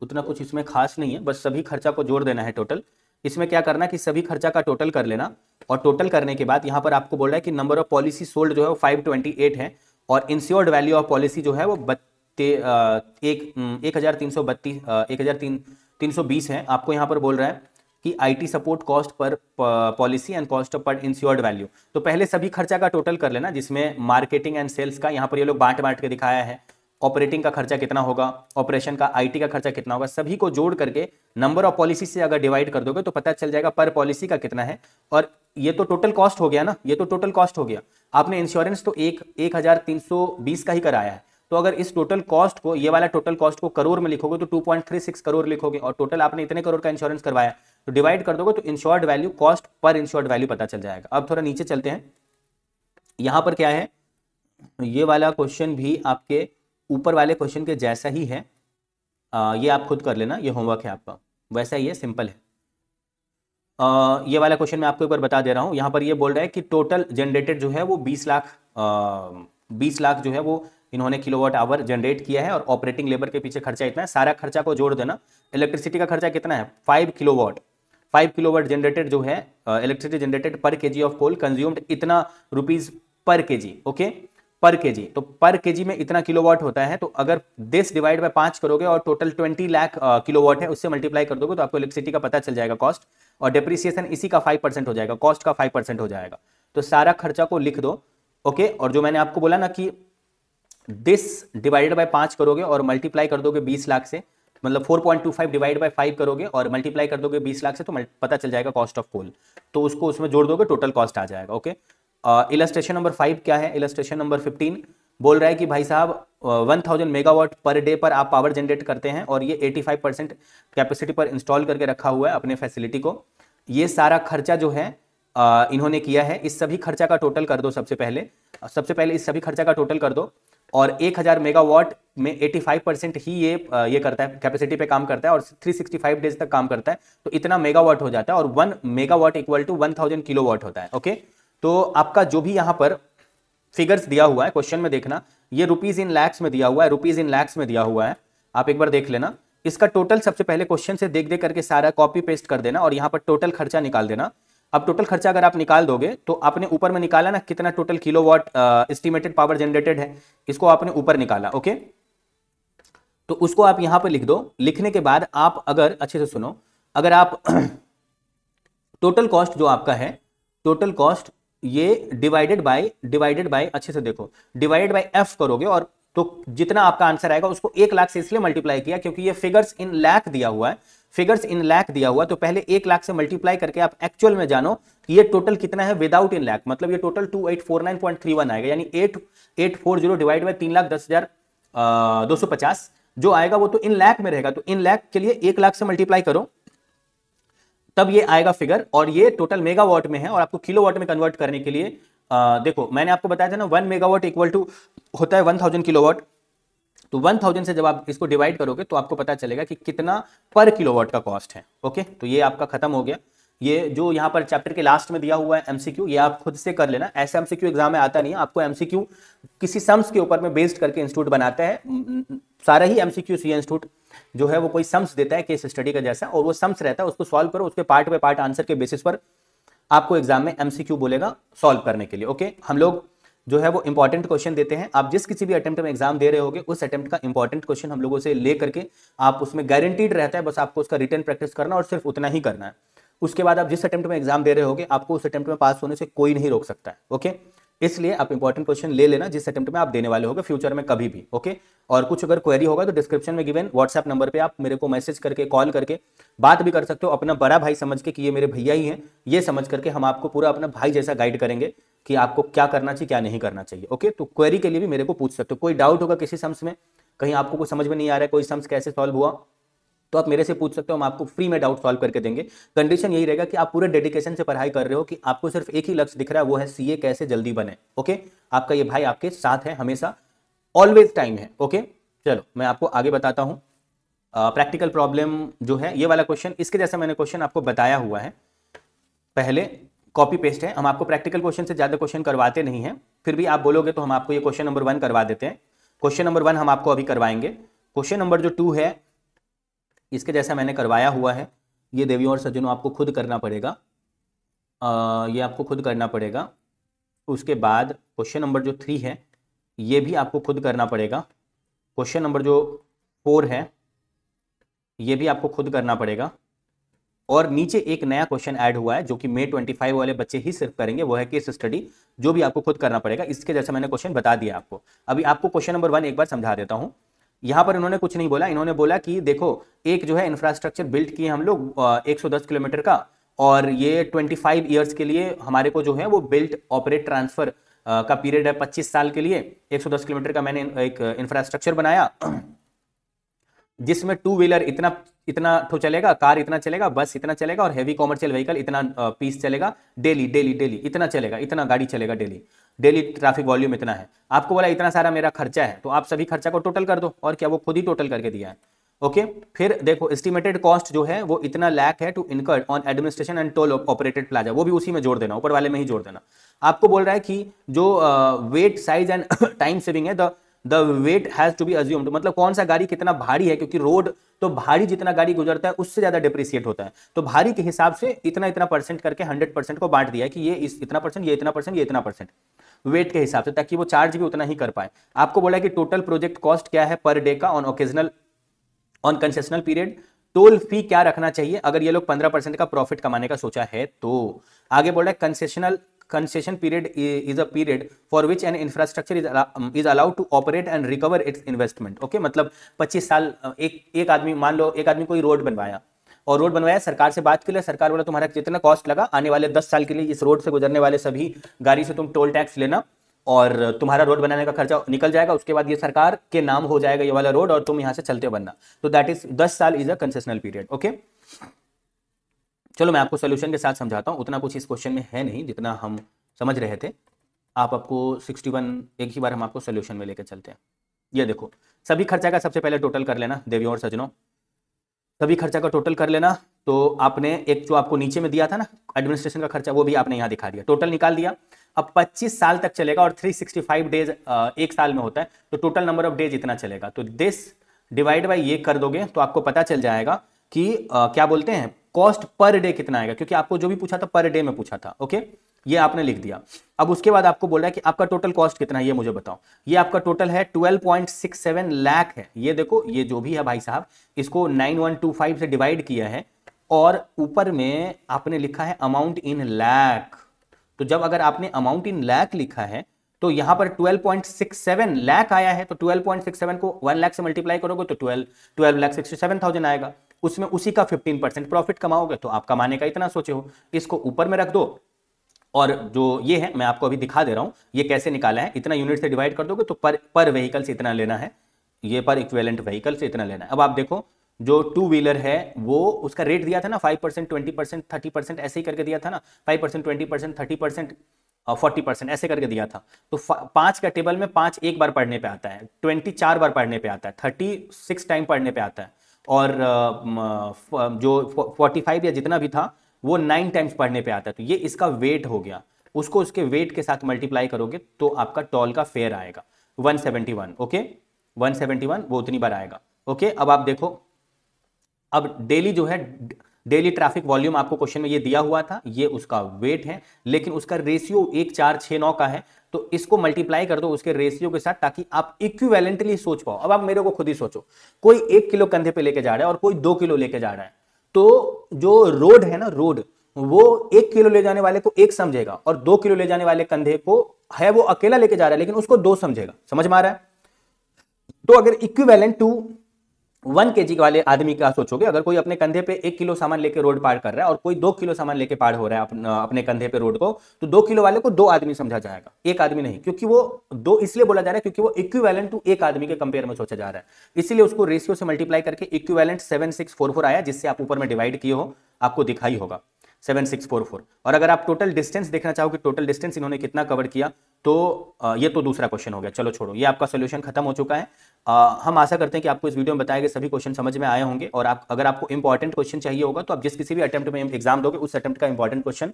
[SPEAKER 1] उतना कुछ इसमें खास नहीं है, बस सभी खर्चा को जोड़ देना है टोटल। इसमें क्या करना कि सभी खर्चा का टोटल कर लेना, और टोटल करने के बाद यहाँ पर आपको बोल रहा है कि नंबर ऑफ पॉलिसी सोल्ड जो है वो 528 है, और इंश्योर्ड वैल्यू ऑफ पॉलिसी जो है वो 1,320 है। आपको यहाँ पर बोल रहा है कि IT support cost per policy and cost per insured value. तो पहले सभी खर्चा का टोटल कर लेना, जिसमें मार्केटिंग एंड सेल्स का यहाँ पर ये लोग बांट बांट के दिखाया है, ऑपरेटिंग का खर्चा कितना होगा, ऑपरेशन का, आईटी का खर्चा कितना होगा, सभी को जोड़ करके नंबर ऑफ पॉलिसी से अगर डिवाइड कर दोगे तो पता चल जाएगा पर पॉलिसी का कितना है। और ये तो टोटल कॉस्ट हो गया ना, ये तो टोटल कॉस्ट हो गया। आपने इंश्योरेंस तो 1,320 का ही कराया है, तो अगर इस टोटल कॉस्ट को, ये वाला टोटल कॉस्ट को करोड़ में लिखोगे तो 2.36 करोड़ लिखोगे, और टोटल आपने इतने करोड़ का इंश्योरेंस करवाया तो डिवाइड कर दोगे तो insured value, cost per insured value पता चल जाएगा। अब थोड़ा नीचे चलते हैं, यहां पर क्या है, ये वाला क्वेश्चन भी आपके ऊपर वाले क्वेश्चन के जैसा ही है, ये आप खुद कर लेना, ये होमवर्क है आपका, वैसा ही है, सिंपल है। ये वाला क्वेश्चन मैं आपको एक बार बता दे रहा हूँ। यहाँ पर ये बोल रहा है कि टोटल जनरेटेड जो है वो 20 लाख जो है वो इन्होंने किलोवाट आवर जनरेट किया है और ऑपरेटिंग लेबर के पीछे खर्चा इतना है। सारा खर्चा को जोड़ देना। इलेक्ट्रिसिटी का खर्चा कितना है 5 किलोवाट जनरेटेड जो है इलेक्ट्रिसिटी जनरेटेड पर केजी ऑफ कोल कंज्यूम्ड इतना रुपीज पर केजी। ओके, पर केजी, तो पर केजी में इतना किलोवाट होता है। तो अगर दिस डिवाइड बाय 5 करोगे और टोटल 20 लाख किलोवाट है उससे मल्टीप्लाई कर दोगे तो आपको इलेक्ट्रिसिटी का पता चल जाएगा कॉस्ट, और डेप्रिसिएशन इसी का 5% हो जाएगा, कॉस्ट का 5% हो जाएगा। तो सारा खर्चा को लिख दो। ओके, और जो मैंने आपको बोला ना कि दिस डिवाइडेड बाय 5 करोगे और मल्टीप्लाई कर दोगे 20 लाख से, मतलब 4.25 डिवाइड बाय 5 करोगे और मल्टीप्लाई कर दोगे 20 लाख से, तो पता चल जाएगा कॉस्ट ऑफ कोल। तो उसको उसमें जोड़ दोगे, टोटल कॉस्ट आ जाएगा। ओके, इलस्ट्रेशन नंबर 5 क्या है? इलस्ट्रेशन नंबर 15 बोल रहा है कि भाई साहब 1000 मेगावाट पर डे पर आप पावर जनरेट करते हैं और ये 85% कैपेसिटी पर इंस्टॉल करके रखा हुआ है अपने फैसिलिटी को। ये सारा खर्चा जो है इन्होंने किया है। इस सभी खर्चा का टोटल कर दो। सबसे पहले इस सभी खर्चा का टोटल कर दो, और 1000 मेगावाट में 85% ही ये करता है, कैपेसिटी पे काम करता है और 365 डेज तक काम करता है, तो इतना मेगावाट हो जाता है, और 1 मेगावाट इक्वल टू 1000 किलोवाट होता है। ओके, तो आपका जो भी यहां पर फिगर्स दिया हुआ है क्वेश्चन में देखना, ये रुपीज इन लैक्स में दिया हुआ है, रुपीज इन लैक्स में दिया हुआ है, आप एक बार देख लेना। इसका टोटल सबसे पहले क्वेश्चन से देख करके सारा कॉपी पेस्ट कर देना और यहां पर टोटल खर्चा निकाल देना। अब टोटल खर्चा अगर आप निकाल दोगे तो आपने ऊपर में निकाला ना कितना total kilowatt estimated power generated है, इसको आपने ऊपर निकाला। ओके, तो उसको आप यहां पर लिख दो। लिखने के बाद आप अगर अच्छे से सुनो, अगर आप टोटल कॉस्ट जो आपका है, टोटल कॉस्ट ये डिवाइडेड बाय अच्छे से देखो, डिवाइडेड बाय एफ करोगे, और तो जितना आपका आंसर आएगा उसको 1 लाख से इसलिए मल्टीप्लाई किया क्योंकि ये फिगर्स इन लाख दिया हुआ है, फिगर्स इन लाख दिया हुआ है, तो पहले 1 लाख से मल्टीप्लाई करके आप एक्चुअल में जानो कि ये टोटल कितना है विदाउट इन लाख, मतलब ये टोटल 2849.31 आएगा, यानी 8840 डिवाइड बाय 3,10,250 जो आएगा वो तो इन लाख में रहेगा। तो इन लाख के लिए 1 लाख से मल्टीप्लाई करो, तब ये आएगा फिगर, और ये टोटल मेगावाट में है। और आपको किलोवाट में कन्वर्ट करने के लिए देखो मैंने आपको बताया था ना 1 मेगावाट इक्वल टू होता है 1000 किलोवाट, तो 1000 से जब आप इसको डिवाइड करोगे तो आपको पता चलेगा कि कितना पर किलोवाट का कॉस्ट है। ओके, तो ये आपका खत्म हो गया। ये जो यहाँ पर चैप्टर के लास्ट में दिया हुआ है एमसीक्यू, ये आप खुद से कर लेना। ऐसा एमसीक्यू एग्जाम में आता नहीं है, आपको एमसीक्यू किसी सम्स के ऊपर में बेस्ड करके इंस्टीट्यूट बनाता है। सारा ही एमसीक्यू सी इंस्टीट्यूट जो है वो कोई सम्स देता है केस स्टडी का जैसा, और वो सम्स रहता है, उसको सॉल्व करो, उसके पार्ट बाय पार्ट आंसर के बेसिस पर आपको एग्जाम में एमसीक्यू बोलेगा सॉल्व करने के लिए। ओके, हम लोग जो है वो इंपॉर्टेंट क्वेश्चन देते हैं। आप जिस किसी भी अटेम्प्ट में एग्जाम दे रहे होगे उस अटेम्प्ट का इंपॉर्टेंट क्वेश्चन हम लोगों से ले करके आप उसमें गारंटीड रहता है, बस आपको उसका रिटन प्रैक्टिस करना और सिर्फ उतना ही करना है। उसके बाद आप जिस अटेम्प्ट में एग्जाम दे रहे होगे आपको उस अटेम्प्ट में पास होने से कोई नहीं रोक सकता है। ओके, इसलिए आप इंपॉर्टेंट क्वेश्चन ले लेना जिस अटेम्प्ट में आप देने वाले होगे फ्यूचर में कभी भी। ओके, और कुछ अगर क्वेरी होगा तो डिस्क्रिप्शन में गिवन व्हाट्सएप नंबर पे आप मेरे को मैसेज करके कॉल करके बात भी कर सकते हो, अपना बड़ा भाई समझ के कि ये मेरे भैया ही हैं, ये समझ करके हम आपको पूरा अपना भाई जैसा गाइड करेंगे कि आपको क्या करना चाहिए क्या नहीं करना चाहिए। ओके, तो क्वेरी के लिए भी मेरे को पूछ सकते हो। कोई डाउट होगा किसी सम्स में, कहीं आपको कुछ समझ में नहीं आ रहा है, कोई सम्स कैसे सॉल्व हुआ, तो आप मेरे से पूछ सकते हो, हम आपको फ्री में डाउट सॉल्व करके देंगे। कंडीशन यही रहेगा कि आप पूरे डेडिकेशन से पढ़ाई कर रहे हो, कि आपको सिर्फ एक ही लक्ष्य दिख रहा है, वो है सीए कैसे जल्दी बने। ओके, आपका ये भाई आपके साथ है हमेशा, ऑलवेज टाइम है। ओके, चलो मैं आपको आगे बताता हूं। प्रैक्टिकल प्रॉब्लम जो है ये वाला क्वेश्चन, इसके जैसा मैंने क्वेश्चन आपको बताया हुआ है पहले, कॉपी पेस्ट है। हम आपको प्रैक्टिकल क्वेश्चन से ज्यादा क्वेश्चन करवाते नहीं है, फिर भी आप बोलोगे तो हम आपको ये क्वेश्चन नंबर 1 करवा देते हैं। क्वेश्चन नंबर 1 हम आपको अभी करवाएंगे। क्वेश्चन नंबर जो 2 है इसके जैसा मैंने करवाया हुआ है, ये देवियों और सज्जनों आपको खुद करना पड़ेगा, ये आपको खुद करना पड़ेगा। उसके बाद क्वेश्चन नंबर जो 3 है ये भी आपको खुद करना पड़ेगा। क्वेश्चन नंबर जो 4 है ये भी आपको खुद करना पड़ेगा। और नीचे एक नया क्वेश्चन ऐड हुआ है जो कि May 25 वाले बच्चे ही सिर्फ करेंगे, वो है केस स्टडी, जो भी आपको खुद करना पड़ेगा। इसके जैसा मैंने क्वेश्चन बता दिया आपको। अभी आपको क्वेश्चन नंबर 1 एक बार समझा देता हूं। यहां पर इन्होंने कुछ नहीं बोला, इन्होंने बोला कि देखो एक जो है इंफ्रास्ट्रक्चर बिल्ड किए हम लोग 110 किलोमीटर का, और ये 25 ईयर्स के लिए हमारे को जो है वो बिल्ट ऑपरेट ट्रांसफर का पीरियड है 25 साल के लिए। 110 किलोमीटर का मैंने एक इंफ्रास्ट्रक्चर बनाया जिसमें 2 व्हीलर इतना तो चलेगा, कार इतना चलेगा, बस इतना चलेगा, और हैवी कॉमर्शियल व्हीकल इतना पीस चलेगा डेली इतना चलेगा, इतना गाड़ी चलेगा डेली ट्रैफिक वॉल्यूम इतना है। आपको बोला इतना सारा मेरा खर्चा है, तो आप सभी खर्चा को टोटल कर दो, और क्या वो खुद ही टोटल करके दिया है। ओके फिर देखो एस्टिमेटेड कॉस्ट जो है वो इतना लाख है to incurred on administration and toll operated plaza, वो भी उसी में जोड़ देना, ऊपर वाले में ही जोड़ देना। आपको बोल रहा है कि जो weight size and time saving है, the weight has to be assumed, मतलब कौन सा गाड़ी कितना भारी है, क्योंकि रोड तो भारी जितना गाड़ी गुजरता है उससे ज्यादा डिप्रिसिएट होता है, तो भारी के हिसाब से इतना इतना परसेंट करके 100% को बांट दिया है कि ये इतना परसेंट, ये इतना परसेंट, ये इतना परसेंट वेट के हिसाब से, ताकि वो चार्ज भी उतना ही कर पाए। आपको बोला है कि टोटल प्रोजेक्ट कॉस्ट क्या है पर डे का on occasional on concessional period, toll fee क्या रखना चाहिए अगर ये लोग 15% का प्रॉफिट कमाने का सोचा है। तो आगे बोल रहा है concession period is a period for which an infrastructure is allowed to operate and recover its investment. Okay मतलब 25 साल एक आदमी, मान लो एक आदमी कोई रोड बनवाया और रोड बनवाया, सरकार से बात के लिए, सरकार बोला तुम्हारा जितना कॉस्ट लगा आने वाले 10 साल के लिए इस रोड से गुजरने वाले सभी गाड़ी से तुम टोल टैक्स लेना और तुम्हारा रोड बनाने का खर्चा निकल जाएगा, उसके बाद ये सरकार के नाम हो जाएगा ये वाला रोड और तुम यहां से चलते बनना। तो दैट इज 10 साल is a concessional period. Okay चलो मैं आपको सोल्यूशन के साथ समझाता हूं, उतना कुछ इस क्वेश्चन में है नहीं जितना हम समझ रहे थे। आपको 61 एक ही बार हम आपको सोल्यूशन में लेकर चलते हैं। ये देखो सभी खर्चा का सबसे पहले टोटल कर लेना देवियों और सजनों, सभी खर्चा का टोटल कर लेना। तो आपने एक जो आपको नीचे में दिया था ना एडमिनिस्ट्रेशन का खर्चा, वो भी आपने यहां दिखा दिया, टोटल निकाल दिया। अब 25 साल तक चलेगा और 365 डेज एक साल में होता है, तो टोटल नंबर ऑफ डेज इतना चलेगा। तो दिस डिवाइड बाय ये कर दोगे तो आपको पता चल जाएगा कि क्या बोलते हैं कॉस्ट पर डे कितना आएगा, क्योंकि आपको जो भी पूछा था पर डे में पूछा था। ओके ये आपने लिख दिया। अब उसके बाद आपको बोल रहा है कि आपका टोटल कॉस्ट कितना है ये मुझे बताओ। ये आपका टोटल है 12.67 लाख है। ये देखो ये जो भी है भाई साहब, इसको 9125 से डिवाइड किया है और ऊपर में आपने लिखा है अमाउंट इन लाख। तो जब अगर आपने अमाउंट इन लाख लिखा है तो यहां पर 12.67 लाख आया है, तो 12.67 को 1 लाख से मल्टीप्लाई करोगे तो 12,67,000 आएगा। उसमें उसी का 15% प्रॉफिट कमाओगे, तो आप कमाने का इतना सोचे हो, इसको ऊपर में रख दो। और जो ये है मैं आपको अभी दिखा दे रहा हूं ये कैसे निकाला है, इतना यूनिट से डिवाइड कर दोगे तो पर व्हीकल से इतना लेना है, ये पर इक्विवेलेंट व्हीकल से इतना लेना है। अब आप देखो जो टू व्हीलर है वो उसका रेट दिया था ना 5%, 20%, 30% ऐसे ही करके दिया था ना, 5%, 20%, 30%, 40% ऐसे करके दिया था। तो 5 का टेबल में 5 एक बार पढ़ने पे आता है, 20 4 बार पढ़ने पे आता है, 36 टाइम पढ़ने पे आता है, और जो 45 या जितना भी था वो 9 टाइम्स पढ़ने पे आता है। तो ये इसका वेट हो गया, उसको उसके वेट के साथ मल्टीप्लाई करोगे तो आपका टोल का फेयर आएगा 171। ओके 171 वो उतनी बार आएगा। ओके अब आप देखो, अब डेली जो है डेली ट्रैफिक वॉल्यूम आपको क्वेश्चन में ये दिया हुआ था, ये उसका वेट है, लेकिन उसका रेशियो 1469 का है, तो इसको मल्टीप्लाई कर दो उसके रेशियो के साथ ताकि आप इक्विवेलेंटली सोच पाओ। अब आप मेरे को खुद ही सोचो, कोई 1 किलो कंधे पे लेके जा रहा है और कोई 2 किलो लेके जा रहा है, तो जो रोड है ना रोड, वो 1 किलो ले जाने वाले को 1 समझेगा और 2 किलो ले जाने वाले कंधे को है वो अकेला लेके जा रहा है लेकिन उसको 2 समझेगा। समझ में आ रहा है? तो अगर इक्विवेलेंट टू 1 kg वाले आदमी का सोचोगे, अगर कोई अपने कंधे पे 1 किलो सामान लेके रोड पार कर रहा है और कोई 2 किलो सामान लेके पार हो रहा है अपने कंधे पे रोड को, तो 2 किलो वाले को 2 आदमी समझा जाएगा, 1 आदमी नहीं, क्योंकि वो 2 इसलिए बोला जा रहा है क्योंकि वो इक्विवेलेंट टू 1 आदमी के कंपेयर में सोचा जा रहा है, इसीलिए उसको रेशियो से मल्टीप्लाई करके इक्विवेलेंट 7644 आया, जिससे आप ऊपर में डिवाइड किए हो, आपको दिखाई होगा 7644। और अगर आप टोटल डिस्टेंस देखना चाहो कि टोटल डिस्टेंस इन्होंने कितना कवर किया, तो ये तो दूसरा क्वेश्चन हो गया। चलो छोड़ो, ये आपका सोल्यूशन खत्म हो चुका है। हम आशा करते हैं कि आपको इस वीडियो में बताए गए सभी क्वेश्चन समझ में आए होंगे, और अगर आपको इंपॉर्टेंट क्वेश्चन चाहिए होगा तो आप जिस किसी भी अटेम्प्ट में एग्जाम दोगे उस अटेम्प्ट का इंपॉर्टेंट क्वेश्चन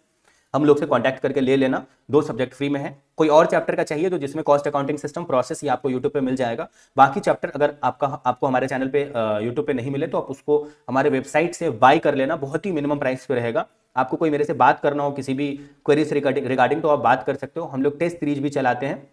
[SPEAKER 1] हम लोग से कांटेक्ट करके ले लेना। 2 सब्जेक्ट फ्री में है। कोई और चैप्टर का चाहिए तो जिसमें कॉस्ट अकाउंटिंग सिस्टम प्रोसेस, ये आपको यूट्यूब पे मिल जाएगा। बाकी चैप्टर अगर आपको हमारे चैनल पे यूट्यूब पे नहीं मिले तो आप उसको हमारे वेबसाइट से बाय कर लेना, बहुत ही मिनिमम प्राइस पे रहेगा। आपको कोई मेरे से बात करना हो किसी भी क्वेरी से रिगार्डिंग तो आप बात कर सकते हो। हम लोग टेस्ट सीरीज भी चलाते हैं,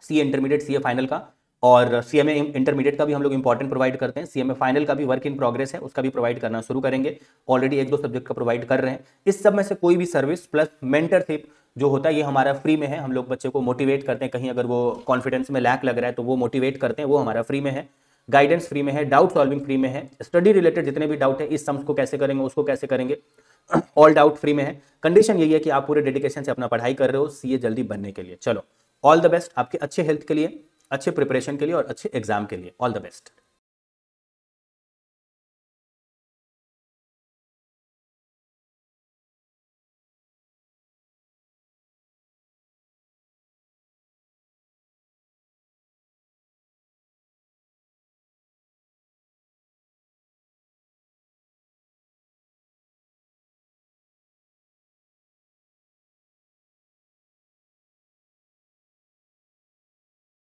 [SPEAKER 1] सीए इंटरमीडिएट, सीए फाइनल का, और सीएमए इंटरमीडिएट का भी हम लोग इंपॉर्टेंट प्रोवाइड करते हैं। सीएमए फाइनल का भी वर्क इन प्रोग्रेस है, उसका भी प्रोवाइड करना शुरू करेंगे। ऑलरेडी 1-2 सब्जेक्ट का प्रोवाइड कर रहे हैं। इस सब में से कोई भी सर्विस प्लस मेंटरशिप जो होता है ये हमारा फ्री में है। हम लोग बच्चे को मोटिवेट करते हैं, कहीं अगर वो कॉन्फिडेंस में लैक लग रहा है तो वो मोटिवेट करते हैं, वो हमारा फ्री में है। गाइडेंस फ्री में है, डाउट सॉल्विंग फ्री में है, स्टडी रिलेटेड जितने भी डाउट है, इस सम्स को कैसे करेंगे, उसको कैसे करेंगे, ऑल डाउट फ्री में है। कंडीशन यही है कि आप पूरे डेडिकेशन से अपना पढ़ाई कर रहे हो सीए जल्दी बनने के लिए। चलो ऑल द बेस्ट आपके अच्छे हेल्थ के लिए, अच्छे प्रिपरेशन के लिए और अच्छे एग्जाम के लिए। All the best.